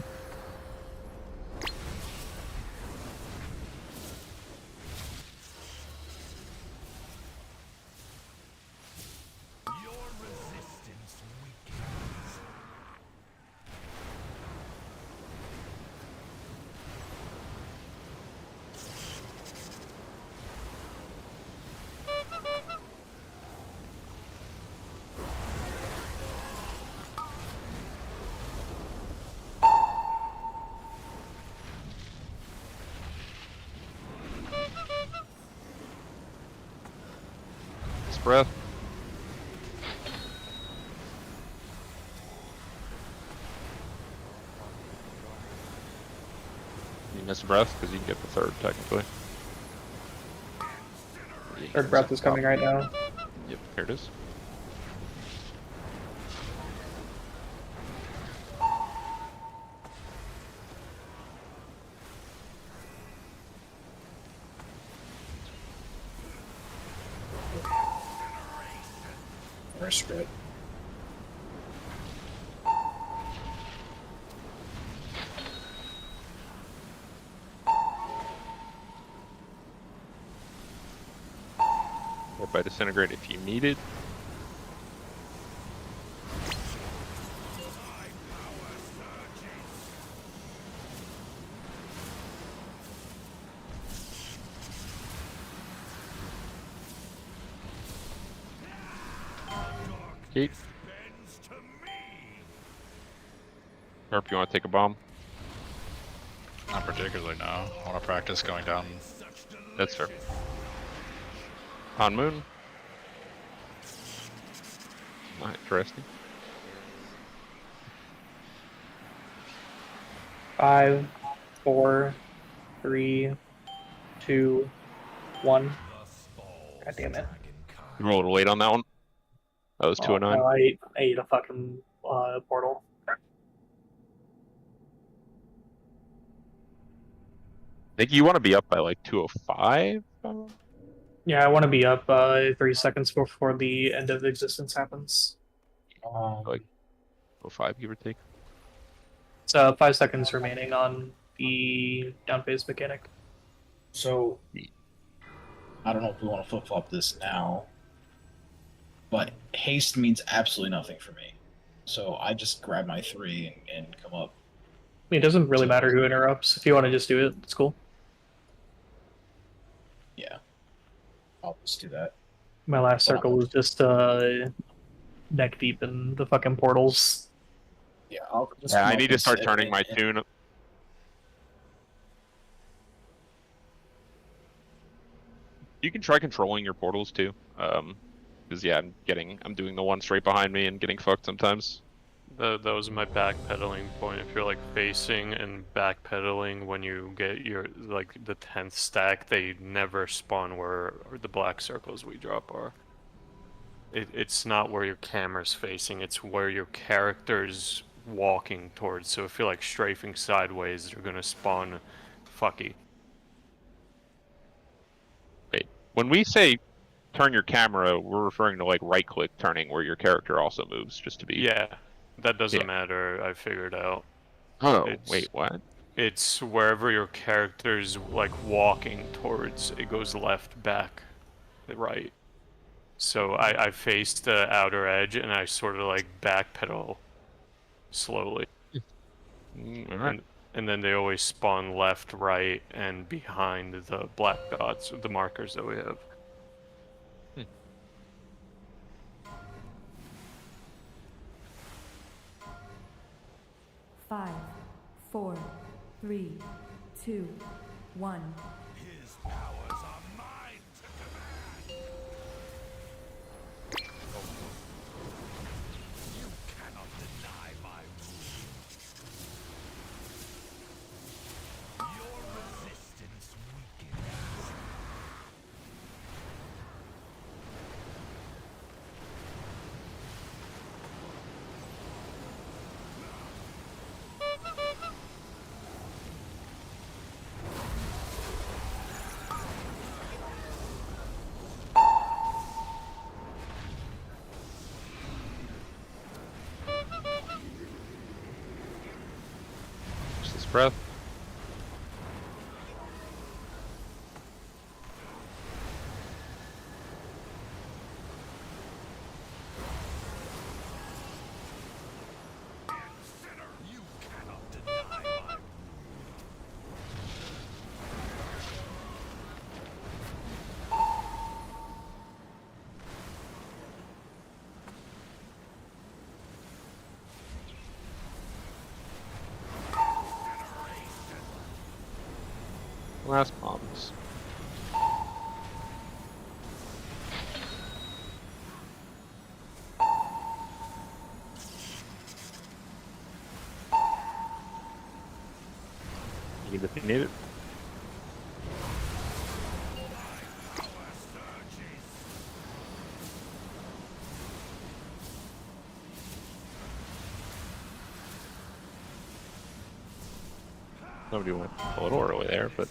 Breath. You miss breath because you can get the third technically. Third breath is coming right now. Yep, here it is. First spread. Or by disintegrate if you need it. Okay. Herp, you want to take a bomb? Not particularly, no. I want to practice going down. That's fair. On moon. Not interesting. 5, 4, 3, 2, 1. God damn it. You rolled a late on that one? That was 209. No, I ate a fucking portal. I think you want to be up by like 205? Yeah, I want to be up 3 seconds before the end of existence happens. Like 05, give or take. So 5 seconds remaining on the down phase mechanic. So, I don't know if we want to flip flop this now, but haste means absolutely nothing for me. So I just grab my 3 and come up. I mean, it doesn't really matter who interrupts. If you want to just do it, it's cool. Yeah, I'll just do that. My last circle was just neck deep in the fucking portals. Yeah, I'll just I need to start turning my tune. You can try controlling your portals too. Because yeah, I'm doing the one straight behind me and getting fucked sometimes. That was my backpedaling point. If you're like facing and backpedaling when you get your like the 10th stack, they never spawn where the black circles we drop are. It's not where your camera's facing, it's where your character's walking towards. So if you're like strafing sideways, they're gonna spawn fucky. Wait, when we say turn your camera, we're referring to like right click turning where your character also moves, just to be... Yeah, that doesn't matter, I figured out. Oh, wait, what? It's wherever your character's like walking towards, it goes left, back, right. So I faced the outer edge and I sort of like backpedal slowly. And then they always spawn left, right, and behind the black dots, the markers that we have. 5, 4, 3, 2, 1. His powers are mine to command. You cannot deny my rule. Your resistance weakens. Just this breath. You cannot deny my Last bombs. You get if you need it. Nobody went a little early there, but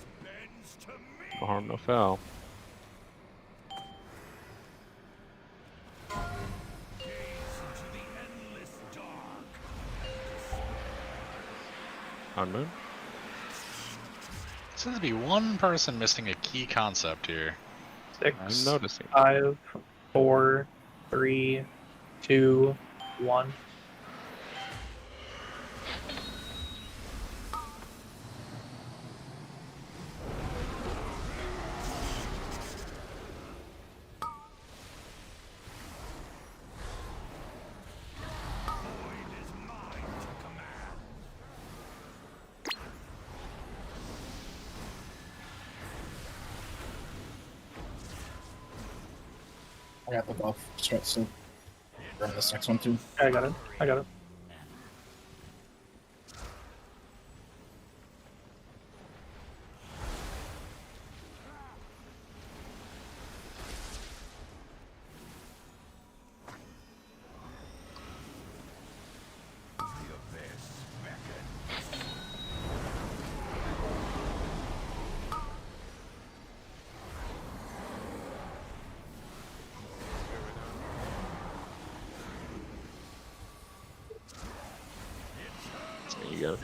no harm, no foul. On moon. Seems to be one person missing a key concept here. 6, I'm noticing. 5, 4, 3, 2, 1. I got the buff. Start to run this next one too. I got it. I got it. There you go.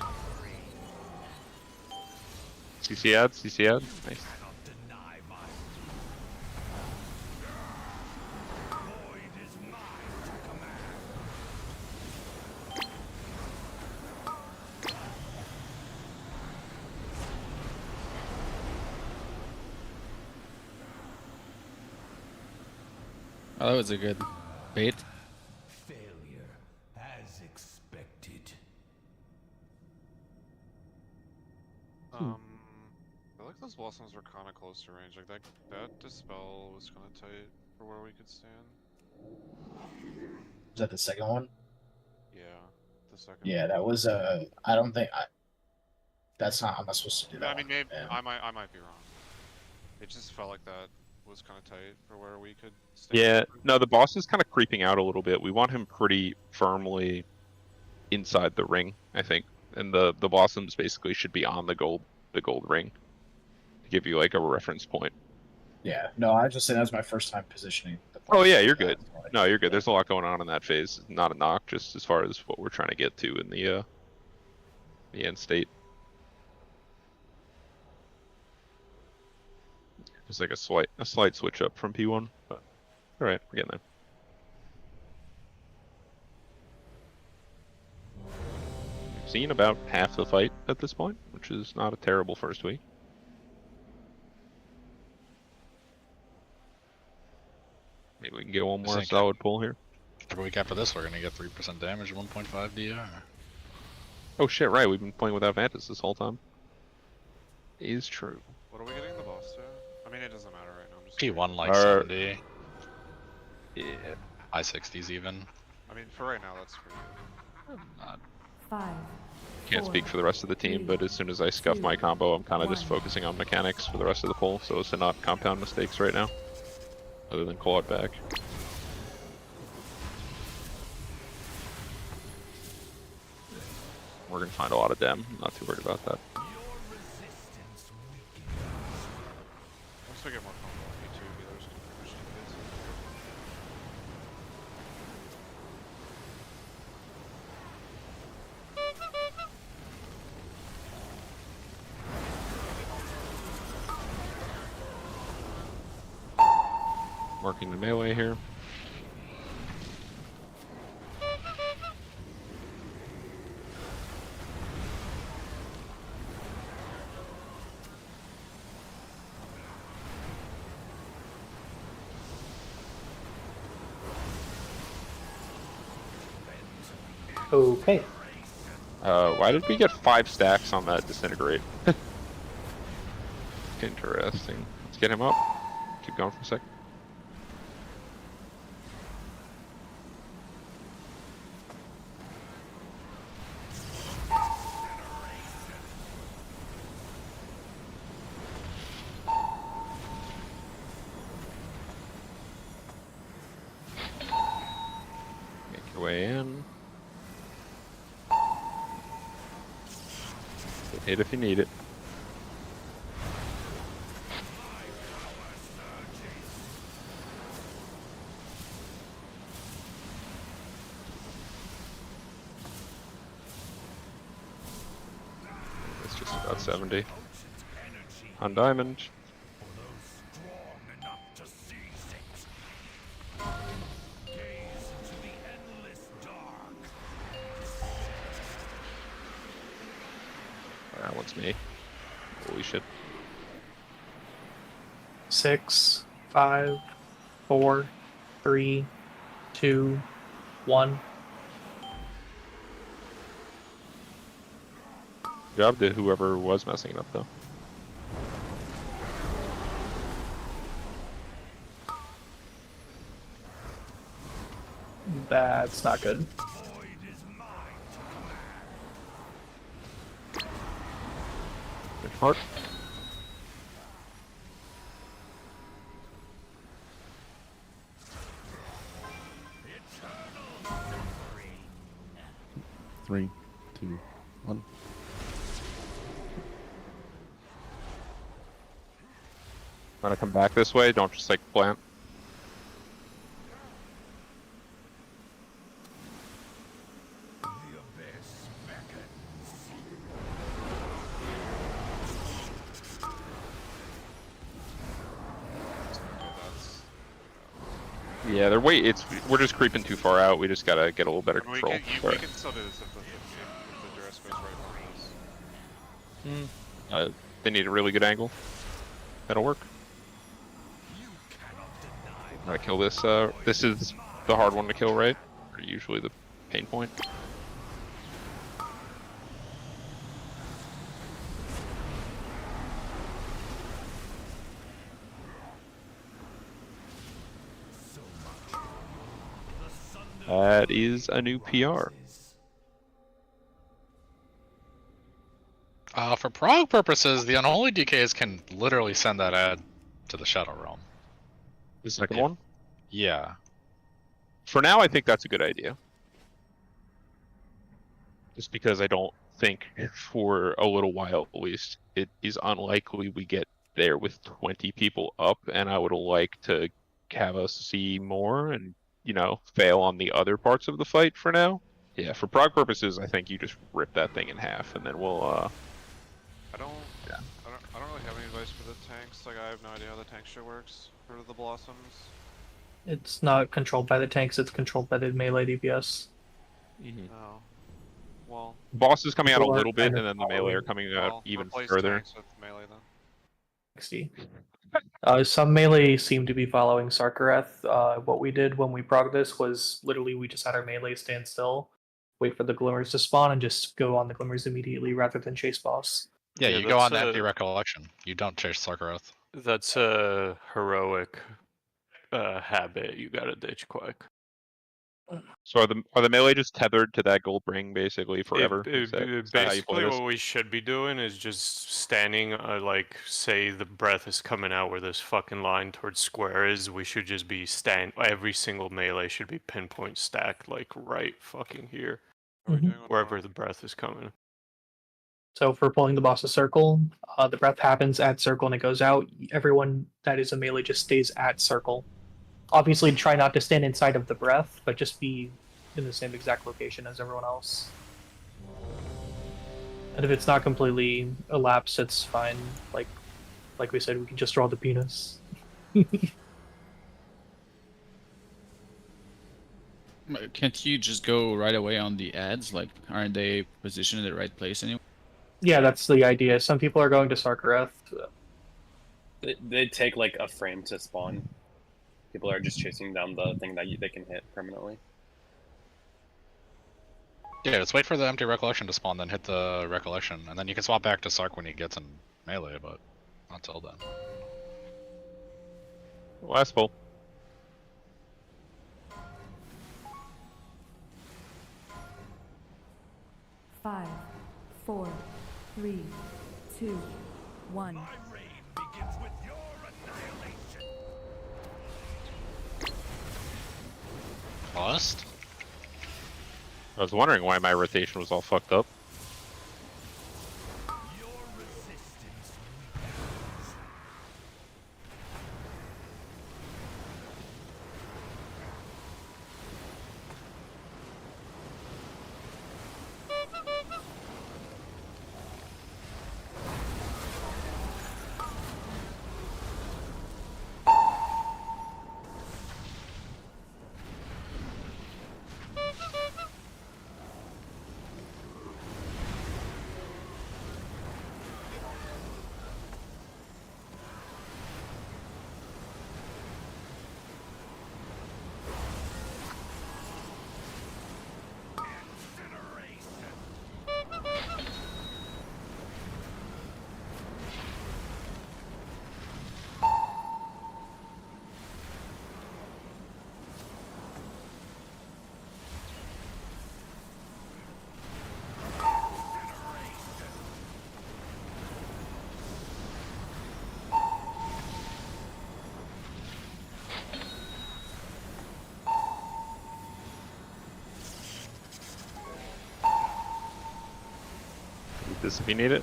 CC ad, CC ad. Nice. Oh, that was a good bait. Failure, as expected. I like those blossoms were kind of close to range. Like that dispel was kind of tight for where we could stand. Was that the second one? Yeah, the second. Yeah, that was I don't think that's not. I'm not supposed to do that. I mean, one. maybe Yeah. I might be wrong. It just felt like that was kind of tight for where we could stand. Yeah, no, the boss is kind of creeping out a little bit. We want him pretty firmly inside the ring, I think. And the blossoms basically should be on the gold ring to give you like a reference point. Yeah. No, I just said that was my first time positioning. Oh yeah, you're good. No, you're good. There's a lot going on in that phase. Not a knock, just as far as what we're trying to get to in the end state. There's like a slight switch up from P1, but Alright, we're getting there. We've seen about half the fight at this point, which is not a terrible first week. Maybe we can get one more solid pull here. Every week after this, we're gonna get 3% damage, 1.5 DR. Oh shit, right, we've been playing without Vantas this whole time. Is true. What are we getting the boss to? I mean, it doesn't matter right now. I'm just P1 like 70. Yeah. High 60s even. I mean, for right now, that's pretty good. Not. 5. Can't speak for the rest of the team, but as soon as I scuff my combo, I'm kind of just focusing on mechanics for the rest of the pull, so as to not compound mistakes right now. Other than call it back. We're gonna find a lot of dem. I'm not too worried about that. Once we get more combo on P2, there's gonna be machine bits. Marking the melee here. Okay. Why did we get 5 stacks on that disintegrate? Interesting. Let's get him up. Keep going for a sec. Make your way in. Hit if you need it. It's just about 70. On diamond. That one's me. Holy shit. 6, 5, 4, 3, 2, 1. Good job to whoever was messing it up, though. That's not good. Good heart. Three, 2, 1. Want to come back this way? Don't just like plant. Yeah, they're we're just creeping too far out. We just gotta get a little better control. We can still do this if the duress goes right on us. They need a really good angle. That'll work. I'm gonna kill this. This is the hard one to kill, right? Or usually the pain point. That is a new PR. For Prog purposes, the unholy DKs can literally send that ad to the Shadow Realm. The second one? Yeah. For now, I think that's a good idea. Just because I don't think, for a little while at least, it is unlikely we get there with 20 people up, and I would like to have us see more and, you know, fail on the other parts of the fight for now. Yeah, for Prog purposes, I think you just rip that thing in half, and then we'll, I don't really have any advice for the tanks. Like, I have no idea how the tank shit works for the blossoms. It's not controlled by the tanks, it's controlled by the melee DPS. Oh. Well. Boss is coming out a People are little bit, kind and of then the melee are following- coming out Well, even replace further. tanks with melee then. 60. Some melee seem to be following Sarkareth. What we did when we progged this was literally we just had our melee stand still, wait for the glimmers to spawn, and just go on the glimmers immediately rather than chase boss. Yeah, Yeah, you go on that's empty recollection. You don't chase Sarkareth. That's a heroic habit you gotta ditch quick. So are the melee just tethered to that gold ring basically forever? Is that how you play Basically, this? what we should be doing is just standing, like, say the breath is coming out where this fucking line towards square is. We should just be every single melee should be pinpoint stacked, like right fucking here, wherever the breath is coming. So for pulling the boss's circle, the breath happens at circle and it goes out. Everyone that is a melee just stays at circle. Obviously, try not to stand inside of the breath, but just be in the same exact location as everyone else. And if it's not completely elapsed, it's fine. Like we said, we can just draw the penis. Can't you just go right away on the ads? Like, aren't they positioned in the right place anyway? Yeah, that's the idea. Some people are going to Sarkareth. They take like a frame to spawn. People are just chasing down the thing that they can hit permanently. Yeah, just wait for the empty recollection to spawn, then hit the recollection, and then you can swap back to Sark when he gets in melee, but not till then. Last pull. Five, 4, 3, 2, 1. Lost? I was wondering why my rotation was all fucked up. This if you need it.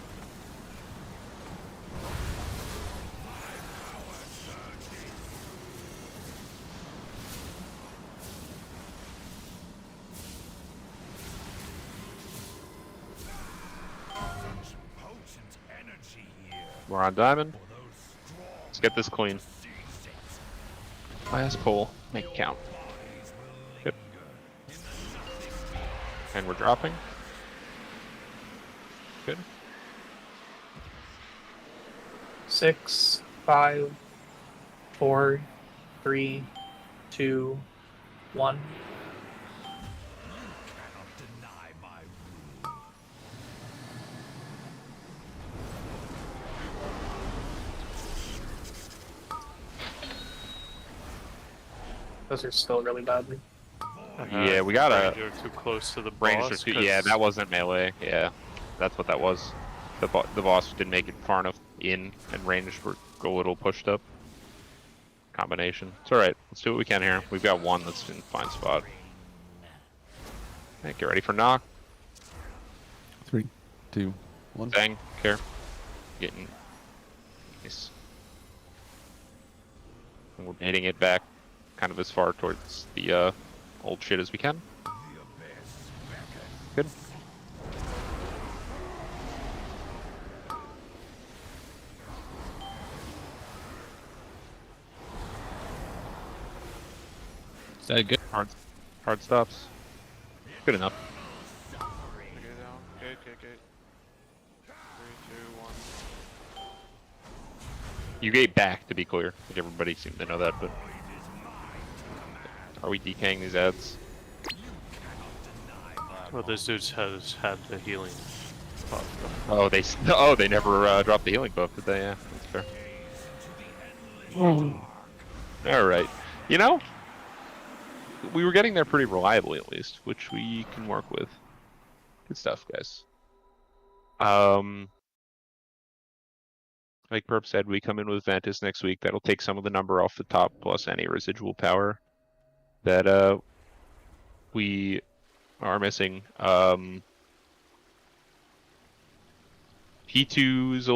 We're on diamond. Let's get this clean. Last pull, make it count. Yep. And we're dropping. Good. 6, 5, 4, 3, 2, 1. Those are still really badly. Yeah, we got a Ranger too close to the Ranger boss. too. Yeah, that wasn't melee. Yeah, that's what that was. The boss didn't make it far enough in, and range were a little pushed up. Combination. It's all right. Let's do what we can here. We've got one that's in a fine spot. Okay, get ready for knock. 3, 2, 1. Bang. Care. Getting. Nice. And we're hitting it back, kind of as far towards the old shit as we can. Good. Is that good? Hard stops. Good enough. Okay, down. Gate. 3, 2, 1. You gate back, to be clear. I think everybody seemed to know that, but... Are we DKing these ads? Well, this dude has had the healing buff. Oh, they never dropped the healing buff, did they? Yeah, that's fair. Alright. You know, we were getting there pretty reliably, at least, which we can work with. Good stuff, guys. Like Perp said, we come in with Ventus next week. That'll take some of the number off the top, plus any residual power that we are missing. P2's a